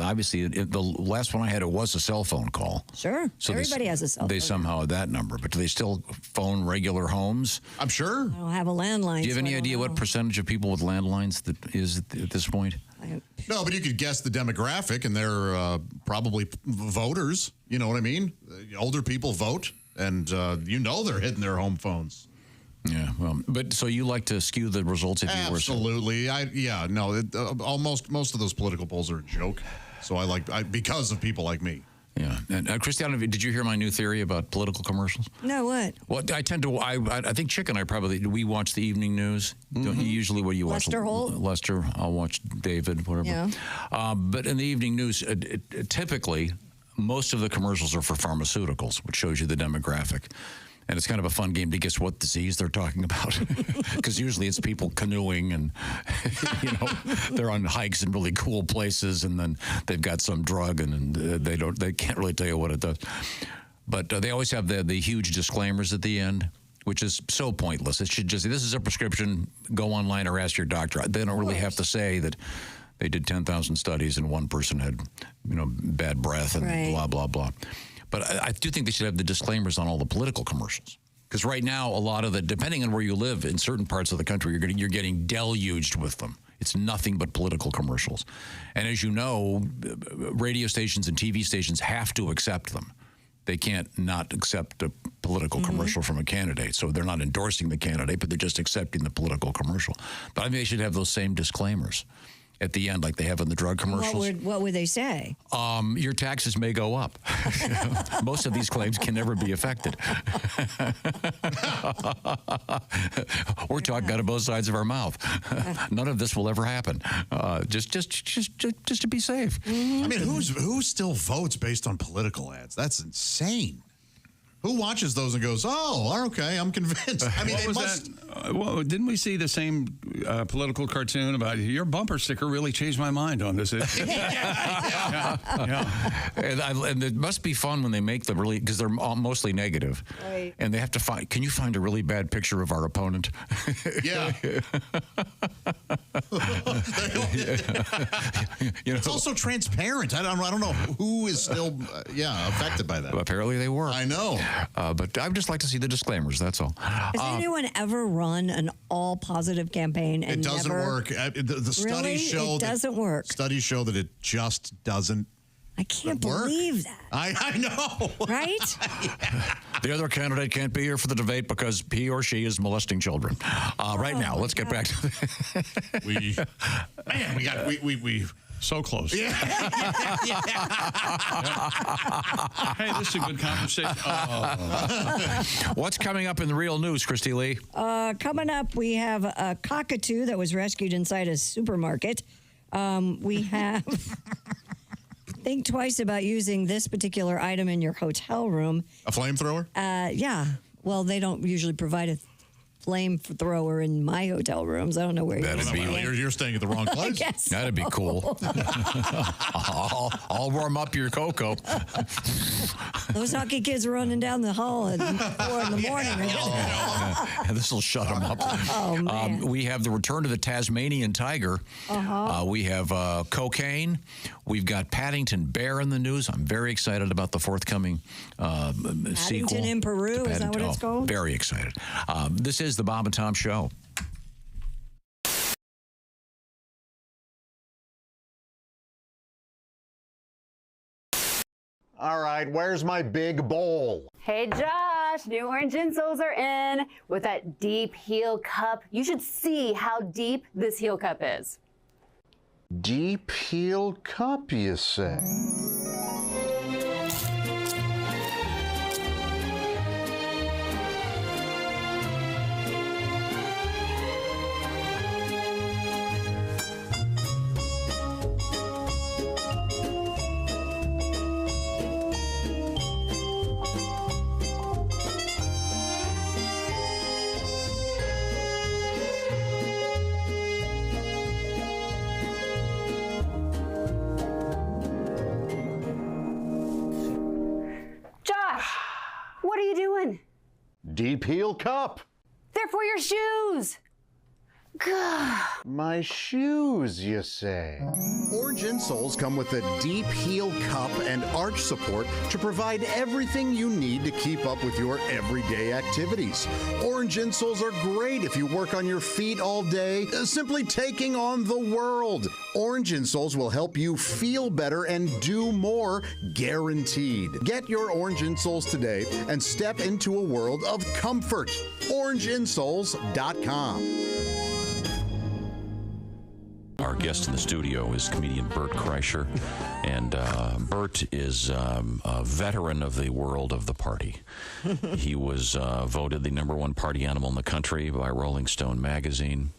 obviously, the last one I had, it was a cell phone call.
Sure. So everybody has a cell phone.
They somehow had that number, but do they still phone regular homes?
I'm sure.
I don't have a landline.
Do you have any idea what percentage of people with landlines that is at this point?
No, but you could guess the demographic, and they're probably voters. You know what I mean? Older people vote, and they're hitting their home phones.
Yeah, well, but so you like to skew the results if you were
absolutely. Most of those political polls are a joke. So because of people like me.
Yeah, and Christiana, did you hear my new theory about political commercials?
No, what?
Well, I tend to. I think Chick and I we watch the evening news. Don't you usually? What do you watch?
Lester Holt.
Lester. I'll watch David. Whatever.
Yeah.
But in the evening news, typically, most of the commercials are for pharmaceuticals, which shows you the demographic. And it's kind of a fun game to guess what disease they're talking about, because usually it's people canoeing and they're on hikes in really cool places, and then they've got some drug and they can't really tell you what it does. But they always have the huge disclaimers at the end, which is so pointless. It should just this is a prescription. Go online or ask your doctor. They don't really have to say that they did 10,000 studies and one person had bad breath and blah blah blah. But I do think they should have the disclaimers on all the political commercials. Because right now, a lot of depending on where you live, in certain parts of the country, you're getting deluged with them. It's nothing but political commercials. And as you know, radio stations and TV stations have to accept them. They can't not accept a political commercial from a candidate. So they're not endorsing the candidate, but they're just accepting the political commercial. But I mean, they should have those same disclaimers at the end, like they have in the drug commercials.
What would they say?
Your taxes may go up. Most of these claims can never be affected. We're talking out of both sides of our mouth. None of this will ever happen. Just to be safe.
I mean, who still votes based on political ads? That's insane. Who watches those and goes, "Oh, okay, I'm convinced"? I mean,
didn't we see the same political cartoon about your bumper sticker really changed my mind on this issue? Yeah.
And it must be fun when they make them really, because they're mostly negative,
right?
And they have to find. Can you find a really bad picture of our opponent?
Yeah. It's also transparent. I don't know who is still affected by that.
Apparently they were.
I know.
But I'd just like to see the disclaimers. That's all.
Has anyone ever run an all positive campaign and
it doesn't
never...
work. The studies
Really?
show
It doesn't work.
Studies show that it just doesn't.
I can't
work.
believe that.
I know.
Right?
The other candidate can't be here for the debate because he or she is molesting children. Right now, let's get back to
we
so close.
Yeah.
Hey, this is a good conversation.
What's coming up in the real news, Christy Lee?
Coming up, we have a cockatoo that was rescued inside a supermarket. We have... Think twice about using this particular item in your hotel room.
A flamethrower?
Yeah. Well, they don't usually provide a flamethrower in my hotel rooms. I don't know where
you're staying at the wrong place.
That'd be cool. I'll warm up your cocoa.
Those hockey kids are running down the hall at 4 in the morning.
This will shut them up.
Oh, man.
We have the return of the Tasmanian tiger. We have cocaine. We've got Paddington Bear in the news. I'm very excited about the forthcoming sequel.
Paddington in Peru, is that what it's called?
Very excited. This is the Bob and Tom Show.
All right, where's my big bowl?
Hey Josh, new orange insoles are in with that deep heel cup. You should see how deep this heel cup is.
Deep heel cup, you say?
What are you doing?
Deep heel cup.
They're for your shoes. Gah.
My shoes, you say?
Orange insoles come with a deep heel cup and arch support to provide everything you need to keep up with your everyday activities. Orange insoles are great if you work on your feet all day, simply taking on the world. Orange insoles will help you feel better and do more, guaranteed. Get your orange insoles today and step into a world of comfort. OrangeInsoles.com.
Our guest in the studio is comedian Bert Kreischer, and Bert is a veteran of the world of the party. He was voted the #1 party animal in the country by Rolling Stone magazine.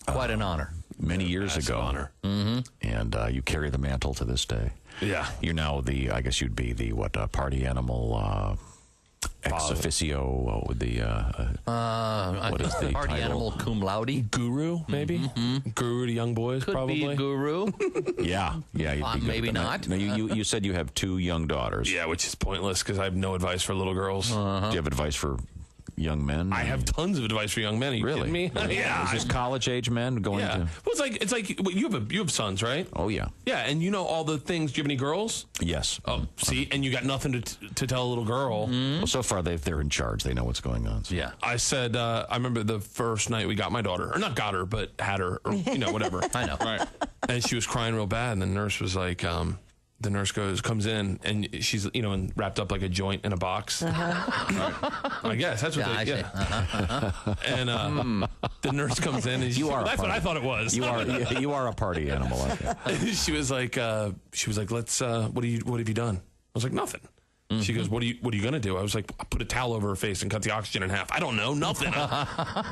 Quite an honor.
Many years ago.
Honor.
Mm-hmm. And you carry the mantle to this day.
Yeah.
You're now I guess you'd be the party animal ex officio, what is the
party
title?
animal cum laude? Guru, maybe?
Mm-hmm.
Guru to young boys,
Could
probably.
be a
guru.
Yeah, you'd be good
maybe
at that.
not.
No, you said you have 2 young daughters.
Yeah, which is pointless because I have no advice for little girls.
Do you have advice for young men?
I have tons of advice for young men. Are you kidding me?
Yeah. Is this college age men going to?
Well, it's like you have sons, right?
Oh yeah.
Yeah, and you know all the things. Do you have any girls?
Yes.
Oh, see, and you got nothing to tell a little girl.
Well, so far they're in charge. They know what's going on. So.
Yeah. I said, I remember the first night we got my daughter, or not got her, but had her, or whatever. I know. Right. And she was crying real bad, and the nurse was like, the nurse comes in, and she's, and wrapped up like a joint in a box. I guess that's what they. And the nurse comes in, and that's what I thought it was.
You are a party animal.
She was like, let's. What have you done? I was like, nothing. Mm-hmm. She goes, what are you gonna do? I was like, I put a towel over her face and cut the oxygen in half. I don't know, nothing.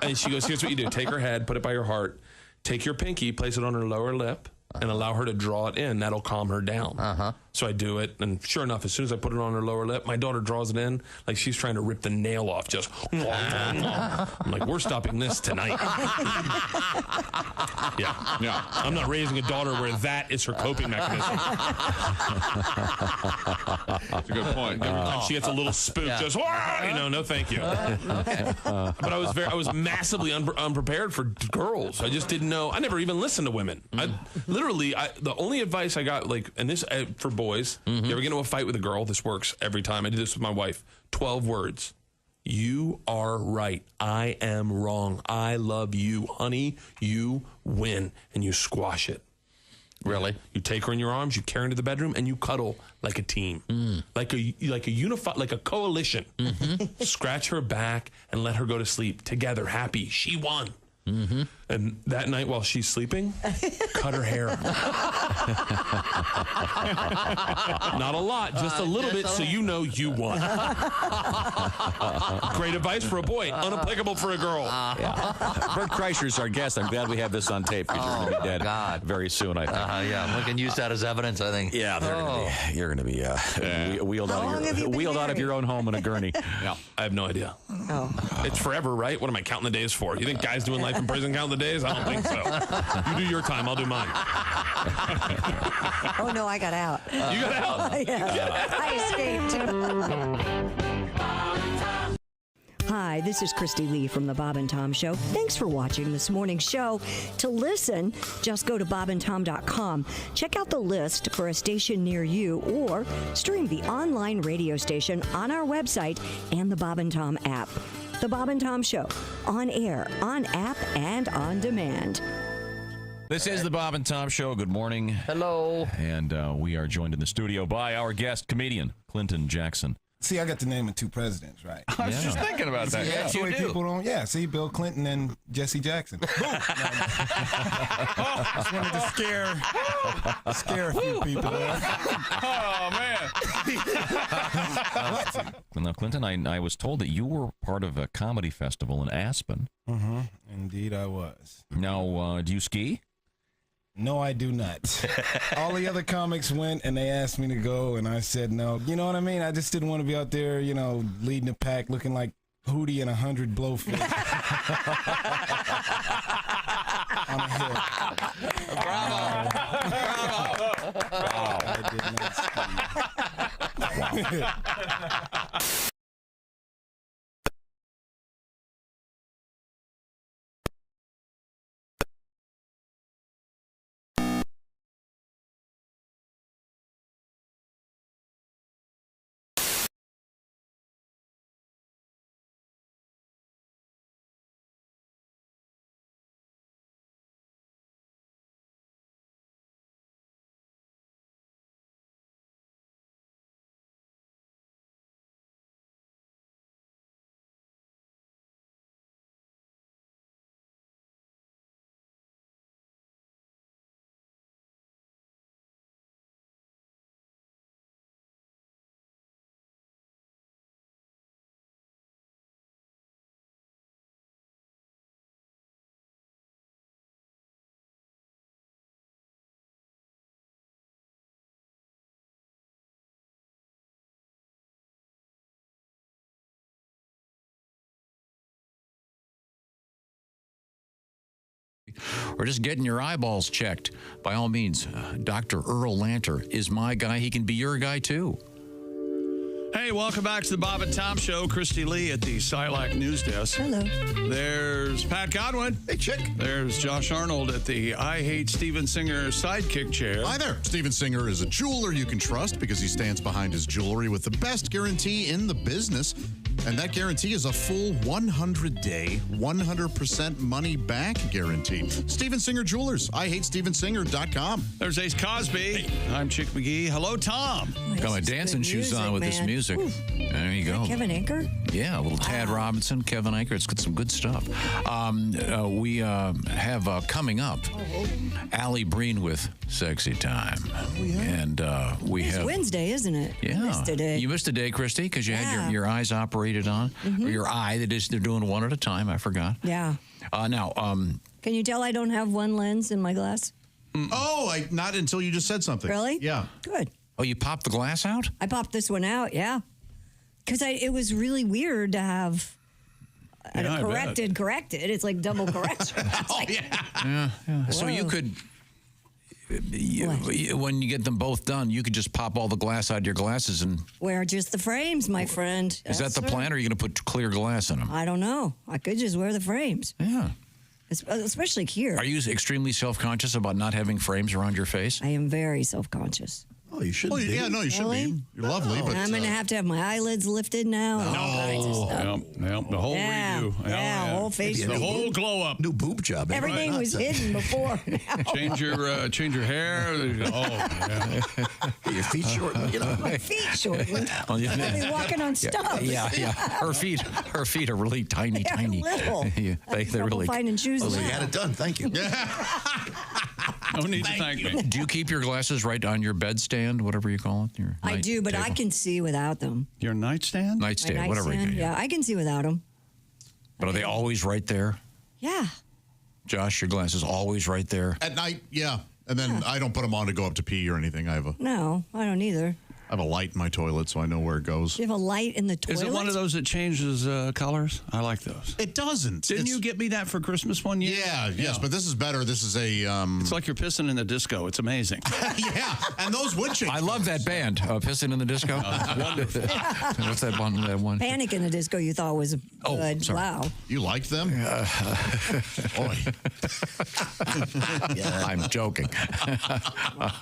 And she goes, here's what you do: take her head, put it by your heart, take your pinky, place it on her lower lip, and allow her to draw it in. That'll calm her down. So I do it, and sure enough, as soon as I put it on her lower lip, my daughter draws it in like she's trying to rip the nail off. Just, I'm like, we're stopping this tonight. Yeah. I'm not raising a daughter where that is her coping mechanism.
That's a good point.
Every time she gets a little spook, just, no, thank you. But I was massively unprepared for girls. I just didn't know. I never even listened to women. The only advice I got, and this for boys, you ever get into a fight with a girl? This works every time. I did this with my wife. 12 words. You are right. I am wrong. I love you, honey. You win, and you squash it.
Really?
You take her in your arms, you carry her into the bedroom, and you cuddle like a team, like a coalition. Scratch her back and let her go to sleep together, happy. She won. And that night while she's sleeping, cut her hair. Not a lot, just a little bit, so you know you won. Great advice for a boy, unapplicable for a girl.
Bert Kreischer's our guest. I'm glad we have this on tape because you're going to be dead very soon, I think.
Yeah, we can use that as evidence, I think.
Yeah, you're going to be wheeled out of your own home in a gurney.
Yeah, I have no idea. It's forever, right? What am I counting the days for? You think guys doing life in prison count the days? I don't think so. You do your time, I'll do mine.
Oh, no, I got out.
You got out?
Yeah. I escaped. Hi, this is Christy Lee from The Bob and Tom Show. Thanks for watching this morning's show. To listen, just go to bobandtom.com. Check out the list for a station near you or stream the online radio station on our website and the Bob and Tom app. The Bob and Tom Show, on air, on app, and on demand.
This is the Bob and Tom Show. Good morning.
Hello.
And we are joined in the studio by our guest, comedian Clinton Jackson.
See, I got the name of two presidents, right?
I was just thinking about that.
Yeah, that's the way people don't. Yeah, see, Bill Clinton and Jesse Jackson. Boom. Just wanted to scare a few people.
Oh, man.
Now, Clinton, I was told that you were part of a comedy festival in Aspen.
Indeed, I was.
Now, do you ski?
No, I do not. All the other comics went, and they asked me to go, and I said no. You know what I mean? I just didn't want to be out there, leading the pack, looking like Hootie and 100 blowfish. On a hill.
Bravo.
Wow. I did not ski.
Or just getting your eyeballs checked, by all means, Dr. Earl Lanter is my guy. He can be your guy, too.
Hey, welcome back to the Bob and Tom Show. Christy Lee at the Silac News Desk.
Hello.
There's Pat Godwin.
Hey, chick.
There's Josh Arnold at the I Hate Steven Singer sidekick chair.
Hi there. Steven Singer is a jeweler you can trust because he stands behind his jewelry with the best guarantee in the business. And that guarantee is a full 100-day, 100% money-back guarantee. Steven Singer Jewelers. IHateStevenSinger.com.
There's Ace Cosby. Hey. I'm Chick McGee. Hello, Tom.
Got my dancing shoes on with this music. Ooh. There you go.
Kevin Anchor?
Yeah, a little Tad Robinson, Kevin Anchor. It's got some good stuff. We have coming up Alli Breen with Sexy Time.
Oh, yeah.
And
it's
have
Wednesday, isn't it?
Yeah.
You missed a day.
You missed a day, Christy, because you had your eyes operated on. Or your eye. They're doing one at a time. I forgot.
Yeah.
Now,
can you tell I don't have one lens in my glass?
Oh, not until you just said something.
Really?
Yeah.
Good.
Oh, you popped the glass out?
I popped this one out, yeah. Because it was really weird to have corrected. It's like double correction.
Yeah. So you could, when you get them both done, you could just pop all the glass out of your glasses and.
Wear just the frames, my friend.
Is that the plan, or are you going to put clear glass in them?
I don't know. I could just wear the frames.
Yeah.
Especially here.
Are you extremely self-conscious about not having frames around your face?
I am very self-conscious.
Oh, you should be. Yeah, no, you should be. You're lovely. But
I'm going to have my eyelids lifted now. And all kinds of stuff.
The whole redo.
Whole face.
The whole glow up.
New boob job.
Everything was hidden before.
Change your hair.
Your feet shortened.
My feet shortened. I'll be walking on stuff.
Yeah. Her feet are really tiny.
Little.
They're really
finding shoes.
So you had it done. Thank you.
No need to thank me.
Do you keep your glasses right on your bedstand, whatever you call it?
I do, but I can see without them.
Your nightstand?
Nightstand, whatever you call it.
Yeah, I can see without them.
But are they always right there?
Yeah.
Josh, your glasses always right there?
At night, yeah. And then I don't put them on to go up to pee or anything.
No, I don't either.
I have a light in my toilet, so I know where it goes.
You have a light in the toilet?
Is it one of those that changes colors? I like those.
It doesn't.
Didn't you get me that for Christmas one year?
Yeah, yes, but this is better. This is a...
It's like you're pissing in the disco. It's amazing.
Yeah, and those would change.
I love that band, Pissing in the Disco.
Wonderful.
What's that one?
Panic in the Disco you thought was good.
Sorry.
Wow.
You liked them? Boy.
I'm joking.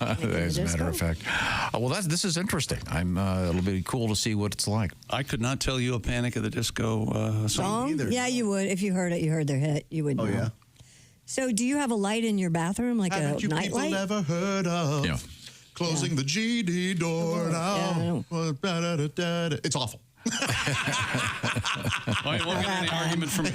As a matter of fact. Well, this is interesting. It'll be cool to see what it's like.
I could not tell you a Panic at the Disco song either.
Yeah, you would. If you heard it, you heard their hit. You would know.
Yeah.
So do you have a light in your bathroom, like
Haven't
a
you
night
people
light?
ever heard of closing the GD door now? It's awful.
I won't get any argument from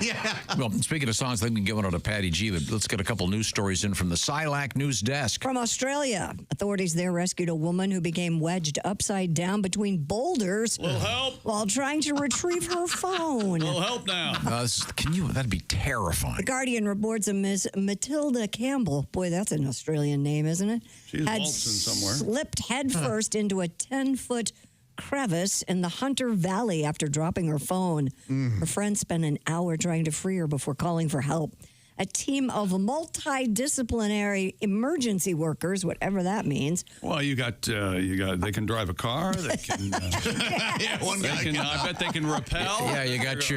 Well, speaking of songs, let me get one out of Patty G, but let's get a couple news stories in from the SILAC News Desk.
From Australia, authorities there rescued a woman who became wedged upside down between boulders while trying to retrieve her phone.
Little help now.
That'd be terrifying.
The Guardian reports a Miss Matilda Campbell, boy, that's an Australian name, isn't it?
She's
had
waltzing somewhere.
Slipped headfirst into a 10-foot crevice in the Hunter Valley after dropping her phone. Her friend spent an hour trying to free her before calling for help. A team of multidisciplinary emergency workers, whatever that means.
Well, you got. They can drive a car. They can.
One guy
can. I bet they can rappel.
Yeah, you got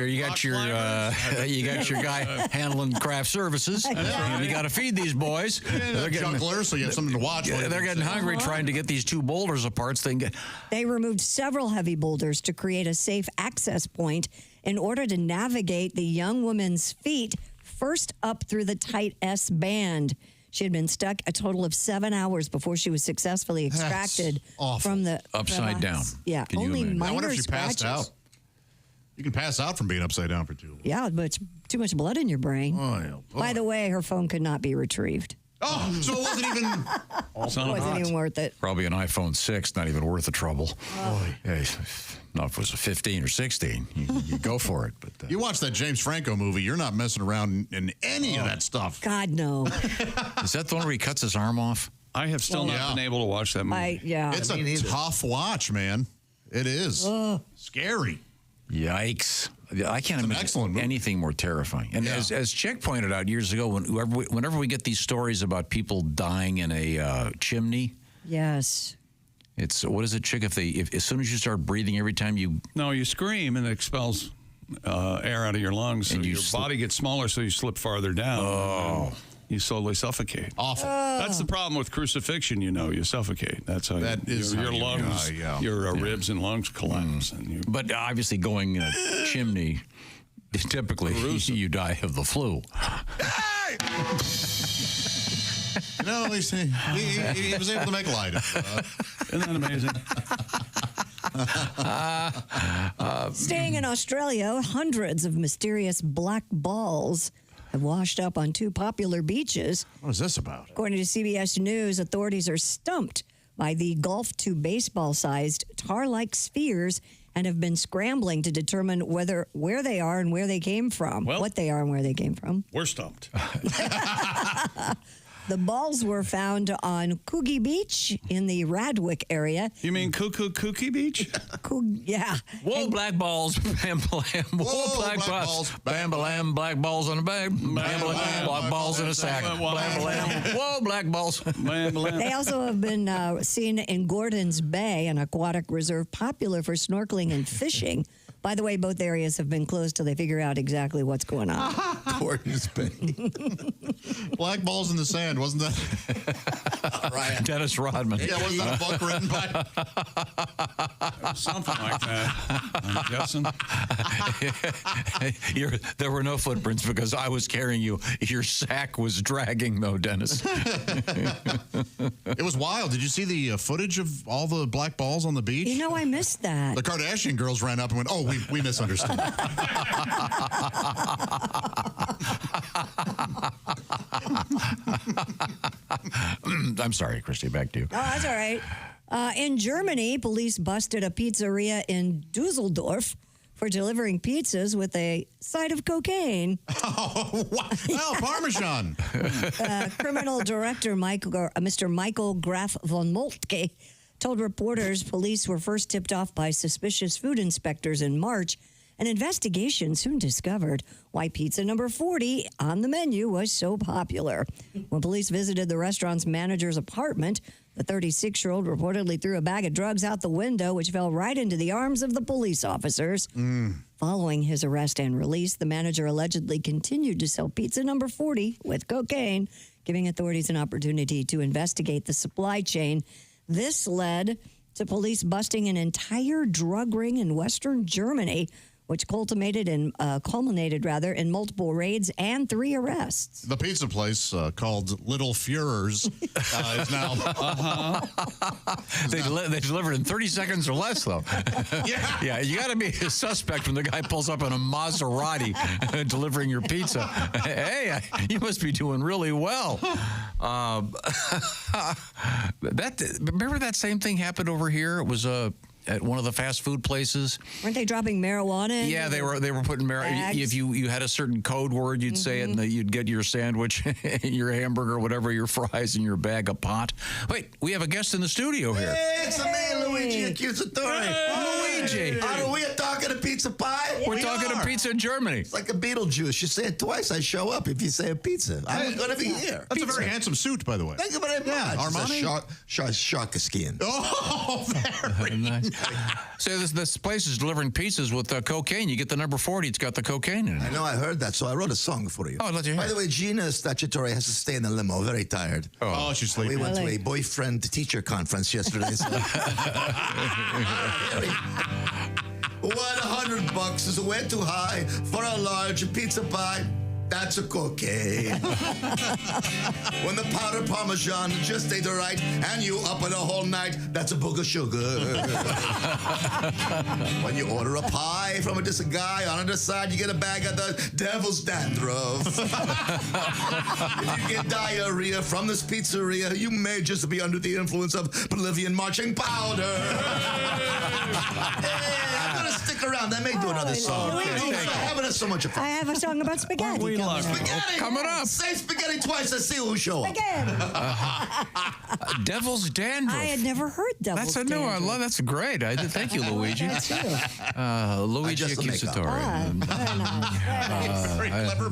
your guy handling craft services. You got to feed these boys.
They're jugglers, so you have something to watch.
They're getting hungry trying to get these two boulders apart.
They removed several heavy boulders to create a safe access point in order to navigate the young woman's feet first up through the tight S band. She had been stuck a total of 7 hours before she was successfully extracted from the
upside down.
Yeah,
Can you
only
imagine?
minor
I wonder if she
scratches.
passed out. You can pass out from being upside down for too long.
Yeah, but it's too much blood in your brain.
Oh, yeah.
By the way, her phone could not be retrieved.
Oh, so it wasn't even...
It wasn't even worth it.
Probably an iPhone 6, not even worth the trouble. Hey, not if it was a 15 or 16. You go for it. But
You watch that James Franco movie, you're not messing around in any of that stuff.
God, no.
Is that the one where he cuts his arm off?
I have still not been able to watch that movie.
It's a tough watch, man. It is. Scary.
Yikes. I can't imagine anything more terrifying. And as Chick pointed out years ago, whenever we get these stories about people dying in a chimney.
Yes.
It's, what is it, Chick? If as soon as you start breathing, every time you...
No, you scream and it expels air out of your lungs. And your body gets smaller, so you slip farther down.
Oh.
You slowly suffocate.
Awful.
That's the problem with crucifixion, you suffocate. That's how your lungs, your ribs and lungs collapse. And
but obviously going in a chimney, typically you die of the flu.
No, he was able to make light of it.
Isn't that amazing?
Staying in Australia, hundreds of mysterious black balls have washed up on two popular beaches.
What is this about?
According to CBS News, authorities are stumped by the golf to baseball-sized tar-like spheres and have been scrambling to determine where they are and where they came from.
Well,
what they are and where they came from.
We're stumped.
The balls were found on Coogee Beach in the Radwick area.
You mean Kooky Beach?
Yeah.
Whoa, black balls. Bam, blam. Whoa, black balls. Bam, blam. Black balls in a bag. Bam, blam. Black balls in a sack. Blam, blam. Whoa, black balls. Bam, blam.
They also have been seen in Gordon's Bay, an aquatic reserve popular for snorkeling and fishing. By the way, both areas have been closed till they figure out exactly what's going on.
Gordon's Bay. Black balls in the sand, wasn't that?
Right. Dennis Rodman.
Yeah, wasn't that a book written by?
Something like that. I'm guessing.
There were no footprints because I was carrying you. Your sack was dragging, though, Dennis.
It was wild. Did you see the footage of all the black balls on the beach?
You know, I missed that.
The Kardashian girls ran up and went, "Oh, we misunderstood."
I'm sorry, Christy. Back to you.
Oh, that's all right. In Germany, police busted a pizzeria in Dusseldorf for delivering pizzas with a side of cocaine.
Oh, well, Parmesan.
Criminal director Mr. Michael Graf von Moltke told reporters police were first tipped off by suspicious food inspectors in March. An investigation soon discovered why pizza number 40 on the menu was so popular. When police visited the restaurant's manager's apartment, the 36-year-old reportedly threw a bag of drugs out the window, which fell right into the arms of the police officers. Following his arrest and release, the manager allegedly continued to sell pizza number 40 with cocaine, giving authorities an opportunity to investigate the supply chain. This led to police busting an entire drug ring in Western Germany, which culminated in multiple raids and 3 arrests.
The pizza place called Little Führers is now.
They delivered in 30 seconds or less, though. Yeah, you got to be a suspect when the guy pulls up in a Maserati delivering your pizza. Hey, you must be doing really well. Remember that same thing happened over here? It was at one of the fast food places.
Weren't they dropping marijuana?
Yeah, they were putting marijuana. If you had a certain code word, you'd say it, and you'd get your sandwich, your hamburger, whatever, your fries, and your bag of pot. Wait, we have a guest in the studio here.
Hey, it's me, Luigi Accusatore.
Hey. Luigi.
We are talking to pizza pie.
We're talking to pizza in Germany.
It's like a Beetlejuice. You say it twice, I show up. If you say a pizza, I'm going to be here.
That's a very handsome suit, by the way.
Thank you very much.
Armani?
Shark skin.
Oh, very
nice. So this place is delivering pizzas with cocaine. You get the number 40. It's got the cocaine in it.
I know. I heard that, so I wrote a song for you.
Oh, I'd let you hear.
By the way, Gina Statutory has to stay in the limo. Very tired.
Oh, she's sleeping.
We went to a boyfriend-teacher conference yesterday. So. $100 is way too high for a large pizza pie. That's a cocaine. When the powder Parmesan just ain't right, and you up it a whole night, that's a book of sugar. When you order a pie from a distant guy, on the side you get a bag of the devil's dandruff. If you get diarrhea from this pizzeria, you may just be under the influence of Bolivian marching powder. Hey, I'm gonna stick around. I may do another song. I'm having so much fun.
I have a song about spaghetti.
Spaghetti
coming up.
Say spaghetti twice. Let's see who'll show up.
Devil's dandruff.
I had never heard devil's dandruff.
That's a new. I love. That's great. Thank you, Luigi. Luigi Accusatore.
Very clever.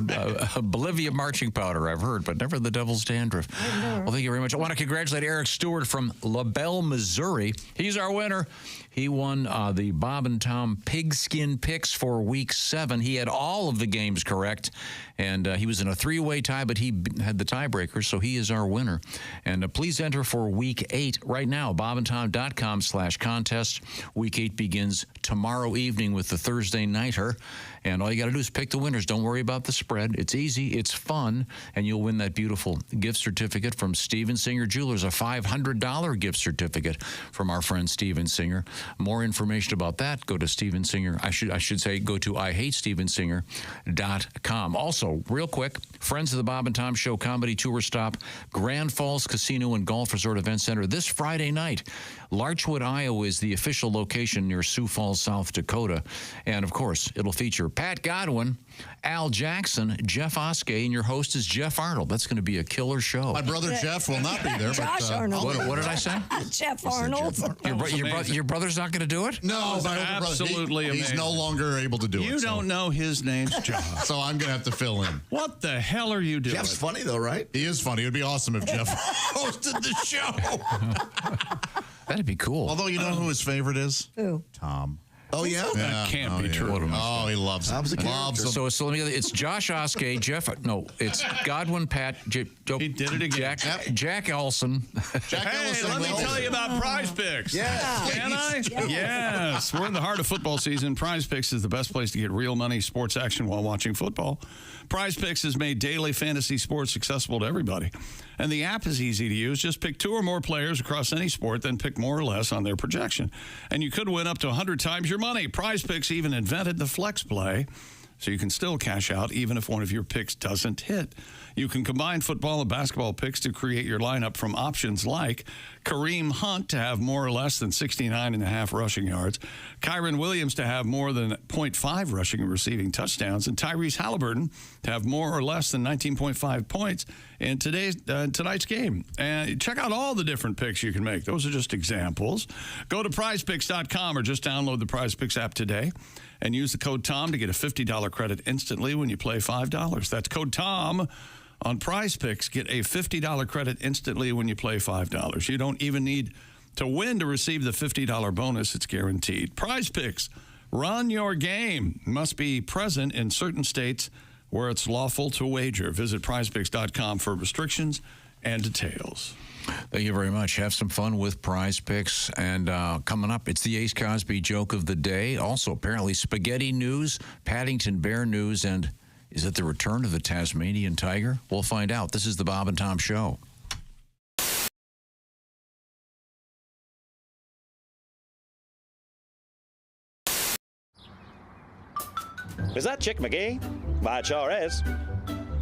Bolivia marching powder. I've heard, but never the devil's dandruff. Well, thank you very much. I want to congratulate Eric Stewart from LaBelle, Missouri. He's our winner. He won the Bob and Tom Pigskin Picks for Week 7. He had all of the games correct, and he was in a 3-way tie, but he had the tiebreaker, so he is our winner. And please enter for Week 8 right now, bobandtom.com/contest. Week 8 begins tomorrow evening with the Thursday Nighter, and all you got to do is pick the winners. Don't worry about the spread. It's easy, it's fun, and you'll win that beautiful gift certificate from Steven Singer Jewelers, a $500 gift certificate from our friend Steven Singer. More information about that, go to Steven Singer. I should say go to IHateStevenSinger.com. Also, real quick, friends of the Bob and Tom Show comedy tour stop, Grand Falls Casino and Golf Resort Event Center this Friday night. Larchwood, Iowa is the official location near Sioux Falls, South Dakota. And, of course, it'll feature Tiger, Pat Godwin, Al Jackson, Jeff Oskey, and your host is Jeff Arnold. That's going to be a killer show.
My brother Jeff will not be there.
Josh
but,
Arnold.
What did I say?
Jeff Arnold.
Your brother's not going to do it?
No, my older brother,
absolutely
he's
amazing.
no longer able to do it.
You don't know his name's Josh.
So I'm going to have to fill in.
What the hell are you doing?
Jeff's funny, though, right?
He is funny. It would be awesome if Jeff hosted the show.
That'd be cool.
Although, you know who his favorite is?
Who?
Tom.
Oh, yeah?
That can't be true.
Oh, he loves him. Loves him.
So let me. It's Josh Oskey, Jeff. No, it's Godwin, Pat.
He did it again.
Jack Elson.
Hey, let me tell you about Prize Picks.
Yes.
Can I? Yes. We're in the heart of football season. Prize Picks is the best place to get real money sports action while watching football. Prize Picks has made daily fantasy sports accessible to everybody. And the app is easy to use. Just pick 2 or more players across any sport, then pick more or less on their projection. And you could win up to 100 times your money. Prize Picks even invented the flex play, so you can still cash out even if one of your picks doesn't hit. You can combine football and basketball picks to create your lineup from options like Kareem Hunt to have more or less than 69.5 rushing yards, Kyron Williams to have more than 0.5 rushing and receiving touchdowns, and Tyrese Halliburton to have more or less than 19.5 points in tonight's game. And check out all the different picks you can make. Those are just examples. Go to prizepicks.com or just download the Prize Picks app today and use the code TOM to get a $50 credit instantly when you play $5. That's code TOM on Prize Picks. Get a $50 credit instantly when you play $5. You don't even need to win to receive the $50 bonus. It's guaranteed. Prize Picks. Run your game. Must be present in certain states where it's lawful to wager. Visit prizepicks.com for restrictions and details.
Thank you very much. Have some fun with Prize Picks. And coming up, it's the Ace Cosby joke of the day. Also, apparently, spaghetti news, Paddington Bear news, and is it the return of the Tasmanian tiger? We'll find out. This is the Bob and Tom Show.
Is that Chick McGee? Why, it sure is.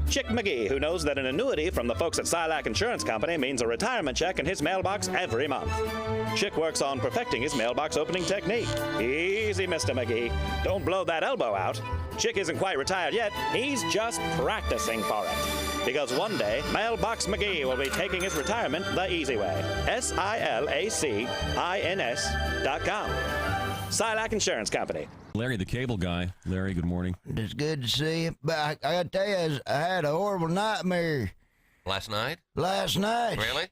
Chick McGee, who knows that an annuity from the folks at Silac Insurance Company means a retirement check in his mailbox every month. Chick works on perfecting his mailbox opening technique. Easy, Mr. McGee. Don't blow that elbow out. Chick isn't quite retired yet. He's just practicing for it. Because one day, Mailbox McGee will be taking his retirement the easy way. SILACINS.com. Silac Insurance Company.
Larry, the cable guy. Larry, good morning.
It's good to see you. But I gotta tell you, I had a horrible nightmare
Last night?
last night.
Really?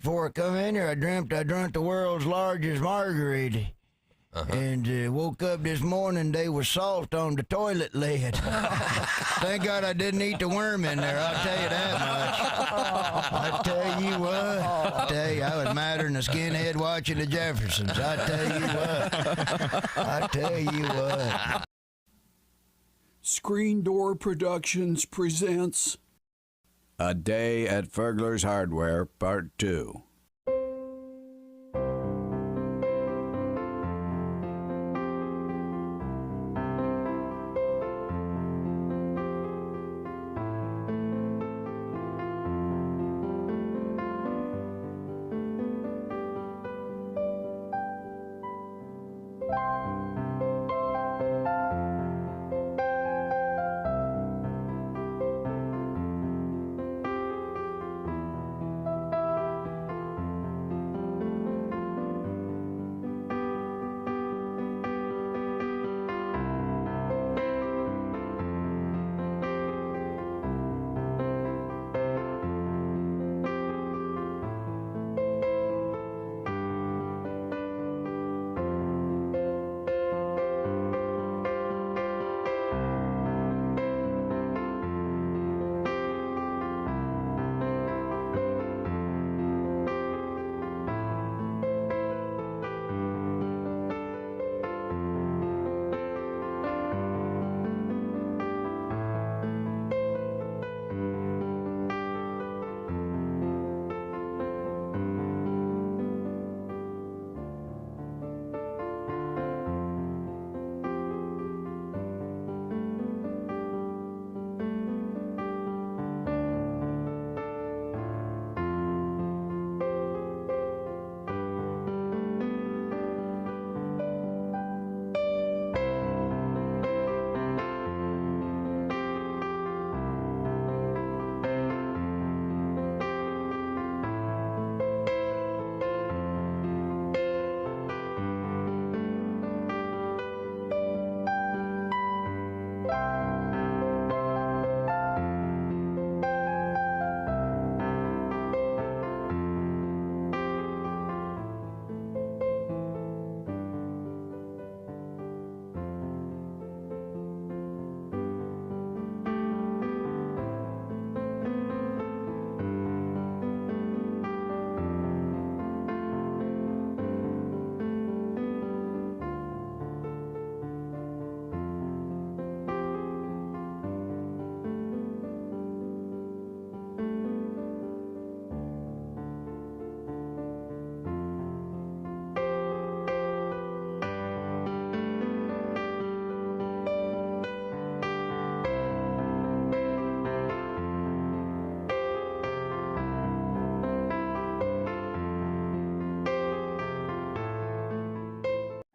Before I come in here, I dreamt I drunk the world's largest margarita. And woke up this morning, there was salt on the toilet lid. Thank God I didn't eat the worm in there, I'll tell you that much. I tell you what, I was madder than a skinhead watching the Jeffersons. I tell you what.
Screen Door Productions presents
A Day at Fergler's Hardware, Part 2.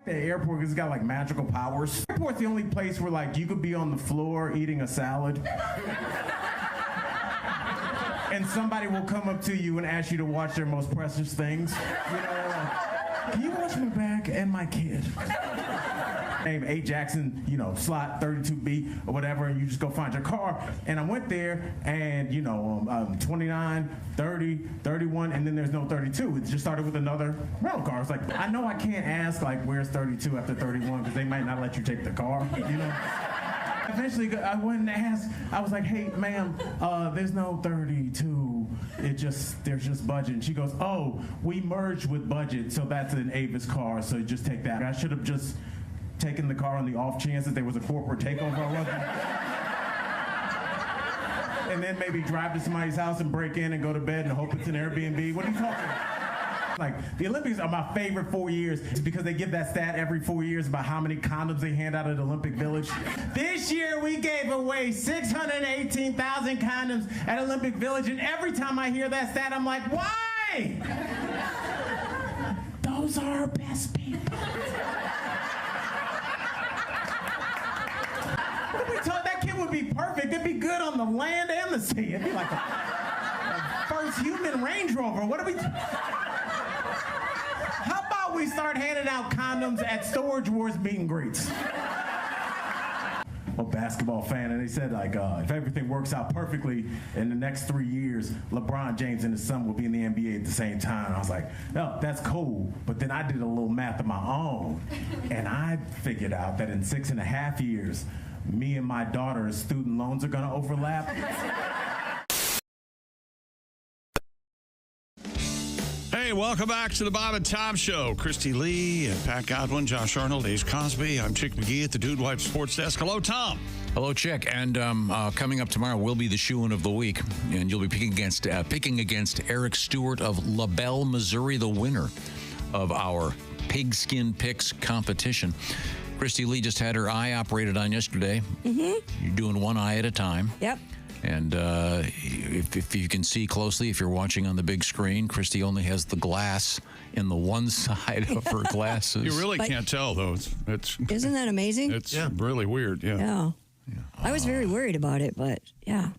The airport has got like magical powers. The airport's the only place where like you could be on the floor eating a salad and somebody will come up to you and ask you to watch their most precious things. You know, like, can you watch my bag and my kid? Name 8 Jackson, you know, slot 32B or whatever, and you just go find your car. And I went there, and you know, 29, 30, 31, and then there's no 32. It just started with another rental car. It's like, I know I can't ask like, where's 32 after 31 because they might not let you take the car, you know. Eventually, I went and asked. I was like, "Hey, ma'am, there's no 32. There's just budget." And she goes, "Oh, we merged with budget, so that's an Avis car. So just take that." I should have just taken the car on the off chance that there was a corporate takeover. I wasn't. And then maybe drive to somebody's house and break in and go to bed and hope it's an Airbnb. What are you talking about? Like, the Olympics are my favorite 4 years because they give that stat every 4 years about how many condoms they hand out at Olympic Village. This year, we gave away 618,000 condoms at Olympic Village, and every time I hear that stat, I'm like, why? Those are our best people. What if we told that kid would be perfect? It'd be good on the land and the sea. It'd be like a first human Range Rover. What do we... How about we start handing out condoms at Storage Wars meet and greets? I'm a basketball fan, and they said, like, if everything works out perfectly in the next 3 years, LeBron James and his son will be in the NBA at the same time. I was like, no, that's cool. But then I did a little math of my own, and I figured out that in 6.5 years, me and my daughter's student loans are going to overlap.
Hey, welcome back to the Bob and Tom Show. Christy Lee, Pat Godwin, Josh Arnold, Ace Cosby. I'm Chick McGee at the Dude Wipe Sports Desk. Hello, Tom.
Hello, Chick. And coming up tomorrow will be the shoe-in of the week, and you'll be picking against Eric Stewart of LaBelle, Missouri, the winner of our Pigskin Picks competition. Christy Lee just had her eye operated on yesterday. Mm-hmm. You're doing one eye at a time.
Yep.
And if you can see closely, if you're watching on the big screen, Christy only has the glass in the one side of her glasses.
You really can't tell, though.
Isn't that amazing?
It's really weird,
Yeah. I was very worried about it, but yeah.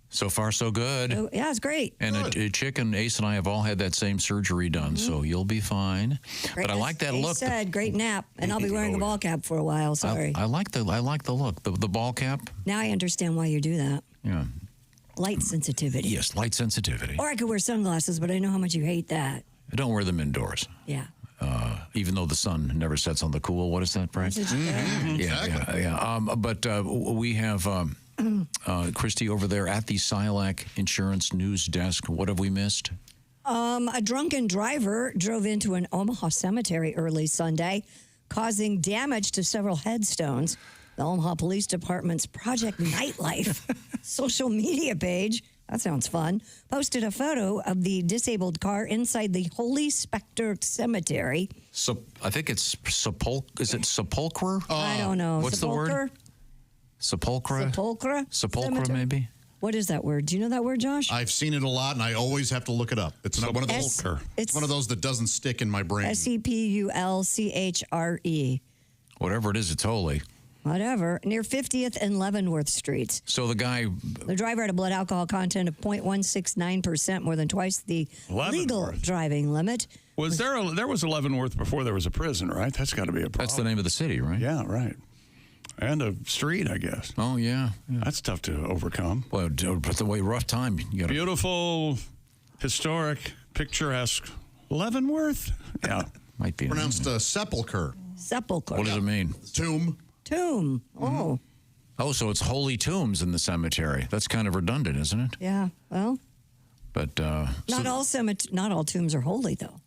So far, so good.
Yeah, it's great.
And Chick and Ace and I have all had that same surgery done, so you'll be fine.
Great.
But I like that
Ace
look.
said, great nap, and I'll be wearing a ball cap for a while. Sorry.
I like the look. The ball cap.
Now I understand why you do that.
Yeah.
Light sensitivity.
Yes, light sensitivity.
Or I could wear sunglasses, but I know how much you hate that.
Don't wear them indoors.
Yeah.
Even though the sun never sets on the cool. What is that, Brian? Yeah. But we have Christy over there at the Silac Insurance News Desk. What have we missed?
A drunken driver drove into an Omaha cemetery early Sunday, causing damage to several headstones. The Omaha Police Department's Project Nightlife social media page, that sounds fun, posted a photo of the disabled car inside the Holy Spectre Cemetery.
So I think it's Is it sepulchre?
I don't know.
What's the word? Sepulchre?
Sepulchre?
Sepulchre,
Cemetery?
maybe?
What is that word? Do you know that word, Josh?
I've seen it a lot, and I always have to look it up. It's not one of those. It's one of those that doesn't stick in my brain.
Sepulchre.
Whatever it is, it's holy.
Whatever. Near 50th and Leavenworth Streets.
So the
driver had a blood alcohol content of 0.169%, more than twice the legal driving limit.
There was a Leavenworth before there was a prison, right? That's got to be a problem.
That's the name of the city, right?
Yeah, right. And a street, I guess.
Oh, yeah.
That's tough to overcome.
Well, but the way rough time.
Beautiful, historic, picturesque Leavenworth. Yeah.
Might be.
Pronounced sepulcher.
Sepulcher.
What does it mean?
Tomb.
Tomb. Oh.
Oh, so it's holy tombs in the cemetery. That's kind of redundant, isn't it?
Yeah. Well.
But
not all tombs are holy, though.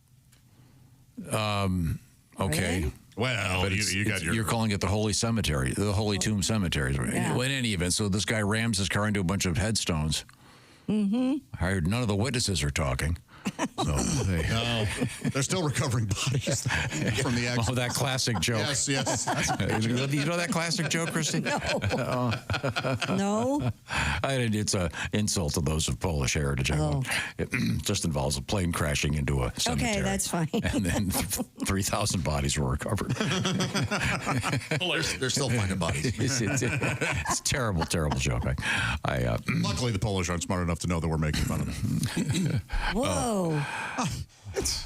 Okay.
Really?
Well,
but you're calling it the Holy Cemetery, the Holy Tomb Cemetery.
Yeah.
Well, in any event, so this guy rams his car into a bunch of headstones.
Mm-hmm.
I heard none of the witnesses are talking. So
they're still recovering bodies from the accident.
Oh, that classic joke.
Yes.
You know that classic joke, Christy?
No.
It's an insult to those of Polish heritage. It just involves a plane crashing into a cemetery.
Okay, that's fine.
And then 3,000 bodies were recovered.
They're still finding bodies.
It's a terrible, terrible joke.
Luckily, the Polish aren't smart enough to know that we're making fun of them.
Whoa.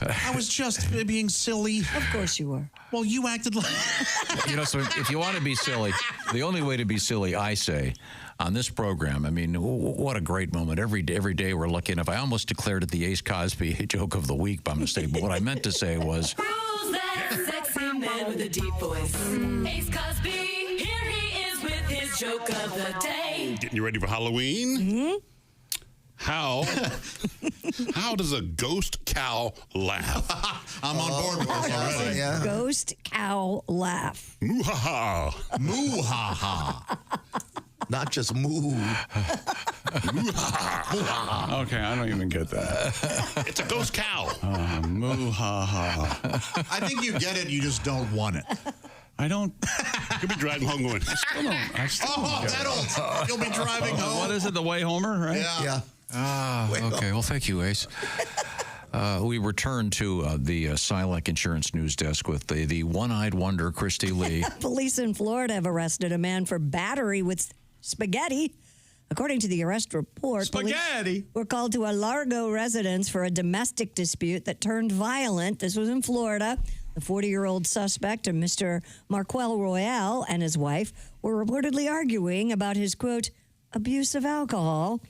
I was just being silly.
Of course you were.
Well, you acted like...
So if you want to be silly, the only way to be silly, I say, on this program, I mean, what a great moment. Every day we're lucky enough. I almost declared it the Ace Cosby joke of the week by mistake, but what I meant to say was...
Who's that sexy man with a deep voice? Ace Cosby, here he is with his joke of the day.
Getting you ready for Halloween?
Mm-hmm.
How does a ghost cow laugh?
I'm on board with this already.
Ghost cow laugh.
Moo-ha-ha.
Moo-ha-ha.
Not just moo.
Okay, I don't even get that.
It's a ghost cow.
Moo-ha-ha.
I think you get it, you just don't want it.
I don't.
You'll be driving home going.
I still don't get it.
That'll... You'll be driving home.
What is it, the way Homer, right?
Yeah.
Okay. Well, thank you, Ace. We return to the Silac Insurance News Desk with the one-eyed wonder, Christy Lee.
Police in Florida have arrested a man for battery with spaghetti. According to the arrest report, police were called to a Largo residence for a domestic dispute that turned violent. This was in Florida. The 40-year-old suspect, Mr. Marquel Royale, and his wife were reportedly arguing about his, quote, abuse of alcohol.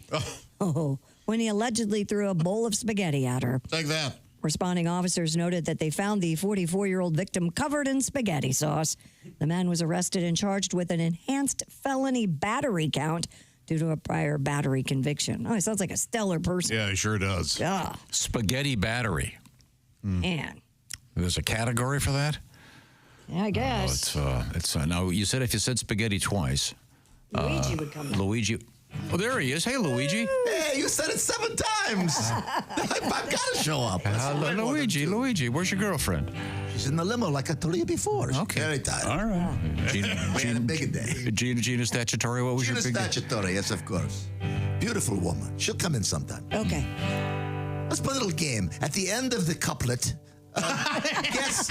When he allegedly threw a bowl of spaghetti at her.
Like that.
Responding officers noted that they found the 44-year-old victim covered in spaghetti sauce. The man was arrested and charged with an enhanced felony battery count due to a prior battery conviction. Oh, he sounds like a stellar person.
Yeah, he sure does.
Yeah.
Spaghetti battery.
Man.
There's a category for that?
Yeah, I guess.
It's now, you said if you said spaghetti twice.
Luigi would come back.
Luigi. Oh, there he is. Hey, Luigi.
Hey, you said it 7 times. I've got to show up.
Luigi, where's your girlfriend?
She's in the limo like I told you before.
Okay.
Anytime.
All right.
We had a big day.
Gina Statutory, what was your big day?
Statutory, yes, of course. Beautiful woman. She'll come in sometime.
Okay.
Let's play a little game. At the end of the couplet, guess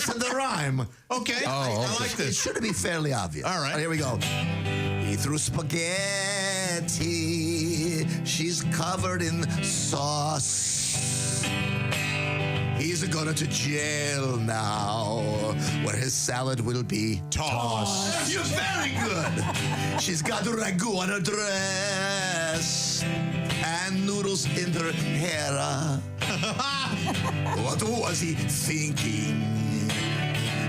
the rhyme.
Okay.
I like this. It should be fairly obvious.
All right.
Here we go. He threw spaghetti. She's covered in sauce. He's going to jail now, where his salad will be tossed. You're very good. She's got ragu on her dress and noodles in her hair. What was he thinking?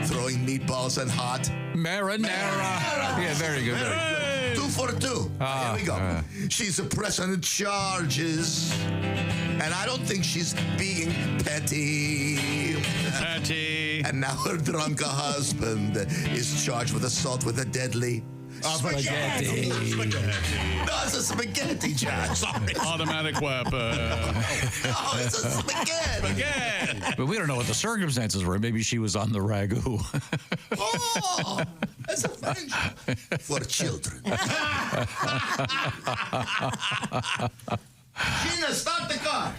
Throwing meatballs and hot
marinara. Yeah, very good. Very good.
2 for 2. Here we go. She's pressing charges, and I don't think she's being petty. And now her drunk husband is charged with assault with a deadly spaghetti. No, it's a spaghetti, John. Sorry.
Automatic weapon.
Oh, it's a spaghetti.
But we don't know what the circumstances were. Maybe she was on the ragu.
Oh, that's a French for children. Gina, start the car.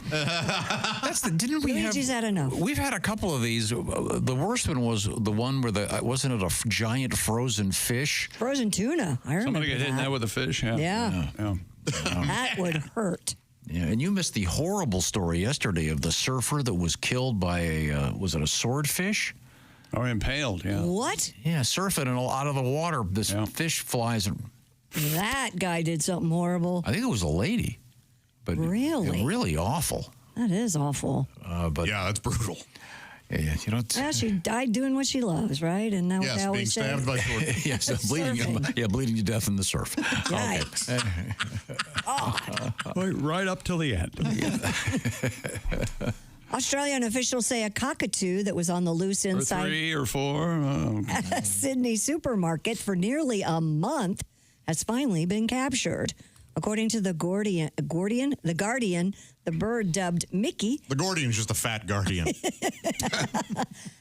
Didn't we
Luigi's had enough.
We've had a couple of these. The worst one was the one where wasn't it a giant frozen fish?
Frozen tuna. I remember
Somebody get hit in that with a fish.
Yeah.
Yeah.
That would hurt.
Yeah, and you missed the horrible story yesterday of the surfer that was killed by was it a swordfish?
Or impaled, yeah.
What?
Yeah, surfing and out of the water, this fish flies.
That guy did something horrible.
I think it was a lady. But
really?
Really awful.
That is awful.
But
yeah, that's brutal.
Yeah, you know.
Yeah, she died doing what she loves, right? And now
yes, being stabbed by sword.
Yes, bleeding to death in the surf.
Yikes.
Right up till the end.
Australian officials say a cockatoo that was on the loose inside
Or 3 or 4.
a Sydney supermarket for nearly a month has finally been captured. According to the Guardian, the bird dubbed Mickey.
The Guardian's just a fat guardian.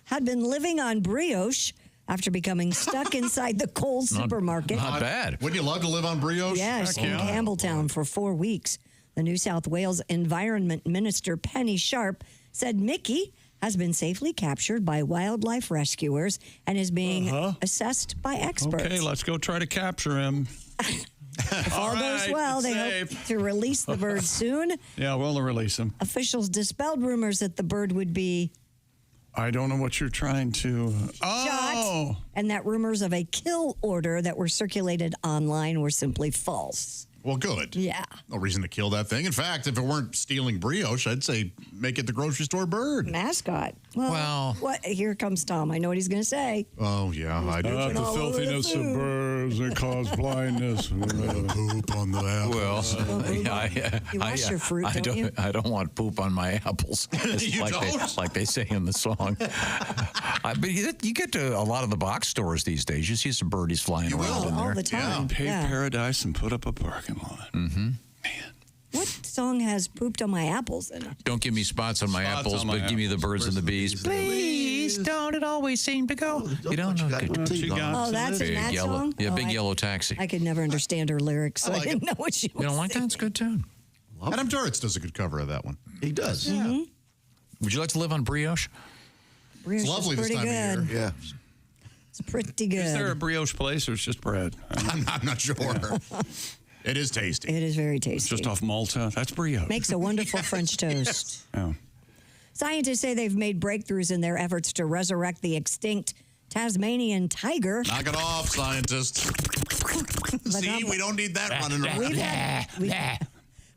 Had been living on brioche after becoming stuck inside the Kohl's supermarket.
Not bad.
Wouldn't you love to live on brioche?
Yes,
Heck
in
yeah.
Campbelltown for 4 weeks. The New South Wales Environment Minister Penny Sharp said Mickey has been safely captured by wildlife rescuers and is being assessed by experts.
Okay, let's go try to capture him.
If all goes well, they hope to release the bird soon.
Yeah, we'll release him.
Officials dispelled rumors that the bird would be
I don't know what you're trying to.
shot, and that rumors of a kill order that were circulated online were simply false.
Well, good.
Yeah.
No reason to kill that thing. In fact, if it weren't stealing brioche, I'd say make it the grocery store bird.
Mascot. Well, what? Here comes Tom. I know what he's going to say.
Oh, yeah, I do.
The filthiness of birds that cause blindness.
Poop on the apples.
Well,
You wash your fruit, don't you?
I don't want poop on my apples.
You
like they say in the song. But you get to a lot of the box stores these days. You see some birdies flying around in there.
All the time.
Pay
Yeah.
paradise and put up a parking lot.
Mm-hmm.
What song has pooped on my apples in it?
Don't give me spots on my
Spots
apples,
on my
but give me the birds and the bees. Please don't it always seem to go. You don't know.
Oh, that's in
Big
that
yellow,
song?
yeah,
Oh,
Big Yellow Taxi.
I could never understand her lyrics, so I,
like
didn't
it.
know what she was
You don't like that? It's a good tune.
Adam Duritz does a good cover of that one.
He does.
Mm-hmm.
Would you like to live on brioche?
Brioche
It's lovely
is
this
pretty
time
good.
of year.
Yeah.
It's pretty good.
Is there a brioche place or it's just bread?
I'm not sure. It is tasty.
It is very
It's
tasty.
just off Malta. That's brioche.
Makes a wonderful French toast.
Yeah.
Scientists say they've made breakthroughs in their efforts to resurrect the extinct Tasmanian tiger.
Knock it off, scientists. See, we don't need that running around.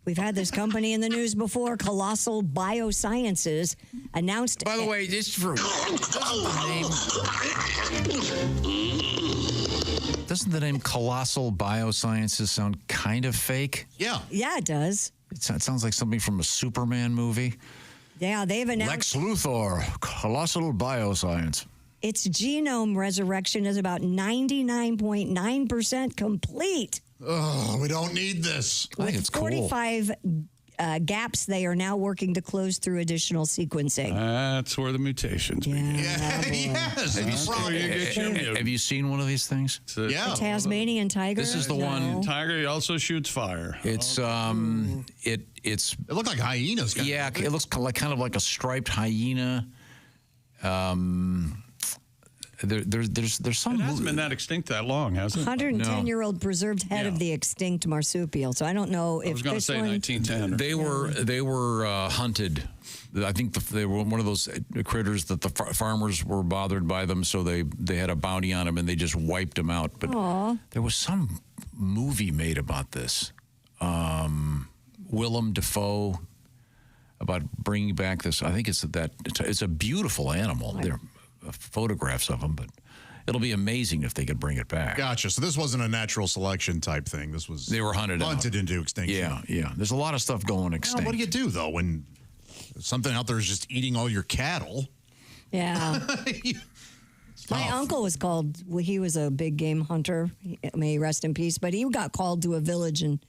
We've had this company in the news before, Colossal Biosciences, announced.
By the way, doesn't the name Colossal Biosciences sound kind of fake?
Yeah.
Yeah, it does.
It sounds like something from a Superman movie.
Yeah, they've announced
Lex Luthor, Colossal Bioscience.
its genome resurrection is about 99.9% complete.
Oh, we don't need this.
I think it's cool.
45 gaps they are now working to close through additional sequencing.
That's where the mutations begin.
Yes.
Have you seen one of these things?
Yeah.
The Tasmanian tiger?
This is the one.
Tiger, he also shoots fire.
It's it's.
It looked like hyenas.
Yeah, it looks kind of like a striped hyena. There's some.
It hasn't been that extinct that long, has it?
110-year-old preserved head of the extinct marsupial. So I don't know if
I was going to
this
say
one,
1910.
They were hunted. I think they were one of those critters that the farmers were bothered by them, so they had a bounty on them and they just wiped them out. But there was some movie made about this. Willem Dafoe about bringing back this. I think it's a beautiful animal. There are photographs of them, but it'll be amazing if they could bring it back.
Gotcha. So this wasn't a natural selection type thing. This was
They were hunted
into extinction.
Yeah. There's a lot of stuff going extinct.
What do you do though when something out there is just eating all your cattle?
Yeah. My uncle was called, he was a big game hunter, may he rest in peace, but he got called to a village in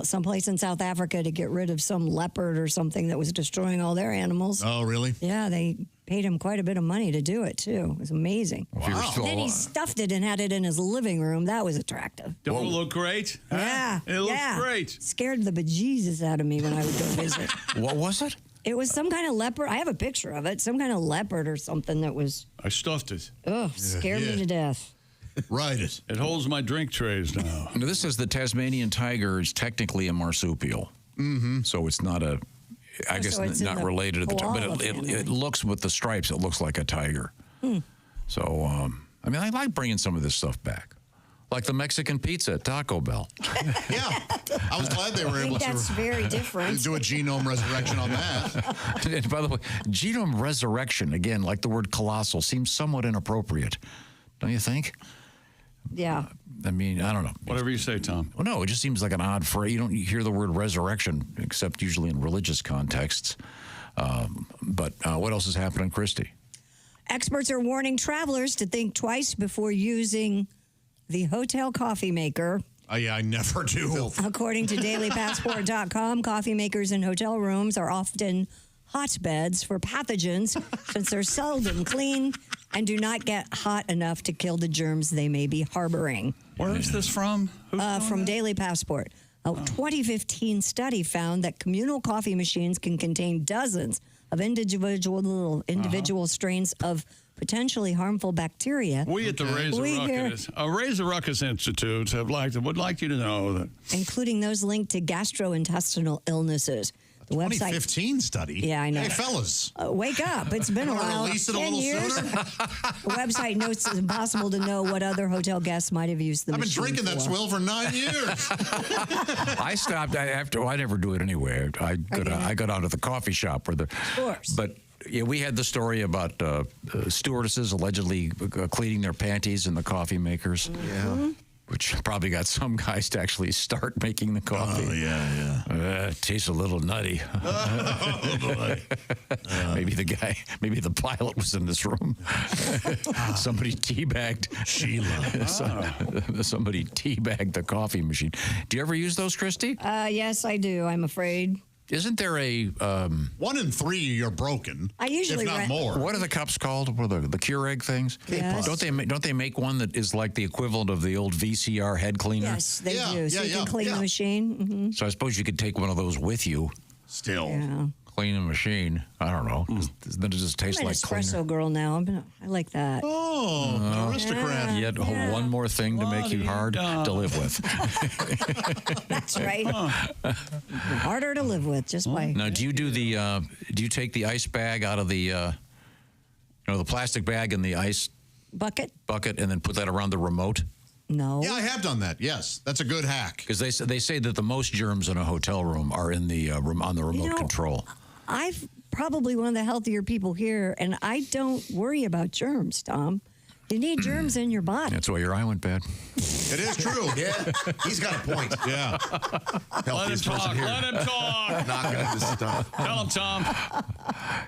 someplace in South Africa to get rid of some leopard or something that was destroying all their animals.
Oh, really?
Yeah, they paid him quite a bit of money to do it, too. It was amazing.
Wow.
Then he stuffed it and had it in his living room. That was attractive.
Don't it look great? Huh?
Yeah.
It looks great.
Scared the bejesus out of me when I would go visit.
What was it?
It was some kind of leopard. I have a picture of it. Some kind of leopard or something that was,
I stuffed it.
scared me to death.
Right.
It holds my drink trays now.
Now, this is the Tasmanian tiger is technically a marsupial. Mm-hmm. So it's not a, I guess
so it's
not
in the
related to the tiger,
koala
but
family.
it looks with the stripes, it looks like a tiger. So, I mean, I like bringing some of this stuff back. Like the Mexican pizza at Taco Bell.
Yeah. I was glad they were able to
That's very different.
do a genome resurrection on that.
And by the way, genome resurrection, again, like the word colossal, seems somewhat inappropriate. Don't you think?
Yeah.
I mean, I don't know.
Whatever you say, Tom.
Well, no, it just seems like an odd phrase. You don't hear the word resurrection except usually in religious contexts. But what else is happening, Christy?
Experts are warning travelers to think twice before using the hotel coffee maker.
Oh, yeah, I never do.
According to dailypassport.com, coffee makers in hotel rooms are often hotbeds for pathogens since they're seldom clean and do not get hot enough to kill the germs they may be harboring.
Where is this from?
From Daily Passport. A 2015 study found that communal coffee machines can contain dozens of individual strains of potentially harmful bacteria.
We at the Raise the Ruckus Institute would like you to know that.
Including those linked to gastrointestinal illnesses. The website
2015 study?
Yeah, I know.
Hey, fellas.
Wake up. It's been a while.
Release it a
10
little
years.
sooner.
The website notes it's impossible to know what other hotel guests might have used the
I've been
machine
drinking that
for.
swill for 9 years.
I stopped after. I never do it anyway. I go down to the coffee shop or the.
Of course.
But yeah, we had the story about stewardesses allegedly cleaning their panties in the coffee makers.
Yeah.
Mm-hmm.
Which probably got some guys to actually start making the coffee.
Oh, yeah.
It tastes a little nutty.
Oh, boy.
Maybe the pilot was in this room. Somebody teabagged Sheila. Somebody teabagged the coffee machine. Do you ever use those, Christy?
Yes, I do. I'm afraid.
Isn't there a
1 in 3 you're broken?
I usually
if not
rent-
more.
What are the cups called? What are the Keurig things?
Yes.
Don't they make one that is like the equivalent of the old VCR head cleaner?
Yes, they do. So you can clean the machine. Mm-hmm.
So I suppose you could take one of those with you.
Still.
Yeah.
Clean the machine. I don't know. Then it just tastes
I'm an
like
espresso
cleaner.
girl now. I like that.
Oh, aristocrat.
Yet one more thing to make you hard to live with.
That's right. Harder to live with, just by.
Now, do you take the ice bag out of the the plastic bag in the ice
bucket
and then put that around the remote?
No.
Yeah, I have done that. Yes, that's a good hack.
Because they say that the most germs in a hotel room are in the on the remote control.
I've probably one of the healthier people here, and I don't worry about germs, Tom. You need germs in your body.
That's why your eye went bad.
It is true.
Yeah, he's got a point.
Yeah.
Let him talk. Let him talk.
Knocking at this stuff.
Tell him, Tom.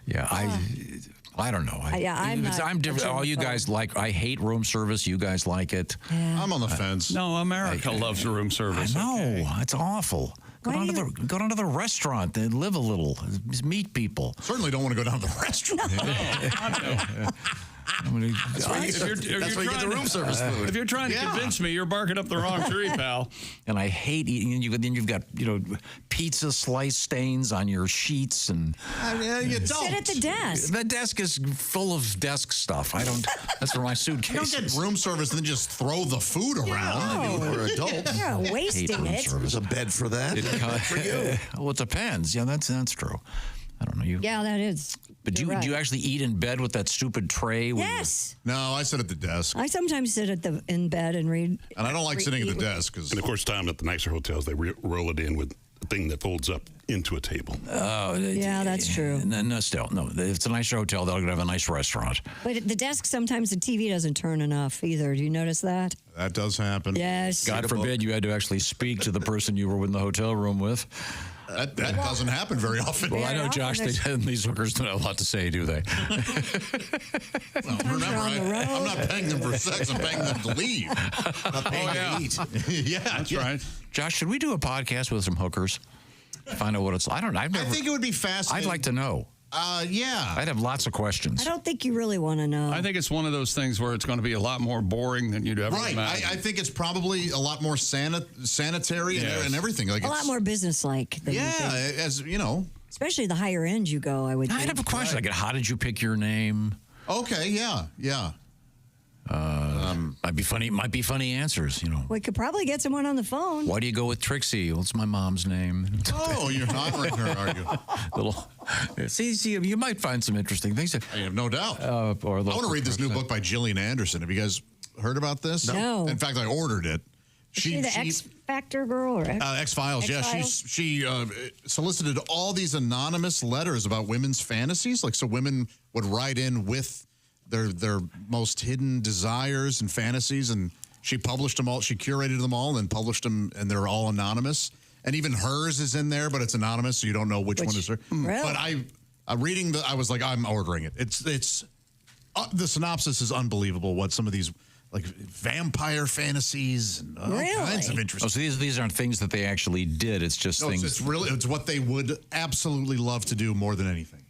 Yeah, I don't know. I'm different. All you guys I hate room service. You guys like it.
Yeah.
I'm on the fence.
No, America loves room service.
I know. It's awful. Go down to the restaurant and live a little. Just meet people.
Certainly don't want to go down to the restaurant.
That's where you get the room service food.
If you're trying to convince me, you're barking up the wrong tree, pal.
And I hate eating. Then you've got pizza slice stains on your sheets and.
You don't.
Sit at the desk.
The desk is full of desk stuff. I don't. That's where my suitcase.
You don't get room service and then just throw the food around.
We're adults.
You're wasting it.
There's a bed for that. For you.
Well, it depends. Yeah, that's true. I don't know.
Yeah, that is.
But do you actually eat in bed with that stupid tray?
Yes.
No, I sit at the desk.
I sometimes sit in bed and read.
And I don't like sitting at the desk.
And of course, Tom, at the nicer hotels, they roll it in with a thing that folds up into a table.
Oh,
yeah, that's true.
No, still, no. If it's a nicer hotel, they're going to have a nice restaurant.
But at the desk, sometimes the TV doesn't turn enough either. Do you notice that?
That does happen.
Yes.
God forbid you had to actually speak to the person you were in the hotel room with.
That doesn't happen very often.
Well, I know, Josh, these hookers don't have a lot to say, do they?
Well, remember, I'm not paying them for sex. I'm paying them to leave.
Not paying to eat.
Yeah,
that's right.
Josh, should we do a podcast with some hookers? Find out what it's. I think
it would be fascinating.
I'd like to know.
Yeah.
I'd have lots of questions.
I don't think you really want to know.
I think it's one of those things where it's going to be a lot more boring than you'd ever imagine.
I think it's probably a lot more sanitary and everything. Like
a lot more business-like.
As you know.
Especially the higher end you go, I would think.
I'd have a question. Like, how did you pick your name?
Okay, yeah.
Might be funny answers,
We could probably get someone on the phone.
Why do you go with Trixie? Well, it's my mom's name.
Oh, you're honoring her, are you?
See, you might find some interesting things.
I have no doubt. I want to read this new book by Gillian Anderson. Have you guys heard about this?
No.
In fact, I ordered it.
Is she the X Factor girl or
X-Files? Yeah, she solicited all these anonymous letters about women's fantasies. So women would write in with their most hidden desires and fantasies, and she published them all. She curated them all and published them, and they're all anonymous. And even hers is in there, but it's anonymous, so you don't know which one is her.
Really?
But I was like, I'm ordering it. It's the synopsis is unbelievable. What some of these vampire fantasies and all kinds of interesting.
Oh, so these aren't things that they actually did. It's just things.
It's what they would absolutely love to do more than anything.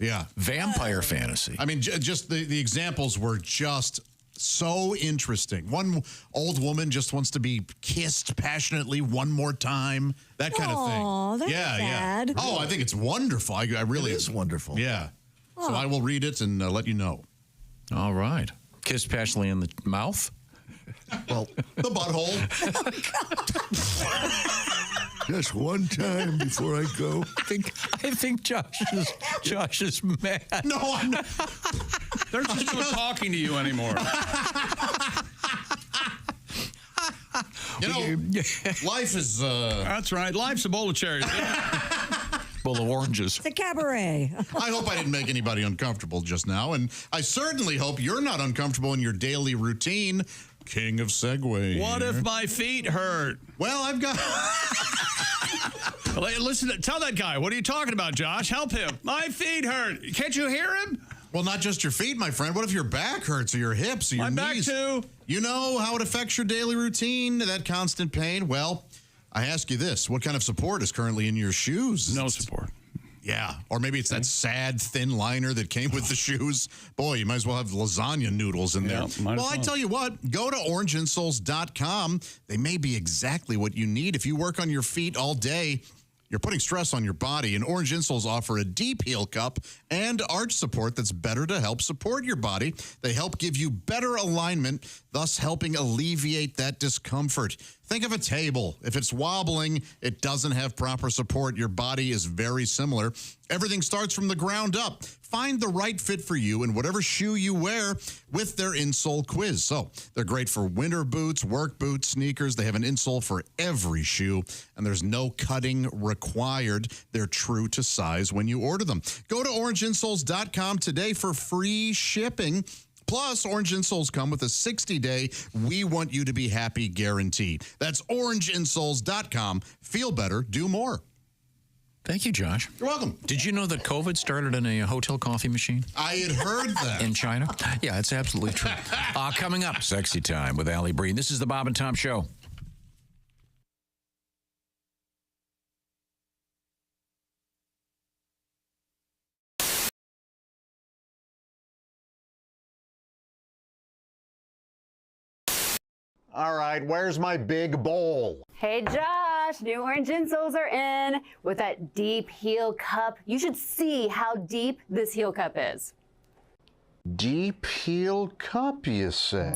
Yeah.
Vampire fantasy.
I mean, just the examples were just so interesting. One old woman just wants to be kissed passionately one more time. That kind of thing.
Aw, that's
yeah,
sad.
yeah. Oh, I think it's wonderful. I really
It is wonderful.
Yeah. So
Oh.
I will read it and let you know.
All right. Kiss passionately in the mouth?
Well, the butthole.
Just one time before I go.
I think Josh is mad.
No, I'm not.
They're just not talking to you anymore.
You know, life is...
That's right. Life's a bowl of cherries.
Bowl of oranges.
It's a cabaret.
I hope I didn't make anybody uncomfortable just now, and I certainly hope you're not uncomfortable in your daily routine. King of Segway.
What if my feet hurt?
Well, I've got...
Listen, tell that guy. What are you talking about, Josh? Help him. My feet hurt. Can't you hear him?
Well, not just your feet, my friend. What if your back hurts or your hips or your
My
knees?
back, too.
You know how it affects your daily routine, that constant pain? Well, I ask you this. What kind of support is currently in your shoes?
No support.
Yeah. Or maybe it's that sad, thin liner that came with the shoes. Boy, you might as well have lasagna noodles in there.
Yeah, might as
Well, I
well.
tell you what, go to orangeinsoles.com. They may be exactly what you need. If you work on your feet all day, you're putting stress on your body, and Orange Insoles offer a deep heel cup and arch support that's better to help support your body. They help give you better alignment, thus helping alleviate that discomfort. Think of a table. If it's wobbling, it doesn't have proper support. Your body is very similar. Everything starts from the ground up. Find the right fit for you in whatever shoe you wear with their insole quiz. So they're great for winter boots, work boots, sneakers. They have an insole for every shoe, and there's no cutting required. They're true to size when you order them. Go to orangeinsoles.com today for free shipping. Plus, Orange Insoles come with a 60-day We Want You to Be Happy guarantee. That's orangeinsoles.com. Feel better, do more.
Thank you, Josh.
You're welcome.
Did you know that COVID started in a hotel coffee machine?
I had heard that.
In China? Yeah, it's absolutely true. Coming up, Sexy Time with Alli Breen. This is the Bob and Tom Show.
All right, where's my big bowl?
Hey Josh, new orange insoles are in with that deep heel cup. You should see how deep this heel cup is.
Deep heel cup, you say?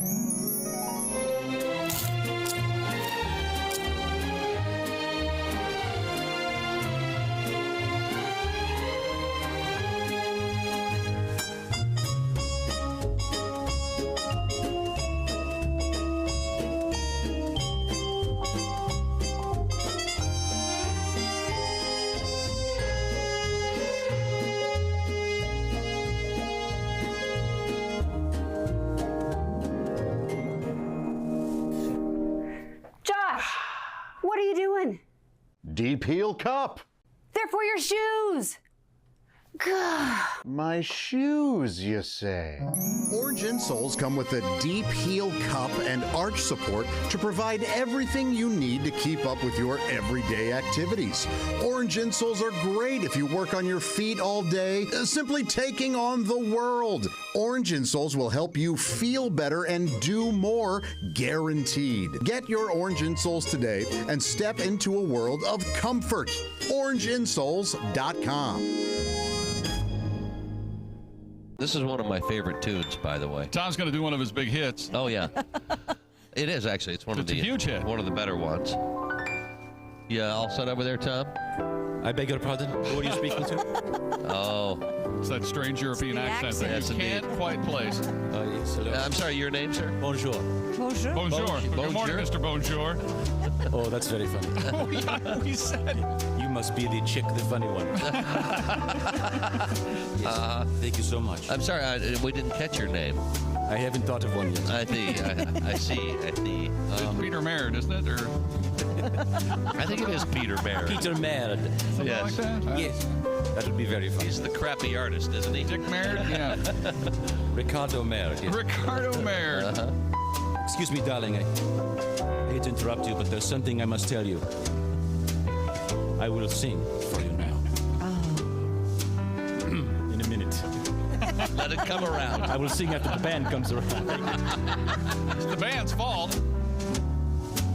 Josh, what are you doing?
Deep heel cup.
They're for your shoes. Gah.
My shoes, you say?
Orange insoles come with a deep heel cup and arch support to provide everything you need to keep up with your everyday activities. Orange insoles are great if you work on your feet all day, simply taking on the world. Orange insoles will help you feel better and do more, guaranteed. Get your orange insoles today and step into a world of comfort. OrangeInsoles.com.
This is one of my favorite tunes, by the way.
Tom's going to do one of his big hits.
Oh yeah, it is actually. It's one of
It's a
the
huge hit.
one of the better ones. Yeah, all set over there, Tom.
I beg your pardon? Who are you speaking to?
Oh,
It's that strange European accent that
Yes,
you
indeed.
can't quite place.
Yes, hello.
I'm sorry. Your name, sir?
Bonjour.
Bonjour.
Bonjour. Good morning,
Bonjour.
Mr. Bonjour.
Oh, that's very funny.
Oh, yeah, we said.
You must be the chick, the funny one. Yes. Thank you so much.
I'm sorry. We didn't catch your name.
I haven't thought of one yet.
I see. I see.
It's Peter Merritt, isn't it? Or
I think it is Peter Merritt.
Peter Merritt.
something
Yes.
like that?
Yes. That would be very funny.
He's the crappy artist, isn't he?
Dick Merritt? Yeah.
Ricardo Merritt. Yes.
Ricardo Merritt.
Excuse me, darling. I hate to interrupt you, but there's something I must tell you. I will sing for you now. In a minute.
Let it come around.
I will sing after the band comes around.
It's the band's fault.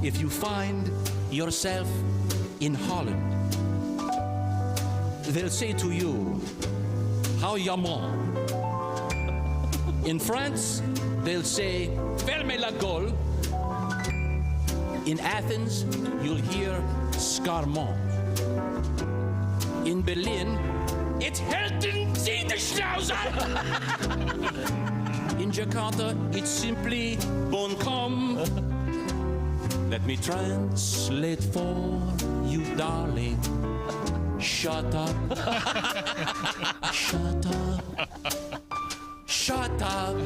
If you find yourself in Holland, they'll say to you, how yaman? In France, they'll say, fermez la gueule. In Athens, you'll hear scarmont. In Berlin, it's Helden Sie the Schnauzer. In Jakarta, it's simply bon com. Let me translate for you, darling. Shut up. Shut up. Shut up.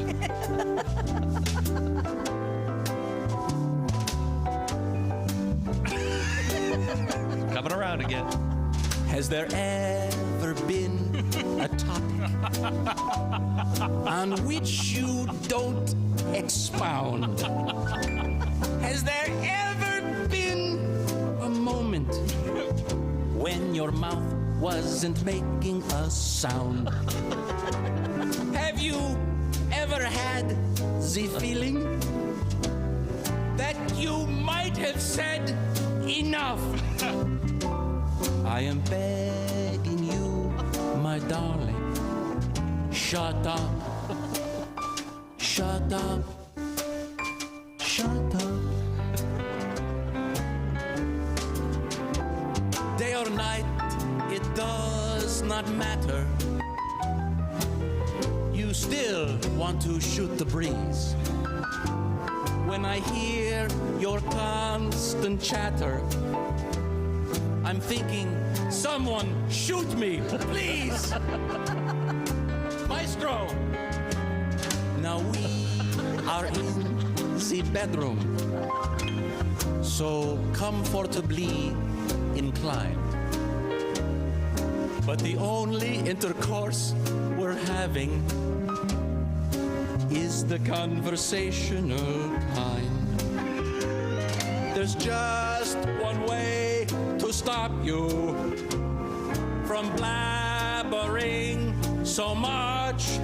Coming around again.
Has there ever been a topic on which you don't expound? Has there ever been a moment when your mouth wasn't making a sound? Have you ever had the feeling that you might have said enough? I am begging you, my darling, shut up, shut up, shut up. Day or night, it does not matter. You still want to shoot the breeze. When I hear your constant chatter, I'm thinking, someone shoot me, please. Maestro. Now we are in the bedroom, so comfortably inclined. But the only intercourse we're having is the conversational kind. There's just one way to stop you from blabbering so much.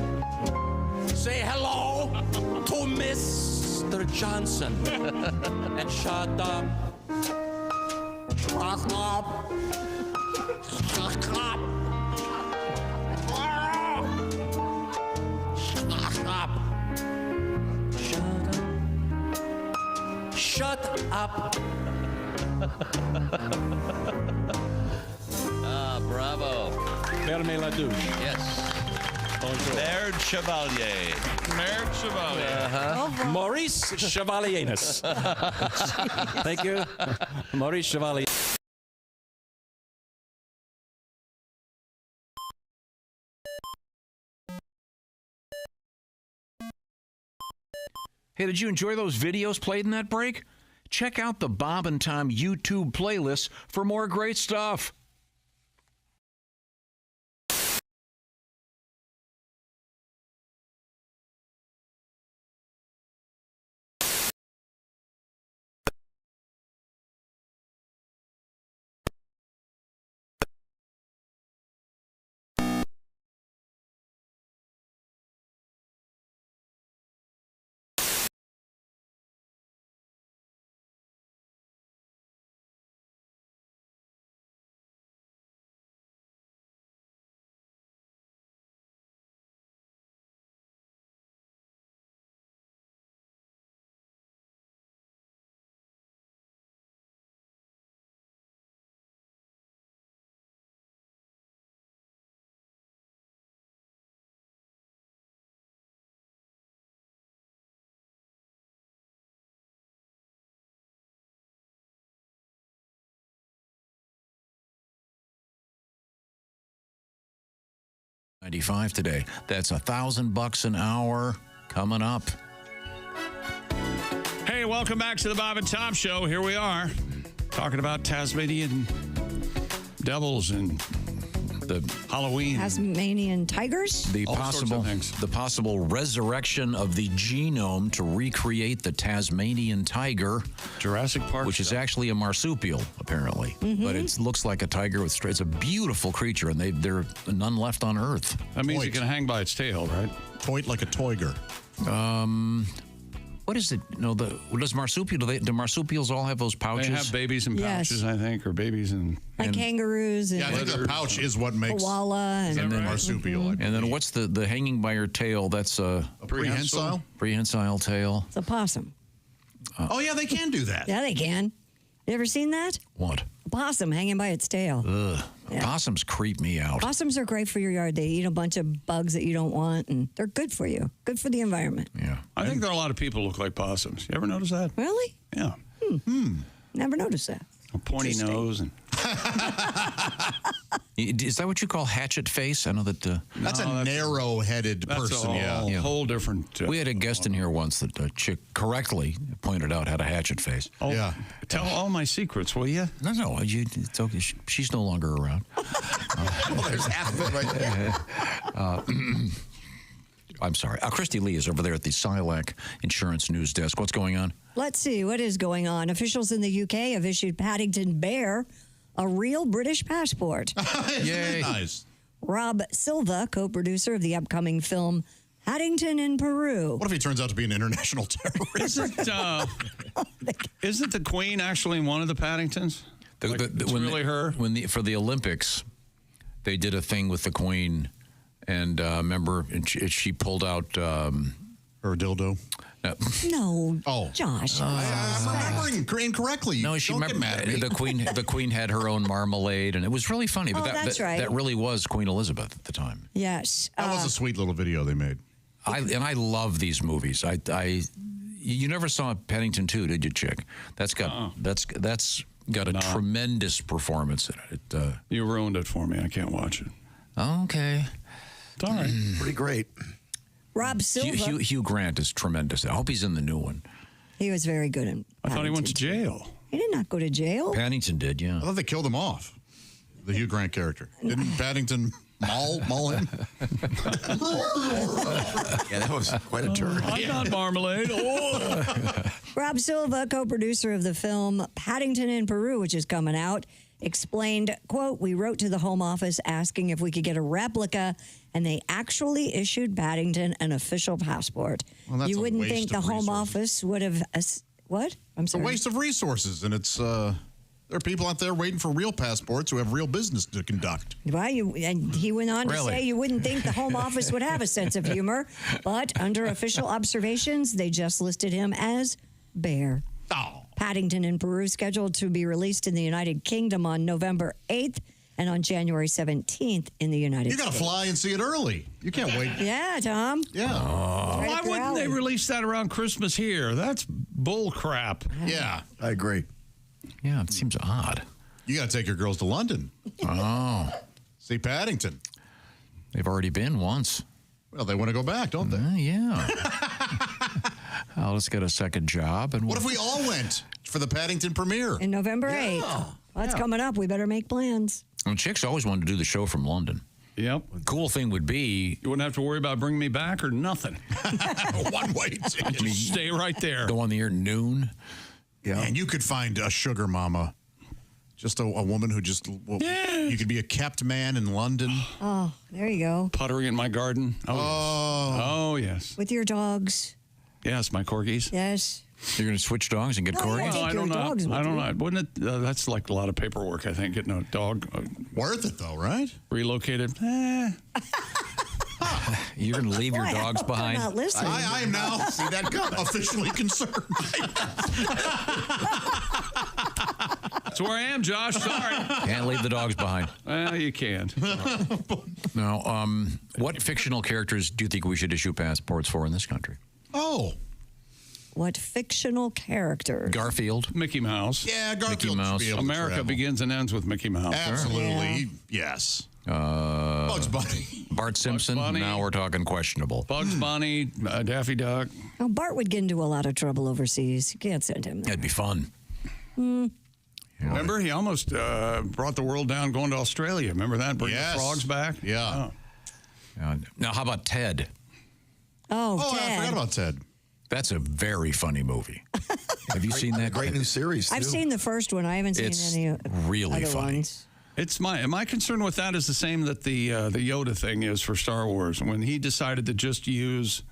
Say hello to Mr. Johnson and shut up. Shut up. Shut up. Shut up. Shut up.
Bravo.
Fermez la douche.
Yes. Merde Chevalier.
Merde Chevalier.
Maurice Chevalieris. Thank you. Maurice Chevalier.
Hey, did you enjoy those videos played in that break? Check out the Bob and Tom YouTube playlist for more great stuff. $95 today. That's $1,000 an hour coming up.
Hey, welcome back to the Bob and Tom Show. Here we are talking about Tasmanian devils and
the
Halloween.
Tasmanian tigers?
The
All sorts of things.
possible resurrection of the genome to recreate the Tasmanian tiger,
Jurassic Park,
which is actually a marsupial, apparently, but it looks like a tiger with straight. It's a beautiful creature, and there are none left on Earth.
That means it can hang by its tail, right?
Toit like a toiger.
What is it? No, do marsupials all have those pouches?
They have babies in
Yes.
pouches, I think, or babies in.
Like kangaroos and
Yeah, I think the pouch is what makes
koala and
a marsupial.
And then what's the hanging by your tail? That's a
prehensile?
Prehensile tail.
It's a possum.
Oh, yeah, they can do that.
Yeah, they can. You ever seen that?
What?
A possum hanging by its tail.
Ugh. Possums creep me out.
Possums are great for your yard. They eat a bunch of bugs that you don't want, and they're good for you. Good for the environment.
Yeah.
I think there are a lot of people who look like possums. You ever notice that?
Really?
Yeah.
Never noticed that.
A pointy nose and.
Is that what you call hatchet face? I know that.
That's a narrow-headed person.
That's a whole different.
We had a guest in here once that a chick correctly pointed out had a hatchet face.
Oh, yeah. Tell all my secrets, will you?
No, it's okay. She's no longer around.
Well, there's half of it right there.
I'm sorry. Christy Lee is over there at the Silac Insurance News Desk. What's going on?
Let's see what is going on. Officials in the UK have issued Paddington Bear a real British passport.
Yay. Nice.
Rob Silva, co-producer of the upcoming film Paddington in Peru.
What if he turns out to be an international terrorist?
Isn't the Queen actually one of the Paddingtons? It's really her?
For the Olympics, they did a thing with the Queen, and remember, she pulled out
her dildo.
No.
Oh,
Josh.
I'm remembering incorrectly.
No, she
Don't get
remember
mad at me.
the Queen had her own marmalade, and it was really funny. But
that's right.
that really was Queen Elizabeth at the time.
Yes.
That was a sweet little video they made.
I love these movies. You never saw Paddington 2, did you, Chick? That's got a tremendous performance in it.
You ruined it for me. I can't watch it.
Okay.
It's all right.
Pretty great.
Rob Silva.
Hugh Grant is tremendous. I hope he's in the new one.
He was very good in
I thought he went to jail.
He did not go to jail.
Paddington did, yeah.
I thought they killed him off. The Hugh Grant character. Didn't Paddington maul him?
Yeah, that was quite a turn.
I'm not marmalade. Oh.
Rob Silva, co-producer of the film Paddington in Peru, which is coming out, explained, quote, "We wrote to the Home Office asking if we could get a replica, and they actually issued Paddington an official passport."
Well, that's
you
a
wouldn't
waste
think the
of
Home
resources.
Office would have... what? I'm
It's a
sorry.
waste of resources, and it's there are people out there waiting for real passports who have real business to conduct.
Well, and he went on to
Really?
say you wouldn't think the Home Office would have a sense of humor, but under official observations, they just listed him as Bear.
Oh.
Paddington in Peru, scheduled to be released in the United Kingdom on November 8th and on January 17th in the United
You got
States.
to fly and see it early. You can't wait.
Yeah, Tom.
Yeah.
Right
Why
up your
wouldn't they
alley.
release that around Christmas here? That's bull crap.
Yeah.
I agree.
Yeah, it seems odd.
You got to take your girls to London.
Oh.
See Paddington.
They've already been once.
Well, they want to go back, don't they?
Yeah. Let's get a second job. And
What if we all went for the Paddington premiere?
In November 8th. Well, that's coming up. We better make plans.
And Chicks always wanted to do the show from London.
Yep.
Cool thing would be
you wouldn't have to worry about bringing me back or nothing.
One way ticket.
Just stay right there.
Go on the air at noon.
Yeah. And you could find a sugar mama. Just a woman who just, you could be a kept man in London.
Oh, there you go.
Puttering in my garden. Oh, yes.
With your dogs.
Yes, my corgis.
Yes.
You're going to switch dogs and get
Oh,
corgis?
yeah, take
I
your
don't know.
dogs with
I don't
you.
know. Wouldn't it? That's like a lot of paperwork, I think, getting a dog
Worth it, though, right?
relocated.
You're going to leave your
Boy, I
dogs
hope they're
behind?
not listening.
I am now, see that officially concerned.
That's where I am, Josh. Sorry.
Can't leave the dogs behind.
Well, you can't.
Now, what fictional characters do you think we should issue passports for in this country?
Oh.
What fictional characters?
Garfield.
Mickey Mouse.
Yeah, Garfield
Mickey Mouse.
should be able to
America
travel.
begins and ends with Mickey Mouse.
Absolutely. Yes. Bugs Bunny.
Bart Simpson.
Bunny.
Now we're talking questionable.
Bugs Bunny, Daffy Duck.
Now, Bart would get into a lot of trouble overseas. You can't send him there.
That'd be fun.
Remember, he almost brought the world down going to Australia. Remember that? Bring the frogs back?
Yeah.
Now, how about Ted?
Oh,
I
Ted.
forgot about Ted.
That's a very funny movie. Have you seen that?
Great new series.
I've seen the first one. I haven't seen
It's
any
really
other
funny.
ones.
It's my concern with that is the same that the Yoda thing is for Star Wars. When he decided to just use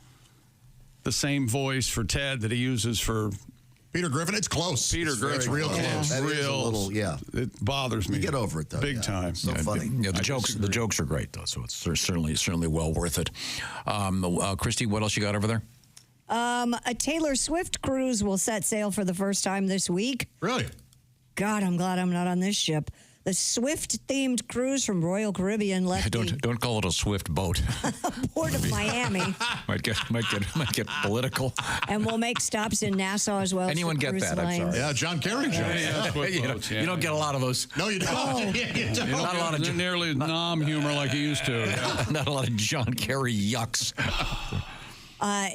the same voice for Ted that he uses for
Peter Griffin, it's close.
Peter Griffin,
it's real close.
That is a little, yeah.
It bothers me.
You get over it though.
Big time.
So funny.
Yeah, the jokes are great though, so it's certainly well worth it. Christy, what else you got over there?
A Taylor Swift cruise will set sail for the first time this week.
Really?
God, I'm glad I'm not on this ship. The Swift-themed cruise from Royal Caribbean left
Don't call it a Swift boat.
the port of Miami
might get political.
and will make stops in Nassau as well.
Anyone
as the
get
cruise
that? I'm
lines.
sorry.
Yeah, John Kerry jokes.
You don't get a lot of those.
No, you don't. You don't.
Not a lot of
nearly nom humor like you used to.
Not a lot of John Kerry yucks.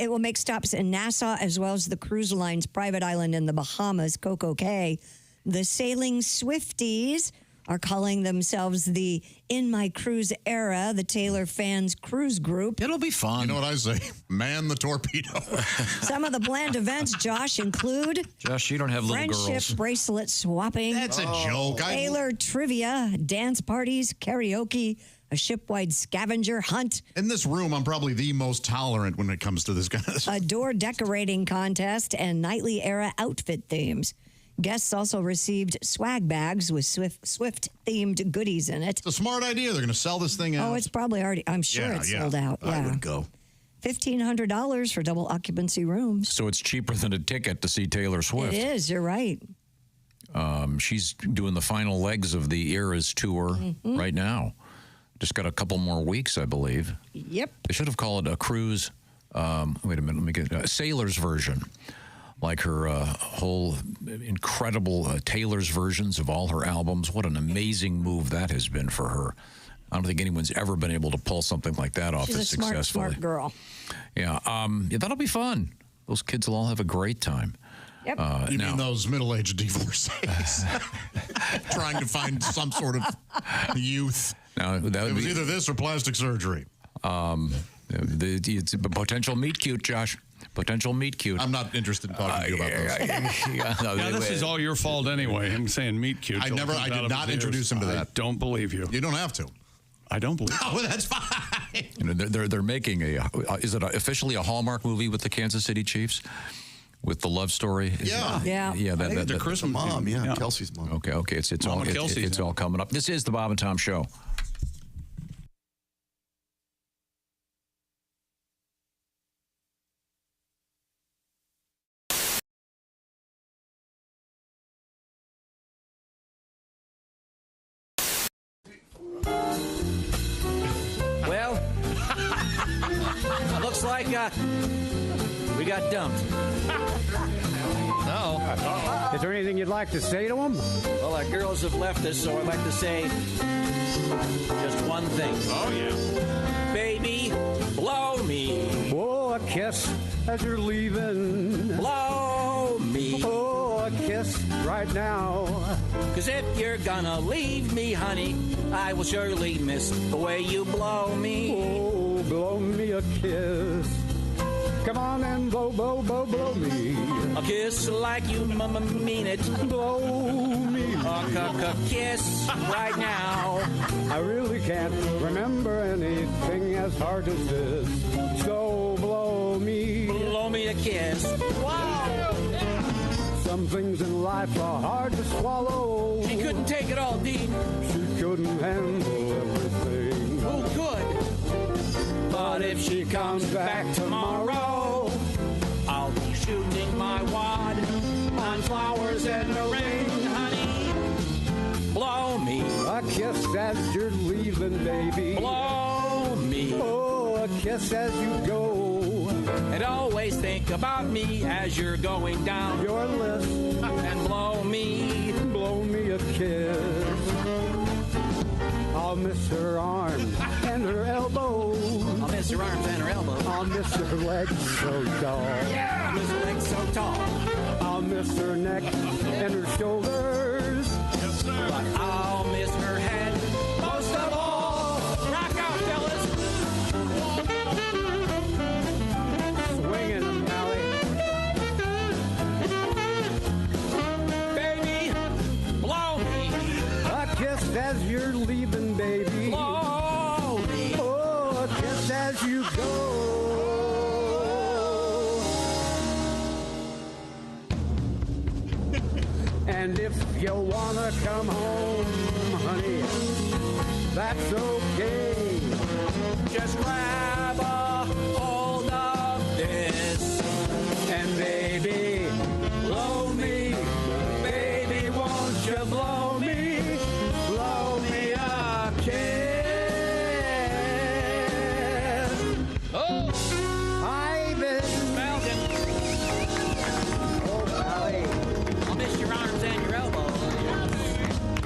It will make stops in Nassau as well as the cruise line's private island in the Bahamas, Coco Cay. The sailing Swifties are calling themselves the In My Cruise Era, the Taylor Fans Cruise Group.
It'll be fun.
You know what I say? Man the torpedo.
Some of the planned events, Josh, include
Josh, you don't have little
friendship
girls.
bracelet swapping.
That's a joke.
Taylor trivia, dance parties, karaoke, a shipwide scavenger hunt.
In this room, I'm probably the most tolerant when it comes to this kind of stuff.
A door decorating contest, and nightly era outfit themes. Guests also received swag bags with Swift-themed goodies in it.
It's a smart idea. They're going to sell this thing out.
Oh, it's probably already, I'm sure it's sold out. Yeah.
I would go.
$1,500 for double occupancy rooms.
So it's cheaper than a ticket to see Taylor Swift.
It is, you're right.
She's doing the final legs of the Eras tour right now. Just got a couple more weeks, I believe.
Yep.
They should have called it a cruise. Wait a minute, let me get a sailor's version. Like her whole incredible Taylor's versions of all her albums. What an amazing move that has been for her. I don't think anyone's ever been able to pull something like that off
She's a
as successfully.
smart girl.
Yeah, that'll be fun. Those kids will all have a great time.
Yep.
You mean those middle-aged divorcees trying to find some sort of youth?
Now, that
it was either this or plastic surgery.
It's a potential meet cute, Josh. Potential meet cute.
I'm not interested in talking to you about this.
This is all your fault anyway. Him saying meet cute.
I did not introduce him to that.
I don't believe you.
You don't have to.
I don't believe.
Oh, that's fine.
You know, they're making is it officially a Hallmark movie with the Kansas City Chiefs? With the love story?
Yeah.
That
Christmas
mom, Kelsey's mom.
Okay. It's all coming up. This is the Bob and Tom Show.
Well, looks like we got dumped. No.
Is there anything you'd like to say to them?
Well, our girls have left us, so I'd like to say just one thing.
Oh, yeah.
Baby, blow me.
Oh, a kiss as you're leaving.
Blow me.
Oh, a kiss right now.
'Cause if you're gonna leave me, honey, I will surely miss the way you blow me.
Oh, blow me a kiss. Come on and blow me.
A kiss like you mean it.
Blow me.
A kiss right now.
I really can't remember anything as hard as this. So blow me.
Blow me a kiss. Wow.
Some things in life are hard to swallow.
She couldn't take it all, Dean.
She couldn't handle everything.
Who could? But if she comes back tomorrow, I'll be shooting my wad on flowers and a ring, honey. Blow me.
A kiss as you're leaving, baby.
Blow me.
Oh, a kiss as you go.
And always think about me as you're going down
your list.
And blow me.
Blow me a kiss. I'll miss her arms and her elbows.
I'll miss her arms and her elbows.
I'll miss her legs so tall.
Yeah, I'll miss her legs so tall.
I'll miss her neck and her shoulders.
but I'll miss her head most of all. Rock out, fellas.
Swinging them, Allie.
Baby, blow me.
Just as you're leaving, baby.
Blow me.
Oh, just as you go. And if you wanna come home, honey, that's okay.
Just grab a hold of this.
And baby,
Blow me. Baby, won't you blow me? Blow me a kiss. Oh,
Ivan.
Malcolm.
Oh, Allie.
I'll miss your arms and your elbows.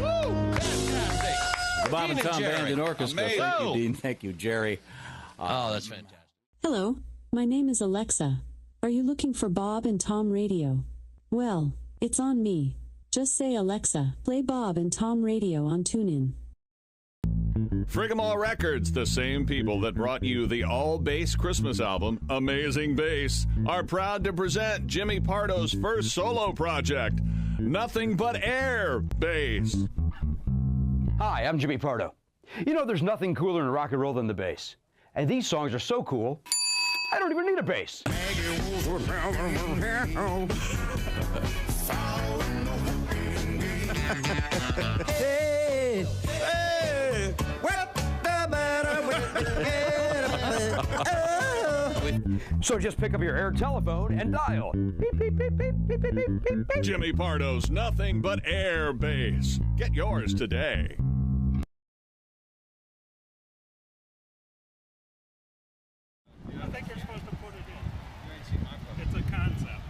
Woo! Fantastic.
Bob and
Dean
Tom
Jerry.
Band and Orchestra.
Amazing.
Thank you, Dean. Thank you, Jerry.
Oh, that's fantastic.
Hello, my name is Alexa. Are you looking for Bob and Tom Radio? Well, it's on me. Just say, Alexa, play Bob and Tom Radio on TuneIn.
Frigamall Records, the same people that brought you the all-bass Christmas album, Amazing Bass, are proud to present Jimmy Pardo's first solo project, Nothing But Air Bass.
Hi, I'm Jimmy Pardo. You know, there's nothing cooler in rock and roll than the bass. And these songs are so cool, I don't even need a bass.
Hey, hey, what the matter with
So just pick up your air telephone and dial. Beep, beep, beep, beep, beep, beep, beep, beep, beep.
Jimmy Pardo's Nothing But Air Bass. Get yours today.
I think you're supposed to put it in. It's a concept.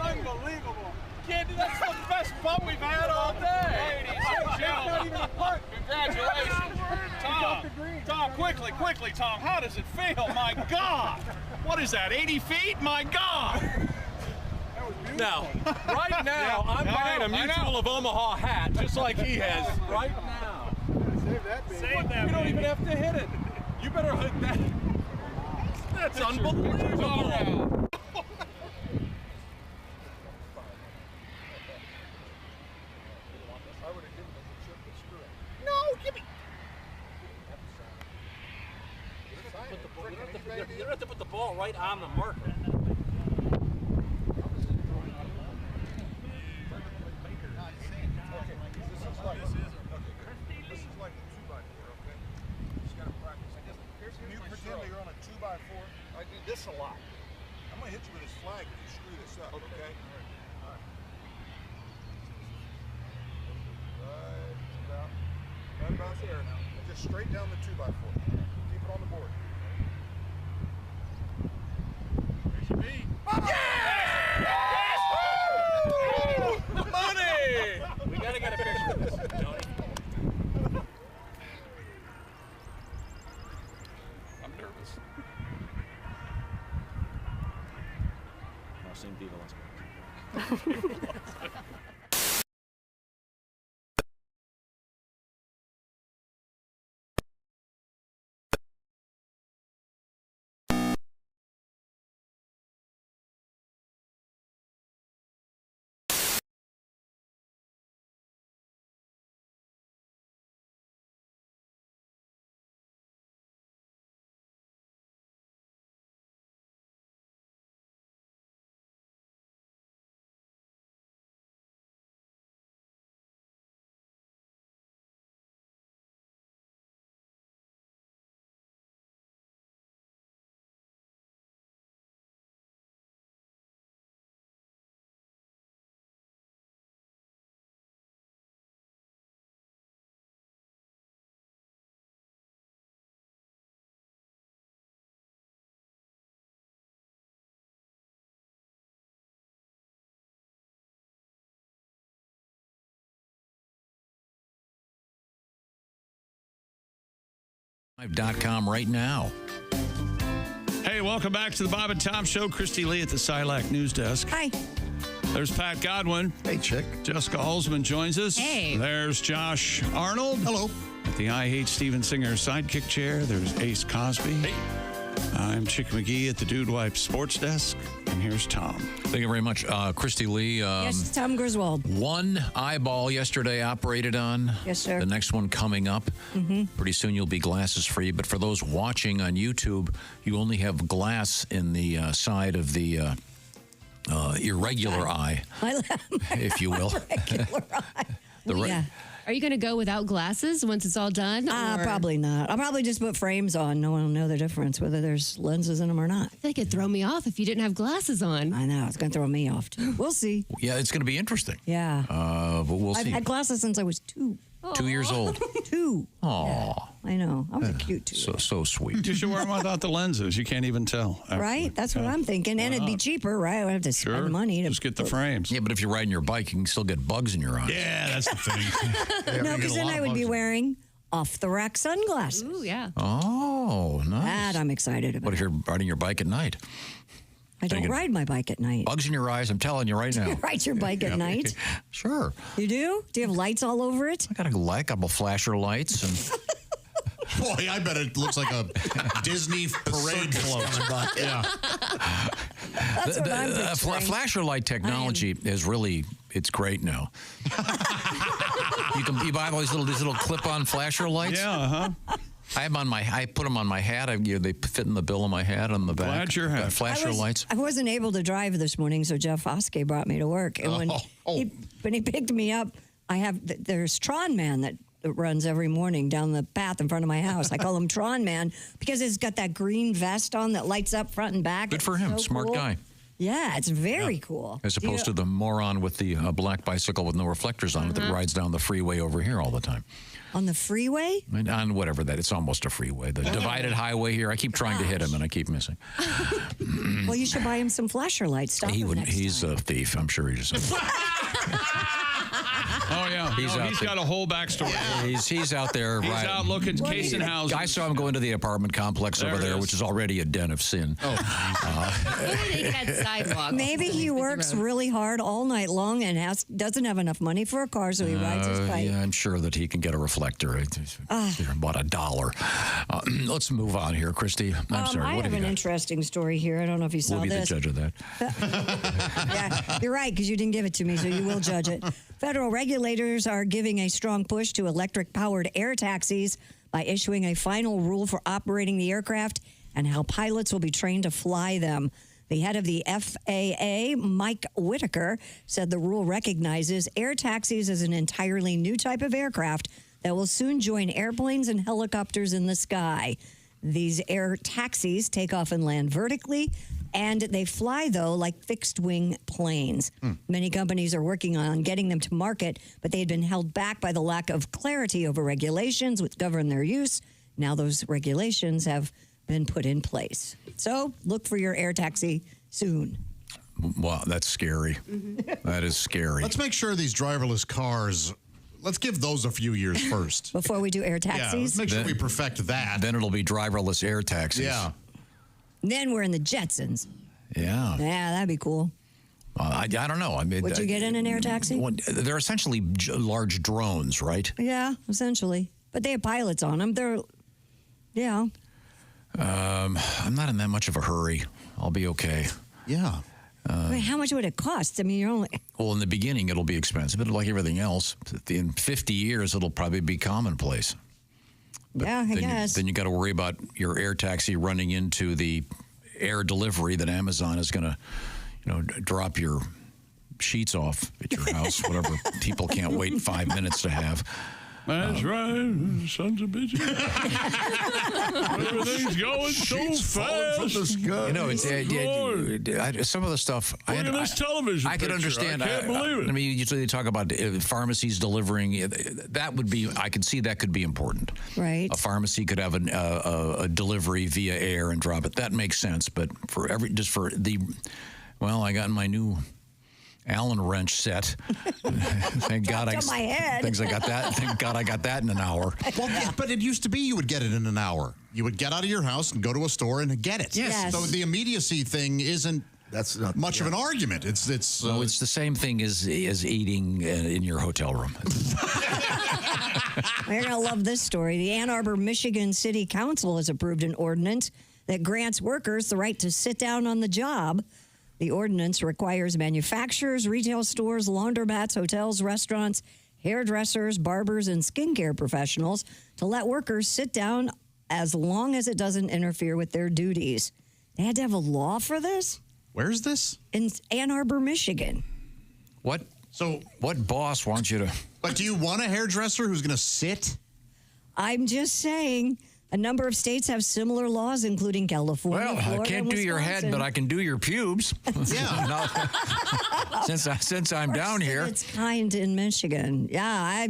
Unbelievable. Kid, that's the best bump we've had all day. Ladies and gentlemen, congratulations. Tom, quickly, Tom, how does it feel? My God. What is that, 80 feet? My God.
Now, right now, I'm buying a Mutual of Omaha hat, just like he has. Right now.
Save that, baby. Save that,
You don't
baby.
even have to hit it. You better hit that. That's unbelievable.
No, give me.
You don't have to put the ball right on the marker.
This is like a 2x4, okay? You just gotta practice. Can you pretend that you're on a 2x4? I do this a lot. I'm gonna hit you with this flag if you screw this up, okay? All right. Right about there. And just straight down the 2x4. Keep it on the board. There's your beat. Yes! Woo! Money!
We gotta get a picture of this, Tony.
I'm nervous.
I'll sing Viva Las Vegas.
.com right now.
Hey, welcome back to the Bob and Tom Show. Christy Lee at the Silac News Desk.
Hi.
There's Pat Godwin.
Hey, chick.
Jessica Alsman joins us.
Hey.
There's Josh Arnold.
Hello.
At the I Hate Steven Singer sidekick chair, there's Ace Cosby. Hey. I'm Chick McGee at the Dude Wipe Sports Desk. And here's Tom.
Thank you very much. Christy Lee.
Yes, Tom Griswold.
One eyeball yesterday operated on.
Yes, sir.
The next one coming up.
Mm-hmm.
Pretty soon you'll be glasses free. But for those watching on YouTube, you only have glass in the side of the irregular eye, if you will.
Irregular eye.
Yeah.
Are you going to go without glasses once it's all done? Or?
Probably not. I'll probably just put frames on. No one will know the difference, whether there's lenses in them or not.
I think it'd throw me off if you didn't have glasses on.
I know. It's going to throw me off, too. We'll see.
Yeah, it's going to be interesting.
Yeah.
But we'll see.
I've had glasses since I was 2.
2 years old.
2.
Aw.
Yeah, I know. I was a cute 2.
So sweet.
You should wear them without the lenses. You can't even tell. Actually.
Right? That's what I'm thinking. And it'd be cheaper, right? I would have to spend money to
just get the frames.
Yeah, but if you're riding your bike, you can still get bugs in your eyes.
Yeah, that's the thing.
No, because then I would be wearing off-the-rack sunglasses.
Ooh, yeah.
Oh, nice.
That I'm excited about.
What if you're riding your bike at night?
I don't ride my bike at night.
Bugs in your eyes, I'm telling you right now.
You ride your bike at night?
Sure.
You do? Do you have lights all over it?
I got a couple flasher lights and...
Boy, I bet it looks like a Disney parade float. Yeah.
That's what I'm picturing.
Flasher light technology is really, it's great now. you buy all these little clip-on flasher lights.
Yeah, uh-huh.
I put them on my hat. They fit in the bill of my hat on the back.
Glad you're happy.
Flasher lights.
I wasn't able to drive this morning, so Jeff Oskey brought me to work. And when he picked me up, there's Tron Man that runs every morning down the path in front of my house. I call him Tron Man because it's got that green vest on that lights up front and back.
Good for him.
So
Smart
cool.
guy.
Yeah, it's very cool.
As opposed to the moron with the black bicycle with no reflectors on it that rides down the freeway over here all the time.
On the freeway?
On whatever that. It's almost a freeway. The divided highway here. I keep trying to hit him and I keep missing.
Well, you should buy him some flasher lights. Stop him next
He's
time.
a thief. I'm sure he's
Oh, yeah. He's got a whole backstory.
He's out there.
He's out looking, casing houses.
I saw him go into the apartment complex over there, which is already a den of sin.
Maybe he works really hard all night long and doesn't have enough money for a car, so he rides his bike.
Yeah, I'm sure that he can get a reflector. About $1. Let's move on here, Christy. I'm sorry.
I
What
have
have you
an
got?
interesting story here. I don't know if you saw
We'll be the
this.
judge of that.
Yeah, you're right, because you didn't give it to me, so you will judge it. Federal regulators are giving a strong push to electric-powered air taxis by issuing a final rule for operating the aircraft and how pilots will be trained to fly them. The head of the FAA, Mike Whitaker, said the rule recognizes air taxis as an entirely new type of aircraft that will soon join airplanes and helicopters in the sky. These air taxis take off and land vertically, and they fly, though, like fixed-wing planes. Many companies are working on getting them to market, but they had been held back by the lack of clarity over regulations which govern their use. Now those regulations have been put in place. So look for your air taxi soon.
Wow, that's scary. That is scary.
Let's make sure these driverless cars, let's give those a few years first.
Before we do air
Yeah,
taxis?
let's make sure we perfect that.
Then it'll be driverless air taxis.
Yeah.
Then we're in the Jetsons.
Yeah.
Yeah, that'd be cool.
I don't know. I mean,
Would you get in an air taxi?
They're essentially large drones, right?
Yeah, essentially. But they have pilots on them. Yeah.
I'm not in that much of a hurry. I'll be okay.
Yeah.
I mean, how much would it cost? I mean, you're only...
Well, in the beginning, it'll be expensive, but like everything else, in 50 years, it'll probably be commonplace.
Yeah, I guess.
Then you got to worry about your air taxi running into the air delivery that Amazon is going to, drop your sheets off at your house, whatever people can't wait 5 minutes to have.
That's right, sons of bitches. Everything's going so fast.
From the sky. Some of the stuff.
Look at this television
I could
picture.
understand.
I can't believe it.
I mean, usually they talk about pharmacies delivering. That would be. I could see that could be important.
Right.
A pharmacy could have a delivery via air and drop it. That makes sense. But I got my new Allen wrench set. Thank God
on my head.
Thank God I got that in an hour.
Well, yeah, but it used to be you would get it in an hour. You would get out of your house and go to a store and get it.
Yes.
So the immediacy thing isn't
not
much of an argument. It's
it's the same thing as eating in your hotel room.
You're going to love this story. The Ann Arbor, Michigan City Council has approved an ordinance that grants workers the right to sit down on the job. The ordinance requires manufacturers, retail stores, laundromats, hotels, restaurants, hairdressers, barbers, and skincare professionals to let workers sit down as long as it doesn't interfere with their duties. They had to have a law for this?
Where's this?
In Ann Arbor, Michigan.
What boss wants you to...
But do you want a hairdresser who's going to sit?
I'm just saying... A number of states have similar laws, including California,
Well,
Florida,
I can't
and
do your head,
Wisconsin.
but I can do your pubes.
Yeah.
Since I'm down here.
It's kind in Michigan. Yeah,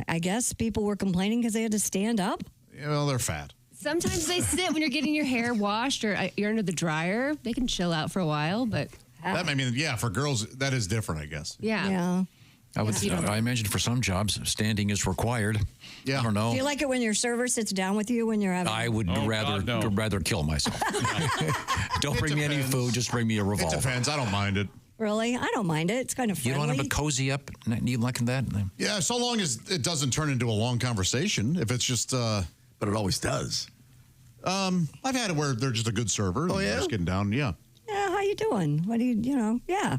I guess people were complaining because they had to stand up.
Yeah, well, they're fat.
Sometimes they sit when you're getting your hair washed or you're under the dryer. They can chill out for a while, but
For girls, that is different, I guess.
yeah.
I imagine for some jobs, standing is required. Yeah. I don't know.
Do you like it when your server sits down with you when you're having?
I would rather kill myself. Don't bring me any food. Just bring me a revolver.
It depends. I don't mind it.
Really? I don't mind it. It's kind of friendly.
You don't have a cozy up? You liking that?
Yeah, so long as it doesn't turn into a long conversation. If it's just...
but it always does.
I've had it where they're just a good server.
Oh, yeah?
Just getting down, yeah.
Yeah, how you doing? What do you, yeah.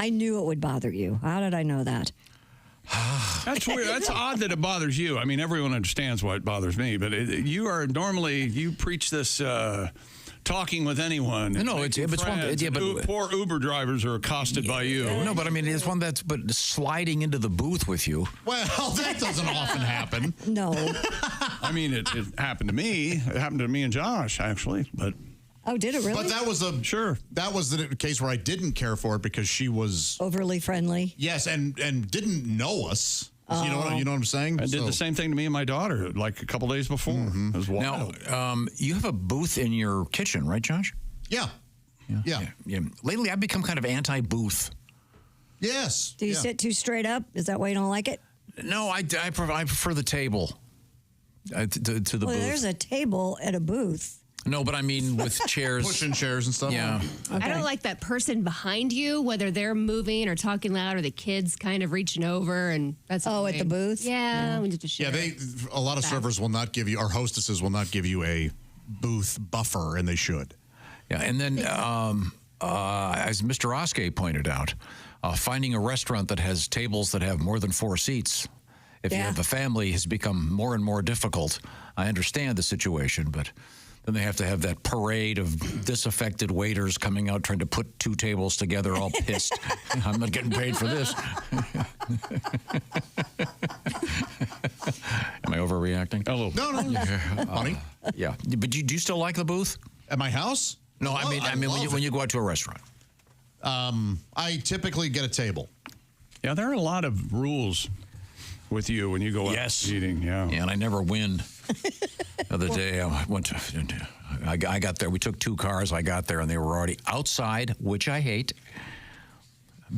I knew it would bother you. How did I know that?
That's weird. That's odd that it bothers you. I mean, everyone understands why it bothers me, but you preach this talking with anyone.
No, it's one.
Poor Uber drivers are accosted by you.
No, but I mean, it's one that's sliding into the booth with you.
Well, that doesn't often happen.
No.
I mean, it happened to me. It happened to me and Josh, actually, but.
Oh, did it really?
But that was that was the case where I didn't care for it because she was
overly friendly.
Yes, and didn't know us. Oh. You know what I'm saying?
I did the same thing to me and my daughter like a couple days before. Mm-hmm. It was wild.
Now, you have a booth in your kitchen, right, Josh?
Yeah.
Lately, I've become kind of anti-booth.
Yes.
Do you sit too straight up? Is that why you don't like it?
No, I prefer the table to the booth.
Well, there's a table at a booth.
No, but I mean with chairs.
Pushing chairs and stuff.
Yeah.
Okay.
I don't like that person behind you, whether they're moving or talking loud or the kids kind of reaching over. And that's
at the booth?
Yeah. We just share
a lot of servers will not give you, or hostesses will not give you a booth buffer, and they should.
Yeah, and then as Mr. Oskay pointed out, finding a restaurant that has tables that have more than 4 seats, if you have a family, has become more and more difficult. I understand the situation, but then they have to have that parade of disaffected waiters coming out trying to put 2 tables together all pissed. I'm not getting paid for this. Am I overreacting?
A little.
No. Funny.
Yeah. But do you still like the booth?
At my house?
No, I mean when you go out to a restaurant.
I typically get a table.
Yeah, there are a lot of rules with you when you go out eating. Yeah,
and I never win. The other day I went to, I got there. We took 2 cars. I got there and they were already outside, which I hate.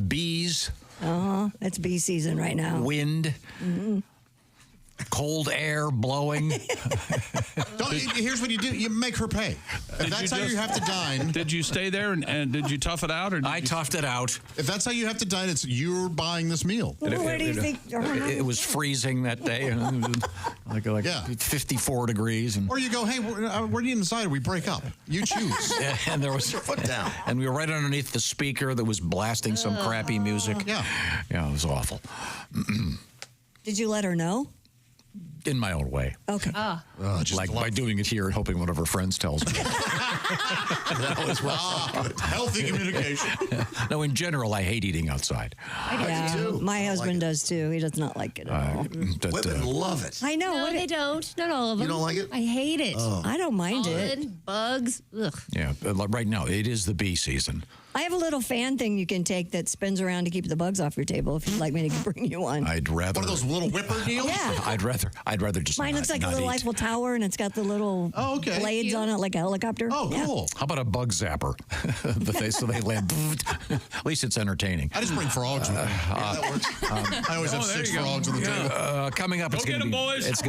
Bees.
It's bee season right now.
Wind. Mm-hmm. Cold air blowing.
Here's what you do. You make her pay. If that's how you have to dine.
Did you stay there and did you tough it out? Or
I toughed it out.
If that's how you have to dine, it's you're buying this meal.
Where do you think?
It was freezing that day. like 54 degrees.
Or you go, hey, where do you decide we break up? You choose.
And there was
your foot down.
And we were right underneath the speaker that was blasting some crappy music.
Yeah,
it was awful.
Did you let her know?
In my own way.
Okay.
Like by doing it here and hoping one of her friends tells me. That was
healthy communication.
No, in general, I hate eating outside.
I do too. My husband does too. He does not like it at all.
Women love it.
I know.
No, they don't. Not all of them.
You don't like it?
I hate it.
I don't mind it.
Pollen, bugs. Ugh.
Yeah, right now, it is the bee season.
I have a little fan thing you can take that spins around to keep the bugs off your table if you'd like me to bring you one.
I'd rather
one of those little whipper deals.
Yeah.
I'd rather just.
Mine looks like a little
eat.
Eiffel Tower, and it's got the little blades on it like a helicopter.
Oh,
Yeah.
cool.
How about a bug zapper? So they land. At least it's entertaining.
I just bring frogs with me. Yeah, that works. I always have 6 frogs on the table.
Coming up, it's going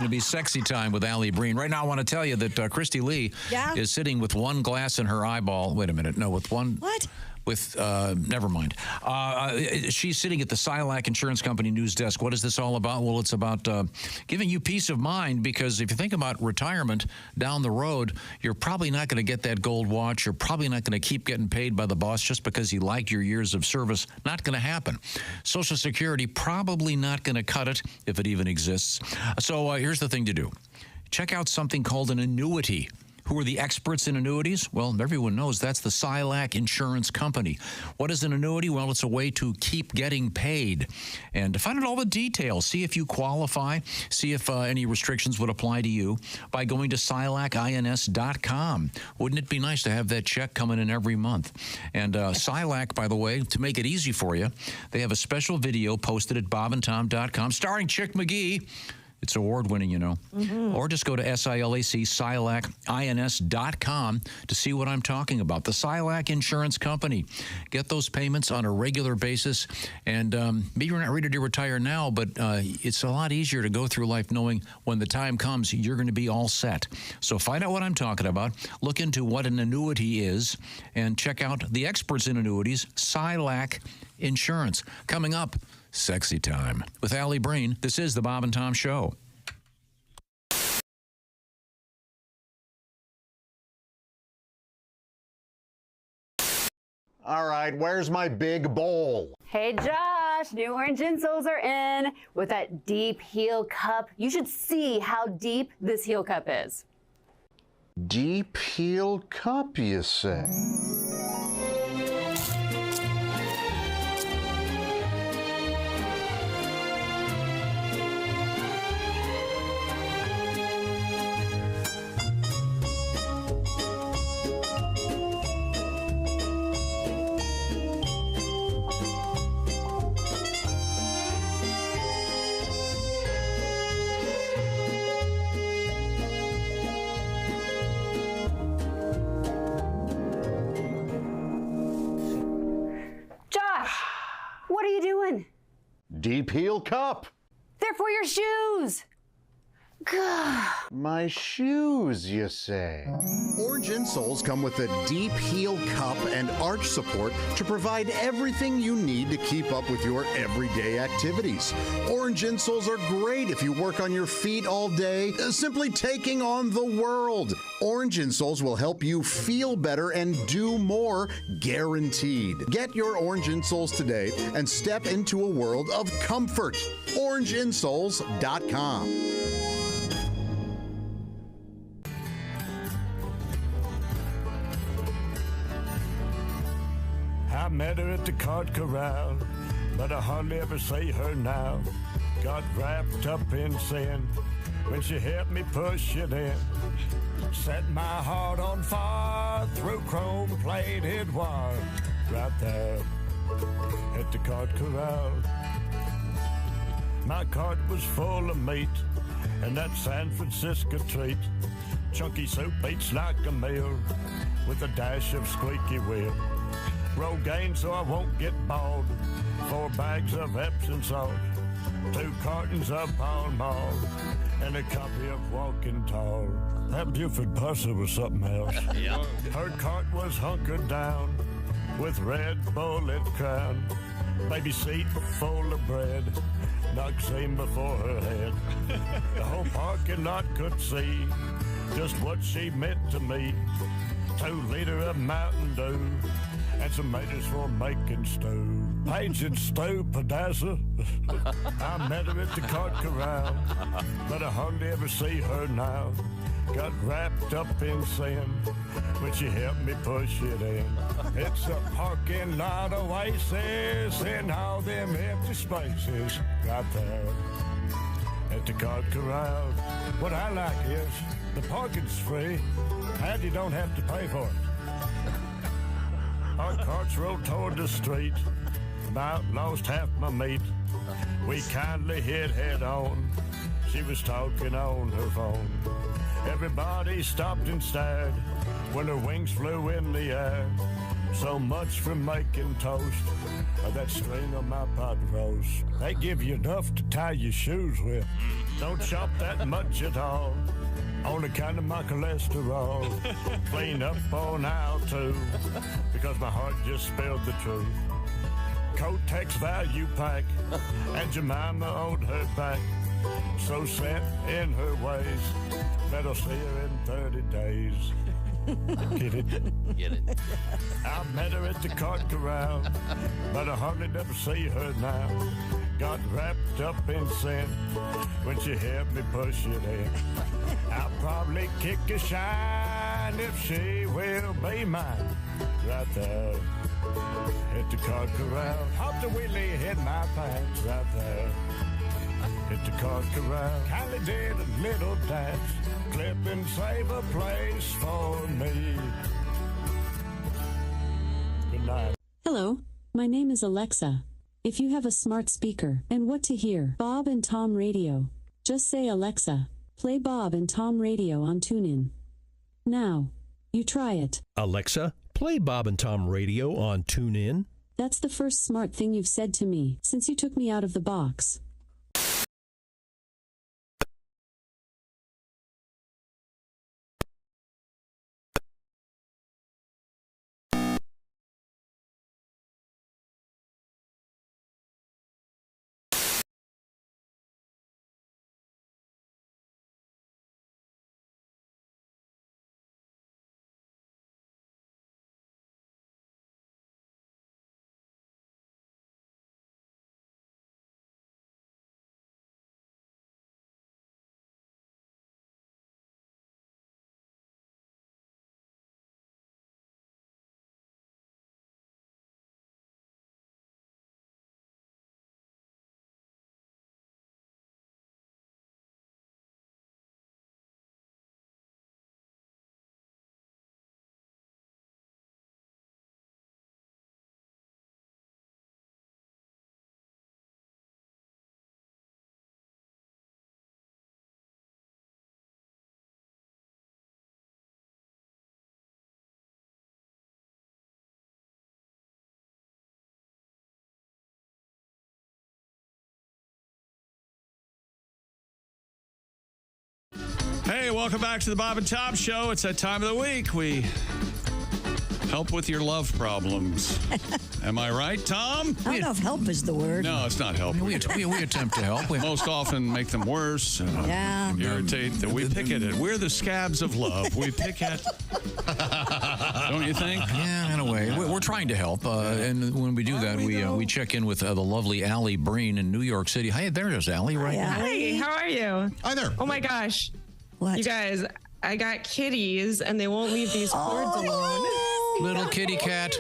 to be sexy time with Alli Breen. Right now, I want to tell you that Christy Lee is sitting with one glass in her eyeball. Wait a minute. No, with one.
What?
With, never mind. She's sitting at the Silac Insurance Company news desk. What is this all about? Well, it's about giving you peace of mind, because if you think about retirement down the road, you're probably not going to get that gold watch. You're probably not going to keep getting paid by the boss just because he liked your years of service. Not going to happen. Social Security probably not going to cut it if it even exists. So here's the thing to do. Check out something called an annuity. Who are the experts in annuities? Well, everyone knows that's the Silac Insurance Company. What is an annuity? Well, it's a way to keep getting paid. And to find out all the details, see if you qualify, see if any restrictions would apply to you by going to silacins.com. Wouldn't it be nice to have that check coming in every month? And Silac, by the way, to make it easy for you, they have a special video posted at bobandtom.com starring Chick McGee. It's award-winning, you know. Mm-hmm. Or just go to silacins.com to see what I'm talking about. The Silac Insurance Company. Get those payments on a regular basis. And maybe you're not ready to retire now, but it's a lot easier to go through life knowing when the time comes, you're going to be all set. So find out what I'm talking about. Look into what an annuity is. And check out the experts in annuities, Silac Insurance. Coming up, Sexy Time with Alli Breen. This is the Bob and Tom Show.
All right, where's my big bowl?
Hey Josh, new orange insoles are in with that deep heel cup. You should see how deep this heel cup is.
Deep heel cup, you say?
What are you doing?
Deep heel cup.
They're for your shoes.
My shoes, you say?
Orange insoles come with a deep heel cup and arch support to provide everything you need to keep up with your everyday activities. Orange insoles are great if you work on your feet all day, simply taking on the world. Orange insoles will help you feel better and do more, guaranteed. Get your orange insoles today and step into a world of comfort. OrangeInsoles.com.
I met her at the cart corral, but I hardly ever see her now. Got wrapped up in sin when she helped me push it in. Set my heart on fire through chrome-plated wire. Right there at the cart corral. My cart was full of meat and that San Francisco treat. Chunky soup eats like a meal with a dash of squeaky wheel. Rogaine so I won't get bald. 4 bags of Epsom salt. 2 cartons of Pall Mall. And a copy of Walking Tall. That Buford parcel was something else.
Yeah.
Her cart was hunkered down with red bullet crown. Baby seat full of bread. Knock seen before her head. The whole parking lot could see just what she meant to me. 2 liter of Mountain Dew and some tomatoes for making stew. Paige and Stu Pedazza. I met her at the cart corral, but I hardly ever see her now. Got wrapped up in sin when she helped me push it in. It's a parking lot oasis in all them empty spaces right there at the cart corral. What I like is the parking's free and you don't have to pay for it. Our carts rode toward the street. About lost half my meat. We kindly hit head on. She was talking on her phone. Everybody stopped and stared when her wings flew in the air. So much for making toast. That string on my pot roast. They give you enough to tie your shoes with. Don't chop that much at all. On account of my cholesterol. Clean up on aisle 2 because my heart just spilled the truth. Kotex value pack and Jemima on her back. So set in her ways that I'll see her in 30 days. Get it?
Get it.
I met her at the cart corral, but I hardly never see her now. Got wrapped up in sin when she helped me push it in. I'll probably kick a shine if she will be mine. Right there at the cart corral. Hop the wheelie in my pants. Right there at the cart corral. Kindly did a little dance. Clip and save a place for me. Good night.
Hello, my name is Alexa. If you have a smart speaker and what to hear, Bob and Tom Radio, just say Alexa, play Bob and Tom Radio on TuneIn. Now, you try it.
Alexa, play Bob and Tom Radio on TuneIn.
That's the first smart thing you've said to me since you took me out of the box.
Hey, welcome back to the Bob and Tom Show. It's that time of the week. We help with your love problems. Am I right, Tom?
I don't know if help is the word.
No, it's not help.
We attempt to help. We
most often make them worse.
Yeah.
Irritate. We pick at it. We're the scabs of love. We pick at. Don't you think?
Yeah, in a way. We're trying to help. And when we do that, we check in with the lovely Alli Breen in New York City. Hi, there's Alli right now.
Hi, how are you?
Hi there.
Oh my gosh.
What?
You guys, I got kitties and they won't leave these cords alone.
Little kitty cat.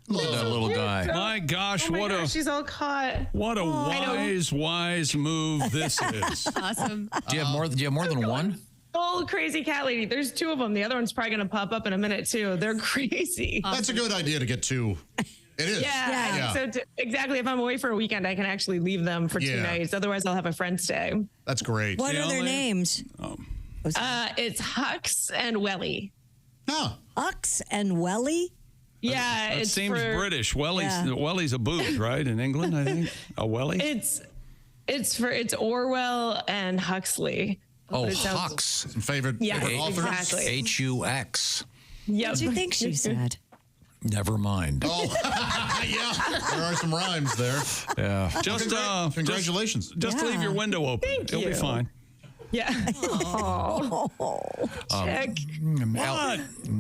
Look at that little guy.
My gosh,
Oh my gosh, she's all caught.
what a wise move this is.
Awesome.
Do you have more than one?
Old crazy cat lady. There's 2 of them. The other one's probably going to pop up in a minute too. They're crazy.
That's a good idea to get 2. It is.
Yeah. So exactly. If I'm away for a weekend, I can actually leave them for 2 nights. Otherwise, I'll have a friend stay.
That's great.
What are their names?
It's Hux and Welly.
Oh.
Hux and Welly?
Yeah.
It
it's
seems
for,
British. Welly's a booth, right? In England, I think. A Welly?
It's Orwell and Huxley.
Oh, Hux.
Favorite authors?
Exactly.
H-U-X.
Yep.
What do you think she said?
Never mind.
Oh, yeah. There are some rhymes there.
Yeah.
Just
congratulations.
Just leave your window open. It'll be fine.
Yeah. Check.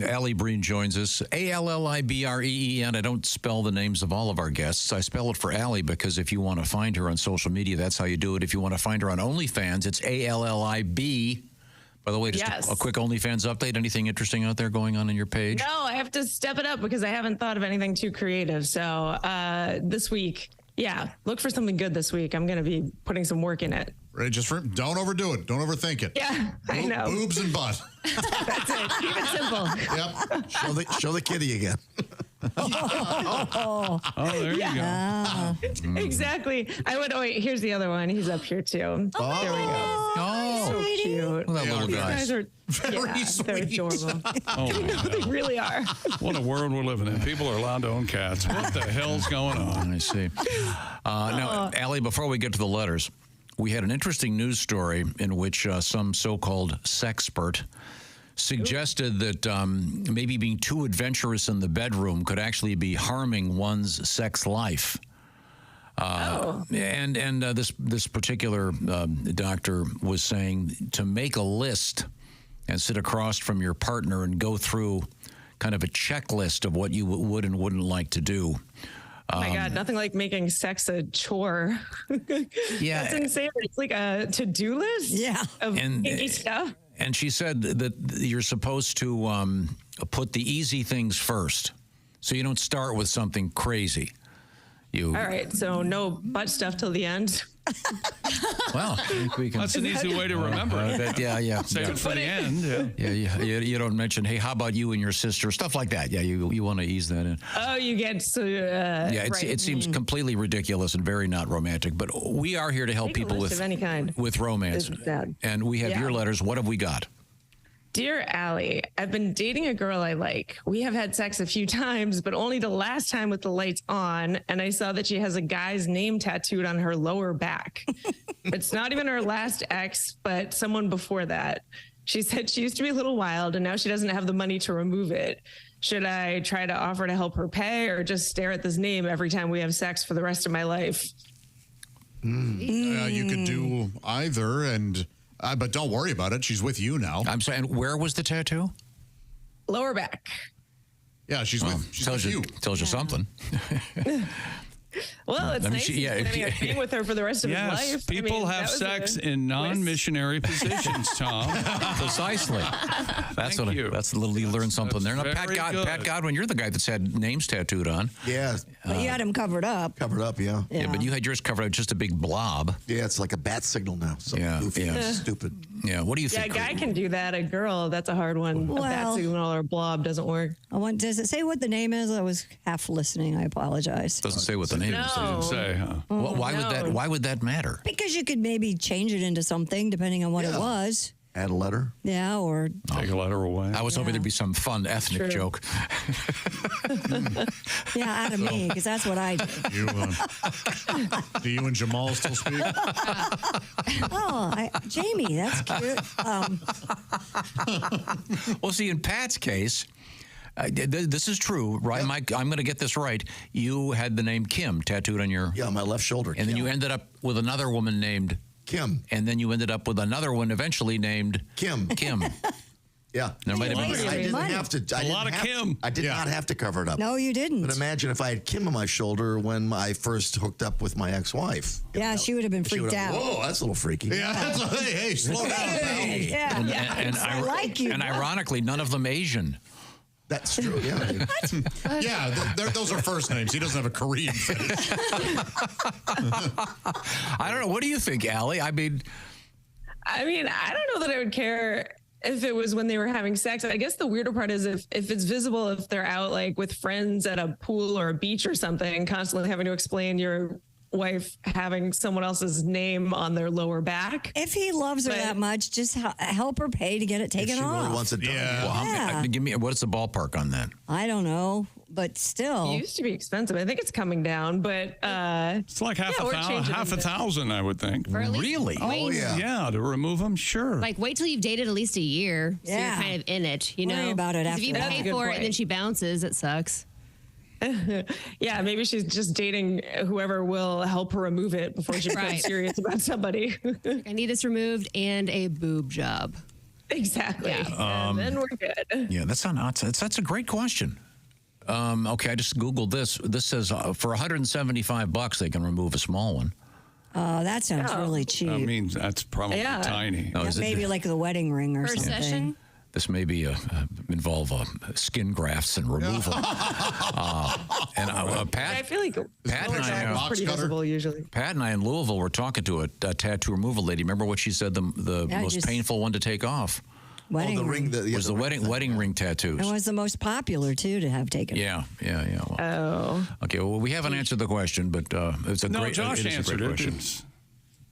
Alli Breen joins us. Allibreen. I don't spell the names of all of our guests. I spell it for Alli because if you want to find her on social media, that's how you do it. If you want to find her on OnlyFans, it's ALLIB. By the way, just a quick OnlyFans update. Anything interesting out there going on in your page?
No, I have to step it up because I haven't thought of anything too creative. So this week, look for something good this week. I'm going to be putting some work in it.
Don't overdo it. Don't overthink it.
Yeah, I know.
Boobs and butt.
That's it. Keep it simple.
Yep.
Show the kitty again.
Oh,
there you
go. Exactly. Here's the other one. He's up here too. There we go.
Oh,
so cute.
Well, that little
These
guy.
guys are they're adorable.
Oh,
No, they really are.
What a world we're living in. People are allowed to own cats. What the hell's going on?
I see. Now, Allie, before we get to the letters, we had an interesting news story in which some so-called sexpert suggested that maybe being too adventurous in the bedroom could actually be harming one's sex life. And this particular doctor was saying to make a list and sit across from your partner and go through kind of a checklist of what you would and wouldn't like to do.
Oh my God, nothing like making sex a chore.
Yeah.
That's insane. It's like a to-do list of kinky stuff.
And she said that you're supposed to put the easy things first. So you don't start with something crazy.
All right, so no butt stuff till the end.
Well, I think we can.
That's an easy way to remember it.
Yeah.
Save it for the end.
Yeah. You don't mention, hey, how about you and your sister? Stuff like that. Yeah, you want to ease that in.
Oh, you get so.
It seems completely ridiculous and very not romantic. But we are here to help
Make a
people
list
with
of any kind.
with romance.
Is bad.
And we have your letters. What have we got?
Dear Allie, I've been dating a girl I like. We have had sex a few times, but only the last time with the lights on. And I saw that she has a guy's name tattooed on her lower back. It's not even her last ex, but someone before that. She said she used to be a little wild and now she doesn't have the money to remove it. Should I try to offer to help her pay or just stare at this name every time we have sex for the rest of my life?
You could do either, and but don't worry about it. She's with you now.
I'm saying, where was the tattoo?
Lower back.
Yeah, she's with you.
Tells you something.
Well, it's nice. Being with her for the rest of his life.
People have sex in non-missionary positions, Tom.
Precisely. That's a little you learn something there. Now, Pat Godwin, you're the guy that's had names tattooed on.
Yeah.
But you had him covered up.
Covered up, yeah.
Yeah, but you had yours covered up, just a big blob.
Yeah, it's like a bat signal now. Goofy, stupid.
Yeah, what do you think?
Yeah, a guy can do that. A girl, that's a hard one. A bat signal or blob doesn't work.
Does it say what the name is? I was half listening. I apologize.
Doesn't say what the name is.
Doesn't say, huh?
Why would that matter?
Because you could maybe change it into something depending on what it was.
Add a letter.
Yeah, or
take a letter away.
I was hoping there'd be some fun ethnic joke.
Yeah, out of me, because that's what I do.
Do you and Jamal still speak?
Jamie, that's cute.
Well, see, in Pat's case, this is true, right, Mike? I'm going to get this right. You had the name Kim tattooed on your...
Yeah, my left shoulder.
And then you ended up with another woman named...
Kim.
And then you ended up with another one eventually named...
Kim. Yeah.
There might have been...
I didn't have to... I did not have to cover it up.
No, you didn't.
But imagine if I had Kim on my shoulder when I first hooked up with my ex-wife.
Yeah, she would have been freaked out.
Whoa, that's a little freaky.
Yeah, hey, slow down, pal.
Yeah, I like you.
And ironically, none of them Asian.
That's true, yeah.
Yeah, those are first names. He doesn't have a Korean fetish.
I don't know. What do you think, Allie? I mean,
I don't know that I would care if it was when they were having sex. I guess the weirder part is if it's visible, if they're out like with friends at a pool or a beach or something, constantly having to explain your wife having someone else's name on their lower back.
If he loves her that much, just help her pay to get it taken off.
Really wants it done.
Well, give me what's the ballpark on that?
I don't know, but still,
it used to be expensive. I think it's coming down, but
it's like half a thousand, I would think.
Really?
Oh yeah, to remove them, sure.
Like wait till you've dated at least a year, so you're kind of in it. You know,
worry about it after
if you
that.
pay for it and then she bounces, it sucks.
Yeah, maybe she's just dating whoever will help her remove it before she becomes serious about somebody.
I need this removed and a boob job.
Exactly. And then we're good.
Yeah, that's a great question. Okay, I just Googled this. This says for $175 they can remove a small one.
That sounds really cheap.
I mean, that's probably tiny.
Oh,
maybe like the wedding ring or something.
Session?
This may be involve skin grafts and removal. Pat,
I feel like
Pat and I
are pretty visible usually.
Pat and I in Louisville were talking to a tattoo removal lady. Remember what she said? The most painful one to take off.
Wedding
the ring.
Was the wedding ring tattoos.
It was the most popular, too, to have taken.
Yeah. Well, okay, well, we haven't answered the question, but it's a great
Josh
it is a
answered
great
it.
question.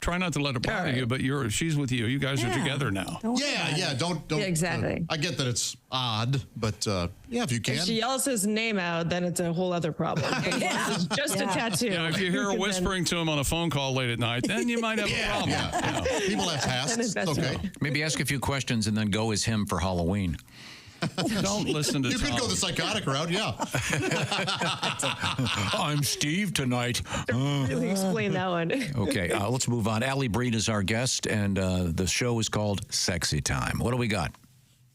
Try not to let her bother you, but she's with you. You guys are together now.
Don't.
Yeah, exactly.
I get that it's odd, but if you can.
If she yells his name out, then it's a whole other problem. It's just a tattoo.
Yeah, if you hear her whispering to him on a phone call late at night, then you might have a problem.
Yeah. People have pasts. It's okay.
Maybe ask a few questions and then go as him for Halloween.
Don't listen to
You
Tom.
could go the psychotic route, yeah.
I'm Steve tonight.
Really explain that one.
Okay, let's move on. Alli Breen is our guest, and the show is called Sexy Time. What do we got?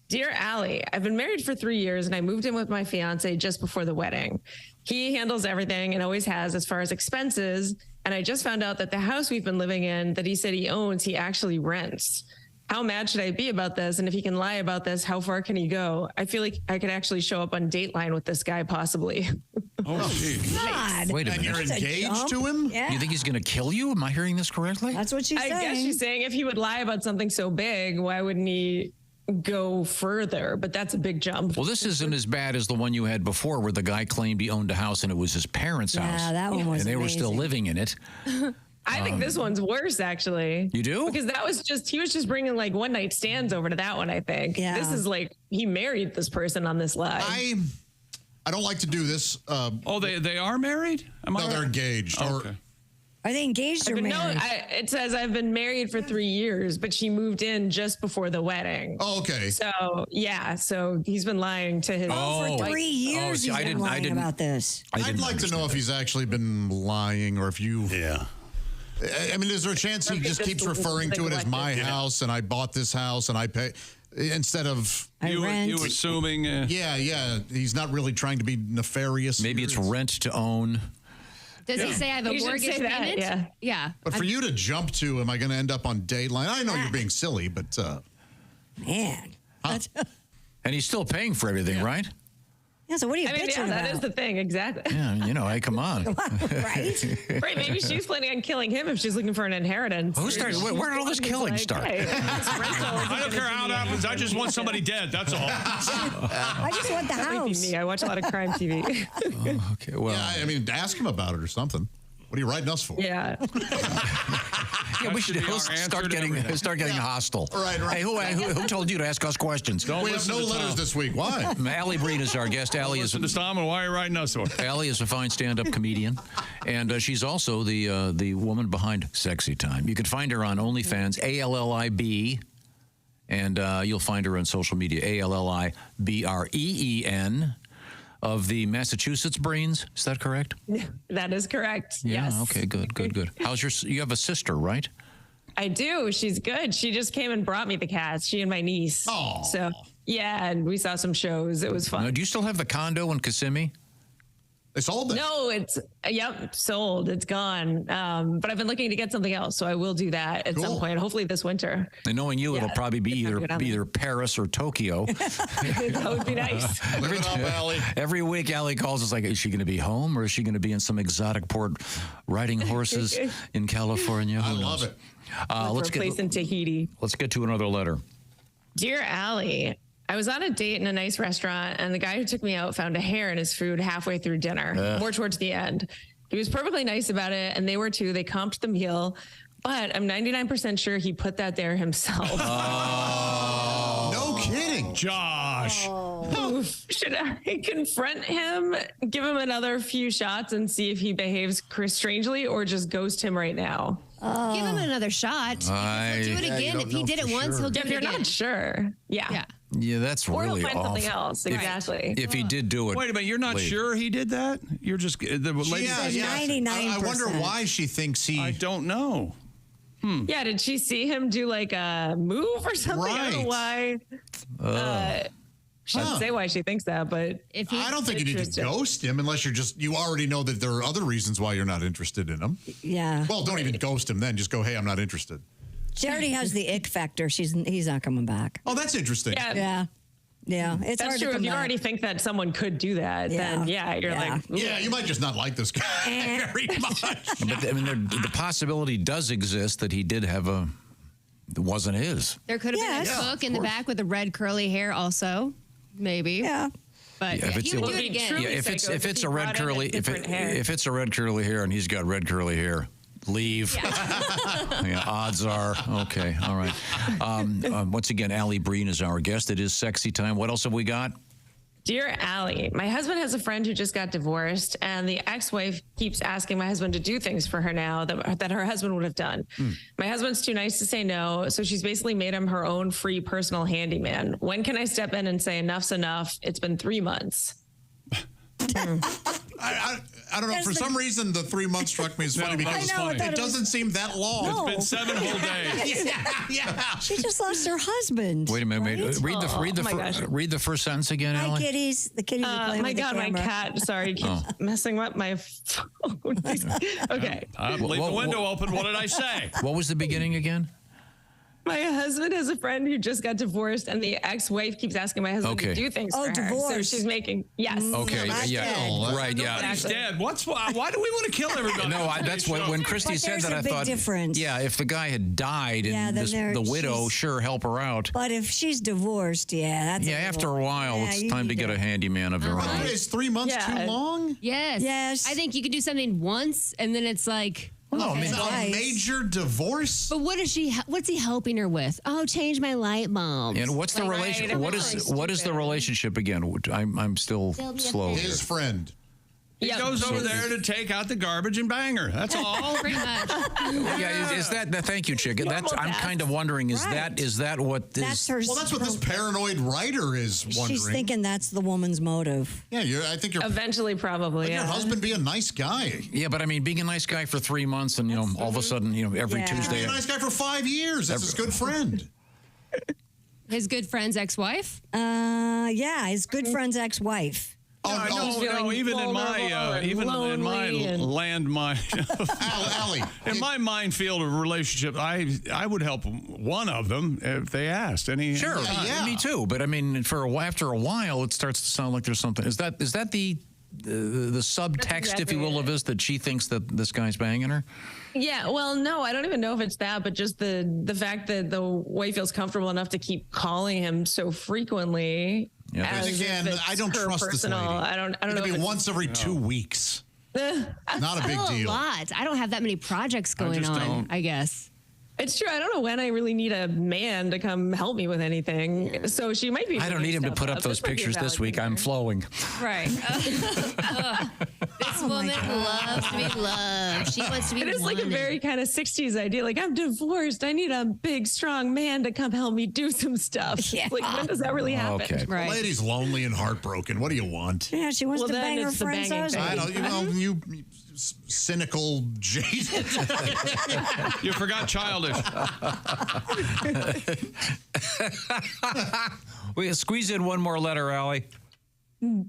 Dear Alli, I've been married for 3 years and I moved in with my fiance just before the wedding. He handles everything and always has as far as expenses. And I just found out that the house we've been living in that he said he owns, he actually rents. How mad should I be about this? And if he can lie about this, how far can he go? I feel like I could actually show up on Dateline with this guy, possibly.
Oh, geez.
God.
Wait a
And
minute.
you're engaged to him?
Yeah.
You think he's going to kill you? Am I hearing this correctly?
That's what she's
I
saying.
guess she's saying if he would lie about something so big, why wouldn't he go further? But that's a big jump.
Well, this isn't as bad as the one you had before where the guy claimed he owned a house and it was his parents' house.
Yeah, that one was
And they were still
amazing.
living in it.
I think this one's worse, actually.
You do?
Because he was just bringing like one night stands over to that one, I think.
Yeah.
This is like, he married this person on this lie.
I don't like to do this.
They are married?
No, they're engaged.
Okay.
Are they engaged or married?
No, it says I've been married for 3 years, but she moved in just before the wedding.
Oh, okay.
So he's been lying to his.
For 3 years
see,
he's been lying about this.
I'd like to know if he's actually been lying or if you. Yeah. I mean, is there a chance he just keeps referring to it as my house and I bought this house and I pay instead of
you assuming?
Yeah. He's not really trying to be nefarious.
Maybe it's rent to own.
Does he say I have a
You should
mortgage
say that,
payment?
yeah.
But for you to jump to, am I going to end up on Dateline? I know you're being silly, but
man,
and he's still paying for everything, right?
Yeah. So what are you
I mean,
bitching
that
about?
is the thing, exactly.
Yeah, hey, come on.
Right?
Right, maybe she's planning on killing him if she's looking for an inheritance.
Who started? Where did all this killing start?
I don't care how it happens. I just want somebody dead. That's all.
I just want the house.
Me. I watch a lot of crime TV.
Okay, well.
yeah, I mean, ask him about it or something. What are you writing us for?
Yeah.
Yeah, we should start getting hostile.
Right.
Hey, who told you to ask us questions?
We have no letters this week. Why?
Alli Breen is our guest. Alli is
Tom, and why are you writing us for?
Alli is a fine stand-up comedian, and she's also the woman behind Sexy Time. You can find her on OnlyFans, ALLIB, and you'll find her on social media, ALLIBREEN. Of the Massachusetts Breens, is that correct?
That is correct.
Yeah.
Yes.
Okay. Good. How's you have a sister, right?
I do. She's good. She just came and brought me the cats. She and my niece.
Oh.
So yeah, and we saw some shows. It was fun.
Now, do you still have the condo in Kissimmee?
They sold it.
No, sold. It's gone. But I've been looking to get something else, so I will do that at some point. Hopefully this winter.
And knowing you, it'll probably be either Paris or Tokyo.
That would be nice.
Every week, Alli calls us like, is she going to be home or is she going to be in some exotic port riding horses in California? Who knows?
Love it.
Let's
get a place in Tahiti.
Let's get to another letter.
Dear Alli, I was on a date in a nice restaurant, and the guy who took me out found a hair in his food halfway through dinner, more towards the end. He was perfectly nice about it, and they were too. They comped the meal, but I'm 99% sure he put that there himself.
No kidding.
Josh.
Should I confront him, give him another few shots, and see if he behaves strangely, or just ghost him right now?
Give him another shot. He'll do it again. If he did it once, he'll do it again.
If you're not sure. Yeah.
Yeah, that's
or
really
he'll find
awful.
something else. Exactly.
If he did do it.
Wait a minute, you're not sure he did that? You're just the lady.
99%.
I wonder why she thinks he.
I don't know.
Yeah, did she see him do like a move or something? I don't know why. She doesn't say why she thinks that, but
if
I don't think you need to ghost him unless you already know that there are other reasons why you're not interested in him.
Yeah.
Well, don't even ghost him then. Just go, hey, I'm not interested.
She already has the ick factor. He's not coming back.
Oh, that's interesting.
Yeah.
Yeah. It's
That's
hard
true.
to
If
come
you
back.
already think that someone could do that, then you're like,
yeah, you might just not like this guy very much.
But I mean, the possibility does exist that he did have a wasn't his.
There could have been a cook in the back with the red curly hair also. Maybe.
Yeah.
But
Yeah, if it's
he would do it again.
Yeah, if it's a red curly if it's a red curly hair and he's got red curly hair, leave. Yeah, odds are okay. All right. Once again, Alli Breen is our guest. It is sexy time. What else have we got?
Dear Allie, my husband has a friend who just got divorced, and the ex-wife keeps asking my husband to do things for her now that her husband would have done. My husband's too nice to say no, so she's basically made him her own free personal handyman. When can I step in and say enough's enough? It's been 3 months.
I don't know. For some reason, the 3 months struck me as funny because it doesn't seem that long.
No.
It's been 7 whole days.
Yeah.
She just lost her husband.
Wait a minute.
Right?
Read the first sentence again,
Hi,
Allie.
kitties. The kitties are playing
My
with the
God, my
camera.
cat, sorry, keeps messing up my phone. Okay.
Leave the window open. What did I say?
What was the beginning again?
My husband has a friend who just got divorced, and the ex-wife keeps asking my husband to do things for her.
divorce.
So she's making, yes.
Okay, right, yeah.
Nobody's dead. Why do we want to kill everybody?
No, that's when Christy
But
said
there's
that.
a
I
big
thought,
difference.
yeah, if the guy had died
Yeah,
and
then
the widow,
she's-
sure, help her out.
But if she's divorced, that's
After a while, it's
you
time to
need
get a handyman of your own.
Is 3 months too long?
Yes.
Yes.
I think you could do something once, and then it's like.
No, I mean,
A major divorce?
But what's he helping her with? Oh, change my light bulbs.
And what's the relation? What is the relationship again? I'm still slow.
His friend.
He goes over there to take out the garbage and bang her. That's all.
Pretty much.
Yeah, is that? Thank you, Chick. I'm kind of wondering. Is that what this?
That's her.
Well, that's what this paranoid writer is wondering.
She's thinking that's the woman's motive.
Yeah, I think you're.
Eventually, probably.
Your husband be a nice guy.
Yeah, but I mean, being a nice guy for 3 months and all of a sudden, every Tuesday.
Be a nice guy for 5 years. That's his good friend.
His good friend's ex-wife?
His good friend's ex-wife.
No, even in my
Allie,
in my minefield of relationship, I would help one of them if they asked.
Sure, me too. But I mean, after a while, it starts to sound like there's something. Is that the subtext, if you will, of this, that she thinks that this guy's banging her?
Yeah, well, no, I don't even know if it's that, but just the fact that the wife feels comfortable enough to keep calling him so frequently.
Yeah,
as
again,
if
I don't
it's her
trust
personal.
this lady.
I don't know.
It'll
if
be
it's
once every 2 weeks. Not a big
Still
deal.
A lot. I don't have that many projects going
just
on.
don't.
I guess.
It's true. I don't know when I really need a man to come help me with anything. So she might be.
I don't need him to put up those pictures this week. I'm flowing.
Right. This woman loves to be loved. She wants to be
It is like a
wanted.
very kind of 60s idea. Like, I'm divorced. I need a big, strong man to come help me do some stuff.
Yeah.
Like, when does that really happen?
Okay.
The lady's lonely and heartbroken. What do you want?
Yeah, she wants
Well,
to
then
bang her
it's the
friend's
banging
husband.
I don't. You cynical jaded.
You forgot childish.
We squeeze in one more letter, Allie.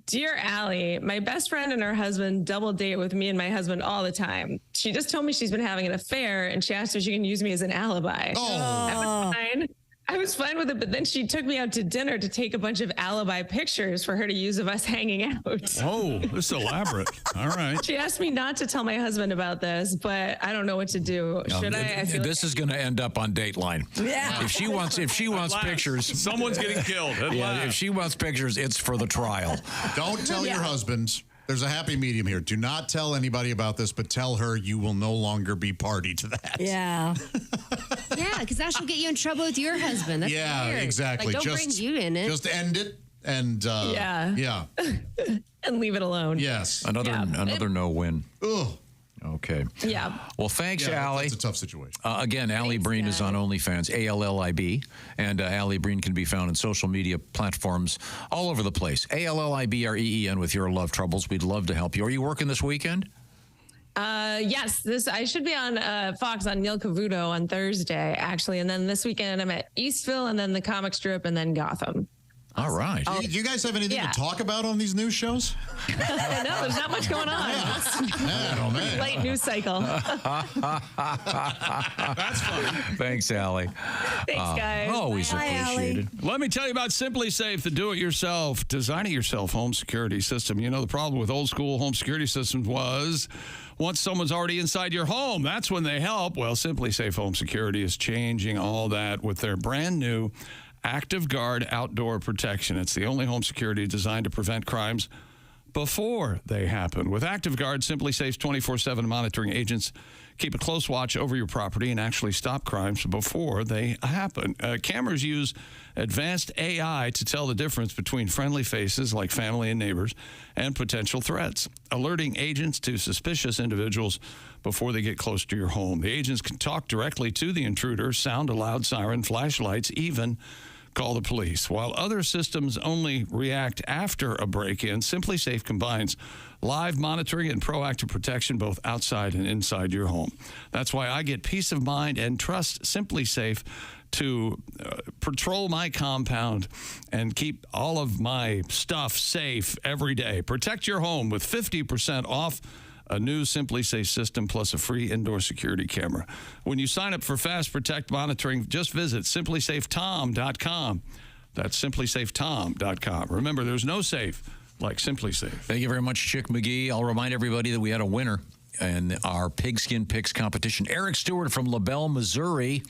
Dear Allie, my best friend and her husband double date with me and my husband all the time. She just told me she's been having an affair and she asked if she can use me as an alibi. I was fine with it, but then she took me out to dinner to take a bunch of alibi pictures for her to use of us hanging out.
Oh, this is elaborate. All right.
She asked me not to tell my husband about this, but I don't know what to do. Should I? Feel
This is going to end up on Dateline.
Yeah.
If she wants pictures,
someone's getting killed.
If she wants pictures, it's for the trial.
Don't tell your husband. There's a happy medium here. Do not tell anybody about this, but tell her you will no longer be party to that.
Yeah.
Yeah, because that will get you in trouble with your husband. That's weird.
Exactly.
Like, don't bring you in it.
Just end it and yeah.
And leave it alone.
Yes.
Another no-win.
Ugh.
Okay.
Yeah.
Well, thanks, Allie.
That's a tough situation.
Again, Alli Breen is on OnlyFans, ALLIB, and Alli Breen can be found on social media platforms all over the place. ALLIBREEN with your love troubles. We'd love to help you. Are you working this weekend?
Yes, I should be on Fox on Neil Cavuto on Thursday, actually. And then this weekend I'm at Eastville and then the comic strip and then Gotham.
All right.
Do you guys have anything to talk about on these news shows?
I know, there's not much going on.
Oh, man.
Late news cycle.
That's funny.
Thanks, Allie.
Thanks, guys.
Always appreciated.
Let me tell you about Simply Safe, the do-it-yourself, design-it-yourself home security system. You know, the problem with old school home security systems was Once someone's already inside your home, that's when they help. Well, Simply Safe Home Security is changing all that with their brand new Active Guard outdoor protection. It's the only home security designed to prevent crimes before they happen. With Active Guard, Simply Safe's 24/7 monitoring agents keep a close watch over your property and actually stop crimes before they happen. Cameras use advanced AI to tell the difference between friendly faces like family and neighbors and potential threats, alerting agents to suspicious individuals before they get close to your home. The agents can talk directly to the intruder, sound a loud siren, flashlights, even call the police. While other systems only react after a break-in, Simply Safe combines live monitoring and proactive protection both outside and inside your home. That's why I get peace of mind and trust Simply Safe to patrol my compound and keep all of my stuff safe every day. Protect your home with 50% off a new Simply Safe system plus a free indoor security camera. When you sign up for Fast Protect monitoring, just visit simplysafetom.com. That's simplysafetom.com. Remember, there's no safe like Simply Safe.
Thank you very much, Chick McGee. I'll remind everybody that we had a winner in our Pigskin Picks competition. Eric Stewart from LaBelle, Missouri,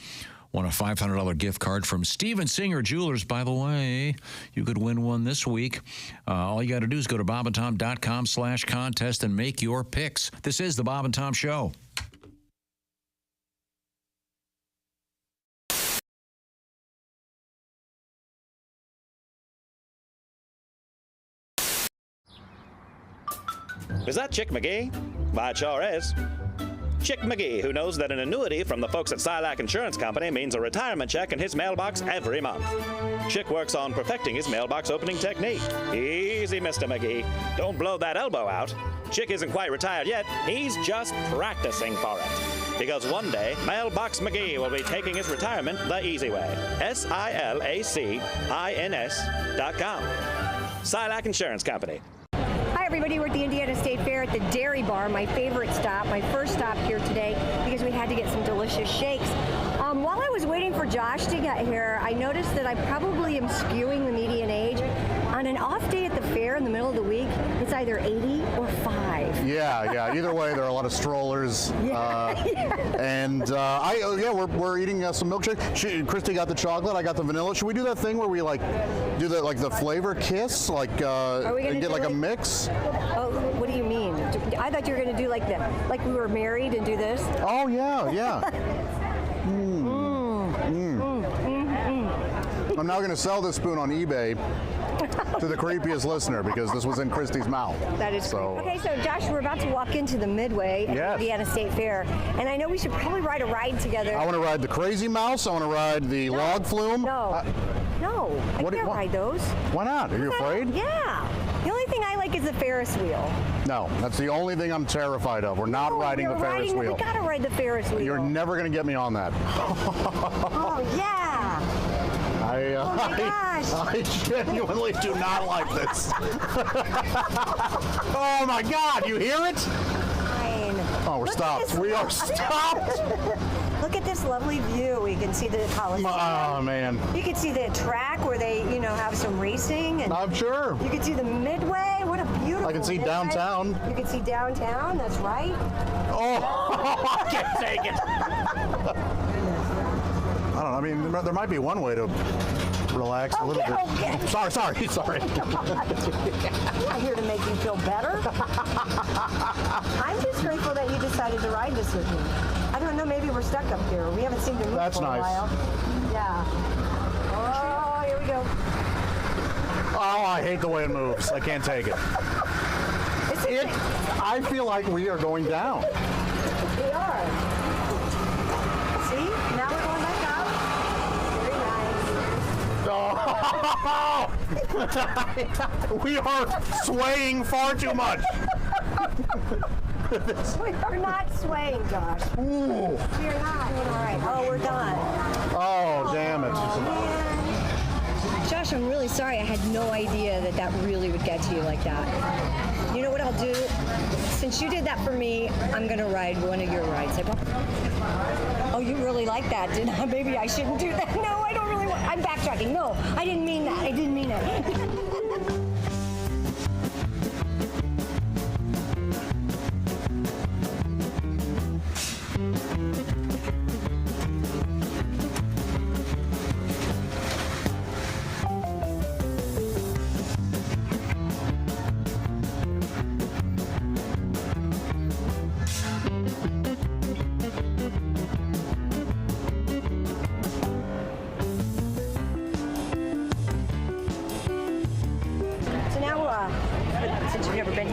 won a $500 gift card from Steven Singer Jewelers. By the way, you could win one this week. All you got to do is go to bobandtom.com/contest and make your picks. This is the Bob and Tom Show.
Is that Chick McGee? Why, it sure is. Chick McGee, who knows that an annuity from the folks at Silac Insurance Company means a retirement check in his mailbox every month. Chick works on perfecting his mailbox opening technique. Easy, Mr. McGee. Don't blow that elbow out. Chick isn't quite retired yet. He's just practicing for it. Because one day, Mailbox McGee will be taking his retirement the easy way. SILACINS.com. Silac Insurance Company.
Hi, everybody. We're at the Indiana State Fair at the Dairy Bar, my favorite stop, my first stop here today because we had to get some delicious shakes. While I was waiting for Josh to get here, I noticed that I probably am skewing the median age. On an off day at the fair in the middle of the week, it's either 80 or 5.
Yeah. Either way, there are a lot of strollers. And we're eating some milkshake. Christy got the chocolate. I got the vanilla. Should we do that thing where we do the flavor kiss, and get a mix?
Oh, what do you mean? I thought you were going to do like we were married and do this.
Oh yeah. I'm now going to sell this spoon on eBay to the creepiest listener because this was in Christy's mouth.
That is so. Okay, so Josh, we're about to walk into the Midway at the Indiana State Fair, and I know we should probably ride a ride together.
I want to ride the Crazy Mouse. I want to ride the log flume.
No, I can't ride those.
Why not? Are you afraid?
Yeah. The only thing I like is the Ferris wheel.
No, that's the only thing I'm terrified of. We're not riding the Ferris wheel.
We gotta ride the Ferris wheel.
You're never going to get me on that.
Oh, yeah. Oh my gosh.
I genuinely do not like this. Oh my God, you hear it?
Fine.
Oh, we're stopped. We are stopped.
Look at this lovely view. We can see the Coliseum.
Oh man.
You can see the track where they, have some racing. And
I'm sure.
You can see the Midway. What a beautiful
I can see
Midway.
downtown.
You can see downtown. That's right.
Oh, I can't take it. I don't know. I mean, there might be one way to relax a little bit.
Okay.
Sorry.
I'm not here to make you feel better. I'm just grateful that you decided to ride this with me. I don't know, maybe we're stuck up here. We haven't seen you move for a while. Yeah. Oh, here we go.
Oh, I hate the way it moves. I can't take it. I feel like we are going down.
We are. See? Now we're going back out. Very nice.
Oh! We are swaying far too much.
We are not swaying, Josh.
Ooh.
We are not. All right. Oh, we're done.
Oh, damn it.
Josh, I'm really sorry. I had no idea that really would get to you like that. You know what I'll do? Since you did that for me, I'm going to ride one of your rides. Oh, you really like that, didn't I? Maybe I shouldn't do that. No, I don't really want. I'm backtracking. No, I didn't mean that. I didn't mean it.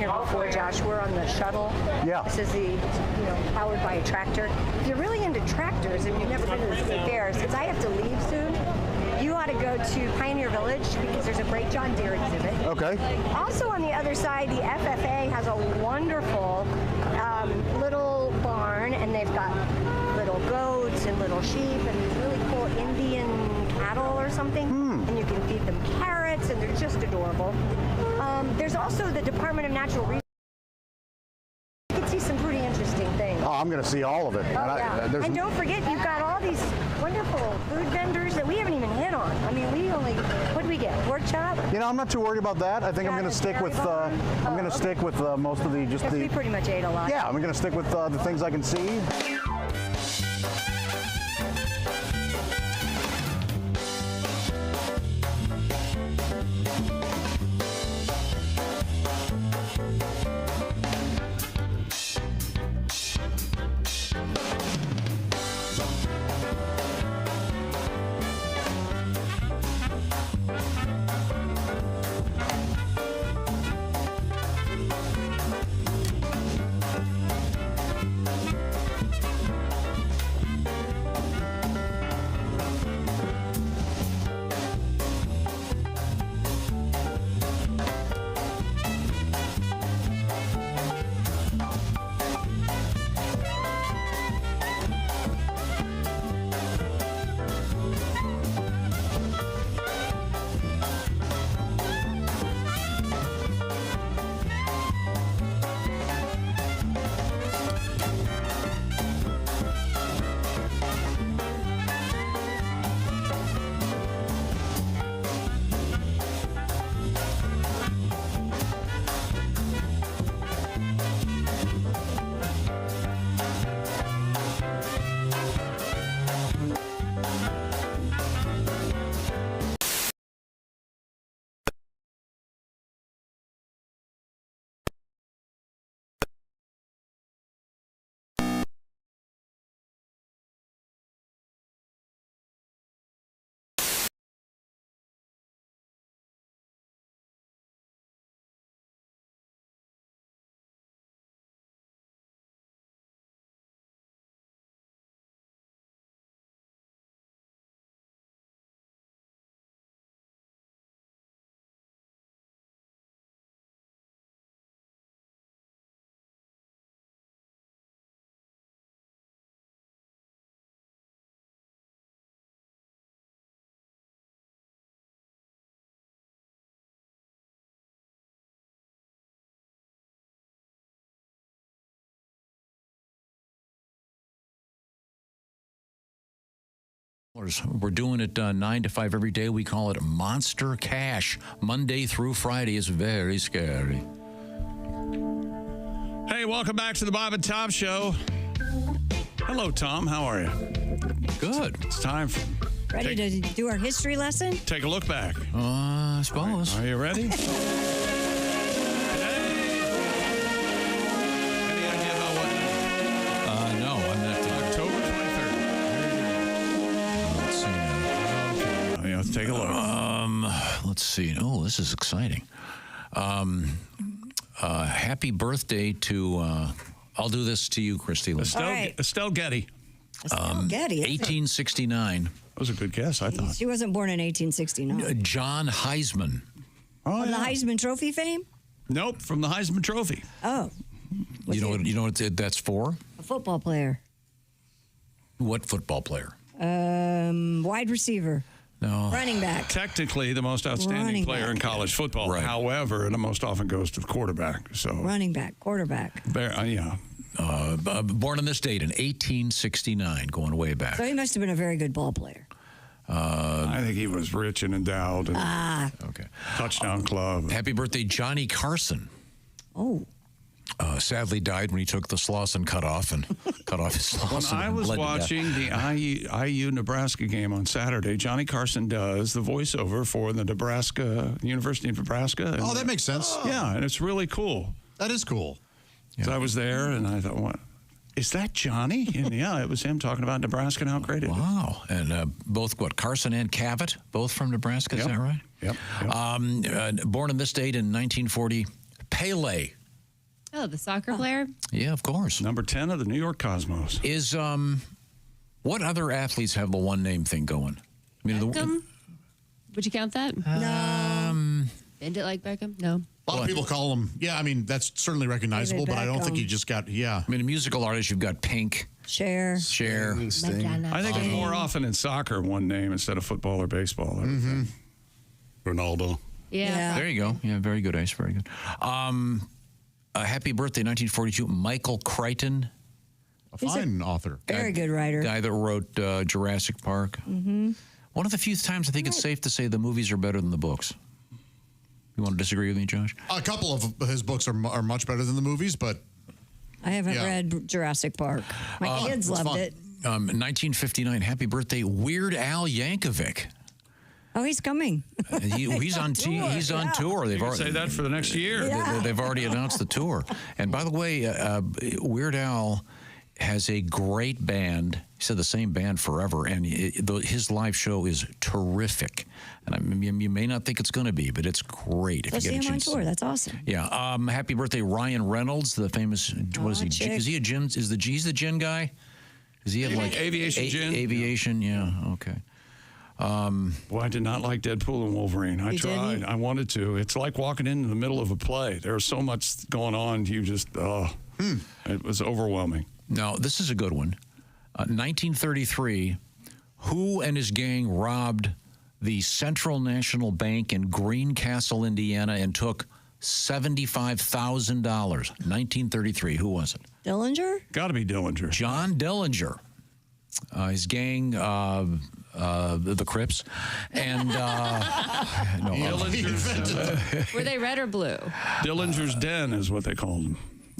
here before, Josh. We're on the shuttle.
Yeah.
This is the, powered by a tractor. If you're really into tractors and you've never been to the state fair, since I have to leave soon, you ought to go to Pioneer Village because there's a great John Deere exhibit.
Okay.
Also on the other side, the FFA has a wonderful little barn, and they've got little goats and little sheep and these really cool Indian cattle or something. And you can feed them carrots, and they're just adorable. There's also the Department of Natural Resources. You can see some pretty interesting things.
Oh, I'm going to see all of it.
And don't forget, you've got all these wonderful food vendors that we haven't even hit on. I mean, what do we get? Pork chop?
I'm not too worried about that. I think I'm going to stick with most of the
We pretty much ate a lot.
Yeah, I'm going to stick with the things I can see.
We're doing it 9 to 5 every day. We call it Monster Cash. Monday through Friday is very scary.
Hey, welcome back to the Bob and Tom Show. Hello, Tom. How are you?
Good.
It's time for...
Ready to do our history lesson?
Take a look back.
I suppose.
Are you ready? Take a look.
Let's see. Oh, this is exciting. Happy birthday to, I'll do this to you, Christy.
Estelle Getty.
Estelle Getty.
1869.
That was a good guess, I thought.
She wasn't born in 1869.
John Heisman.
Of the Heisman Trophy fame?
Nope, from the Heisman Trophy.
Oh.
You know what that's for?
A football player.
What football player?
Wide receiver.
No.
Running back.
Technically the most outstanding player in college football.
Right.
However, it most often goes to the quarterback. So
running back, quarterback.
Yeah.
Born on this date in 1869, going way back.
So he must have been a very good ball player.
I think he was rich and endowed.
Okay.
Touchdown club.
Happy birthday, Johnny Carson.
Oh.
Sadly died when he took the Slauson cut off his Slauson.
When I was watching the IU-Nebraska game on Saturday, Johnny Carson does the voiceover for the University of Nebraska.
Oh, that makes sense.
Yeah, and it's really cool.
That is cool.
So I was there, and I thought, what? Is that Johnny? And yeah, it was him talking about Nebraska and how great it is.
Wow. And both, Carson and Cavett, both from Nebraska, is that right?
Yep.
Born on this date in 1940, Pele.
Oh, the soccer player?
Yeah, of course.
Number 10 of the New York Cosmos.
Is what other athletes have the one name thing going? I mean,
Beckham? Would you count that?
No.
Bend it like Beckham? No.
A lot of people call him. Yeah, I mean that's certainly recognizable, but I don't think he just got. Yeah,
I mean, a musical artist, you've got Pink,
Cher.
I think it's more often in soccer one name instead of football or baseball.
Ronaldo.
Yeah.
There you go. Yeah, very good, Ice. Very good. Happy birthday, 1942, Michael Crichton.
A fine author.
Very good writer.
Guy that wrote Jurassic Park.
Mm-hmm.
One of the few times I think it's safe to say the movies are better than the books. You want to disagree with me, Josh?
A couple of his books are much better than the movies, but
I haven't read Jurassic Park. My kids loved it.
1959, happy birthday, Weird Al Yankovic.
Oh, he's coming.
He's on he's on tour. They've already
say that for the next year.
They've already announced the tour. And by the way, Weird Al has a great band. He said the same band forever, and his live show is terrific. And you may not think it's going to be, but it's great.
Let's see him on tour. That's awesome.
Yeah. Happy birthday, Ryan Reynolds, the famous. What is he?
chick.
Is he a gin? Is the he's the gin guy? Does he have like
aviation gin?
Aviation. Yeah. Okay.
Boy, I did not like Deadpool and Wolverine. I tried. I wanted to. It's like walking into the middle of a play. There's so much going on. You just, it was overwhelming.
Now, this is a good one. 1933, who and his gang robbed the Central National Bank in Greencastle, Indiana, and took $75,000. 1933. Who was it?
Dillinger?
Got to be Dillinger.
John Dillinger. His gang, the Crips, and
Were they red or blue?
Dillinger's Den is what they called him.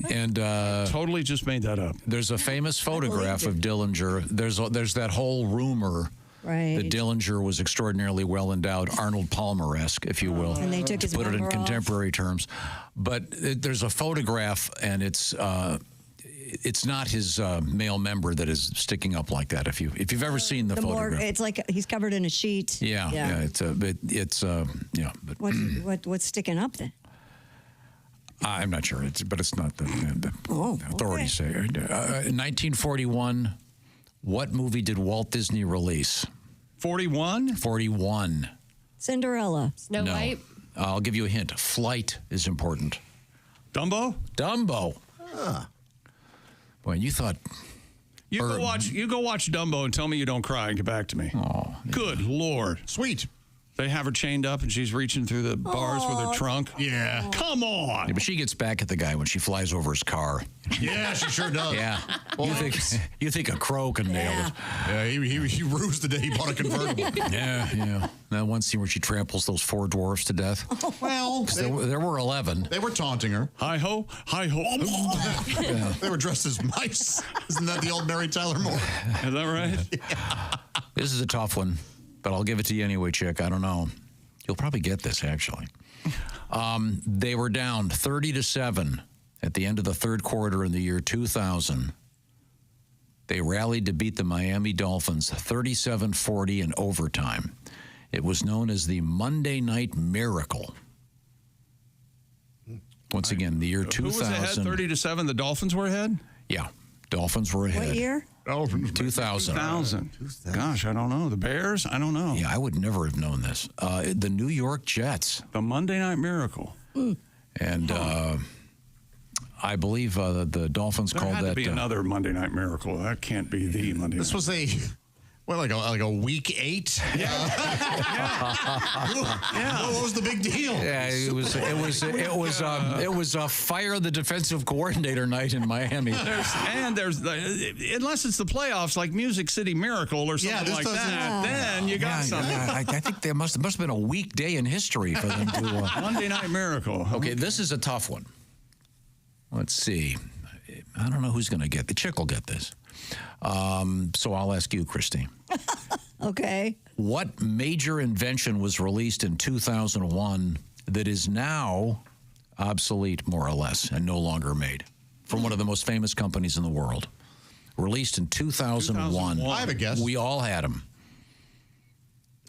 And
totally just made that up.
There's a famous photograph of Dillinger. There's that whole rumor that Dillinger was extraordinarily well endowed, Arnold Palmer-esque, if you will,
and they took
to
his
put it in
number off.
contemporary terms. But there's a photograph, and it's not his male member that is sticking up like that. If you've ever seen the photograph,
it's like he's covered in a sheet.
Yeah. But
What's sticking up then?
I'm not sure, but it's not the authorities say. 1941, what movie did Walt Disney release?
41?
41.
Cinderella.
Snow White.
I'll give you a hint. Flight is important.
Dumbo?
Dumbo. Boy, you thought...
You go watch Dumbo and tell me you don't cry and get back to me.
Oh,
good Lord.
Sweet.
They have her chained up and she's reaching through the bars with her trunk.
Yeah.
Come on.
Yeah, but she gets back at the guy when she flies over his car.
Yeah, she sure does.
Yeah. You think a crow can nail it.
Yeah, he rused the day he bought a convertible.
Yeah. That one scene where she tramples those 4 dwarfs to death.
Well,
there were 11.
They were taunting her.
Hi-ho, hi-ho.
Yeah.
They were dressed as mice. Isn't that the old Mary Tyler Moore?
Is that right?
Yeah.
This is a tough one, but I'll give it to you anyway, Chick. I don't know. You'll probably get this, actually. They were down 30-7 at the end of the third quarter in the year 2000. They rallied to beat the Miami Dolphins 37-40 in overtime. It was known as the Monday Night Miracle. Once again, the year 2000.
Who was ahead? 30-7. The Dolphins were ahead?
Yeah. Dolphins were ahead.
What year?
2000.
Gosh, I don't know. The Bears? I don't know.
Yeah, I would never have known this. The New York Jets.
The Monday Night Miracle.
And I believe the Dolphins
There
called
had
that.
to be another Monday Night Miracle. That can't be the Monday
This
Night.
was like a week 8. What was the big deal?
Yeah, it was a fire the defensive coordinator night in Miami.
There's unless it's the playoffs, like Music City Miracle or something like that, then you got something.
I think there must have been a weak day in history for them to.
Monday Night Miracle.
Okay, this is a tough one. Let's see. I don't know who's going to get. The Chick will get this. So I'll ask you, Christine.
Okay.
What major invention was released in 2001 that is now obsolete, more or less, and no longer made? From one of the most famous companies in the world. Released in 2001.
I have a guess.
We all had them.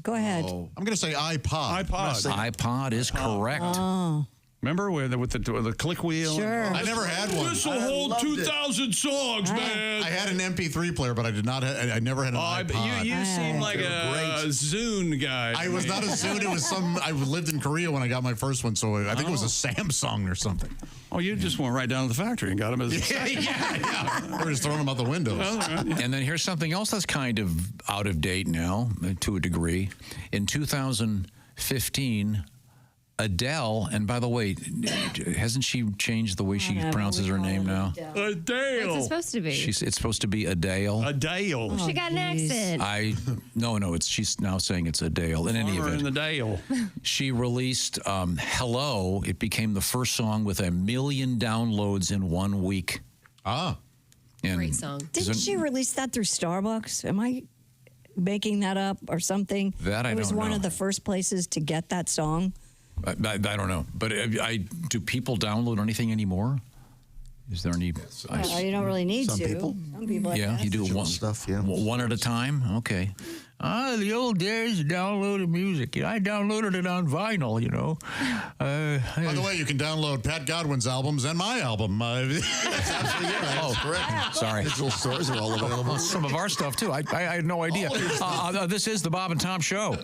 Go ahead.
I'm going to say iPod.
iPod is correct.
Oh.
Remember with the click wheel?
Sure.
I never had one.
This will hold 2,000 songs, man.
I had an MP3 player, but I did not. I never had an iPod.
You seem like a Zune guy.
I was not a Zune. It was some. I lived in Korea when I got my first one, so I think it was a Samsung or something.
Oh, you just went right down to the factory and got them as a
yeah. They were just throwing them out the windows.
And then here's something else that's kind of out of date now, to a degree. In 2015, Adele, and by the way, hasn't she changed the way she pronounces her name now?
Adele.
What's it supposed to be?
It's supposed to be Adele.
Adele.
Oh, she got an accent.
No. She's now saying it's Adele. In any event,
in the Dale.
She released "Hello." It became the first song with 1 million downloads in 1 week.
Ah,
great song.
Didn't she release that through Starbucks? Am I making that up or something?
That I don't know.
It was one of the first places to get that song.
I don't know, but do people download anything anymore? Is there any?
Well, you don't really need
Some
to.
people.
Some people. I
Yeah,
guess.
you do one
stuff. Yeah,
one at a time. Okay. The old days of downloading music. I downloaded it on vinyl.
by the way, you can download Pat Godwin's albums and my album. That's absolutely it. That's correct.
Sorry.
Digital stores are all available.
Some of our stuff too. I had no idea. This is the Bob and Tom Show.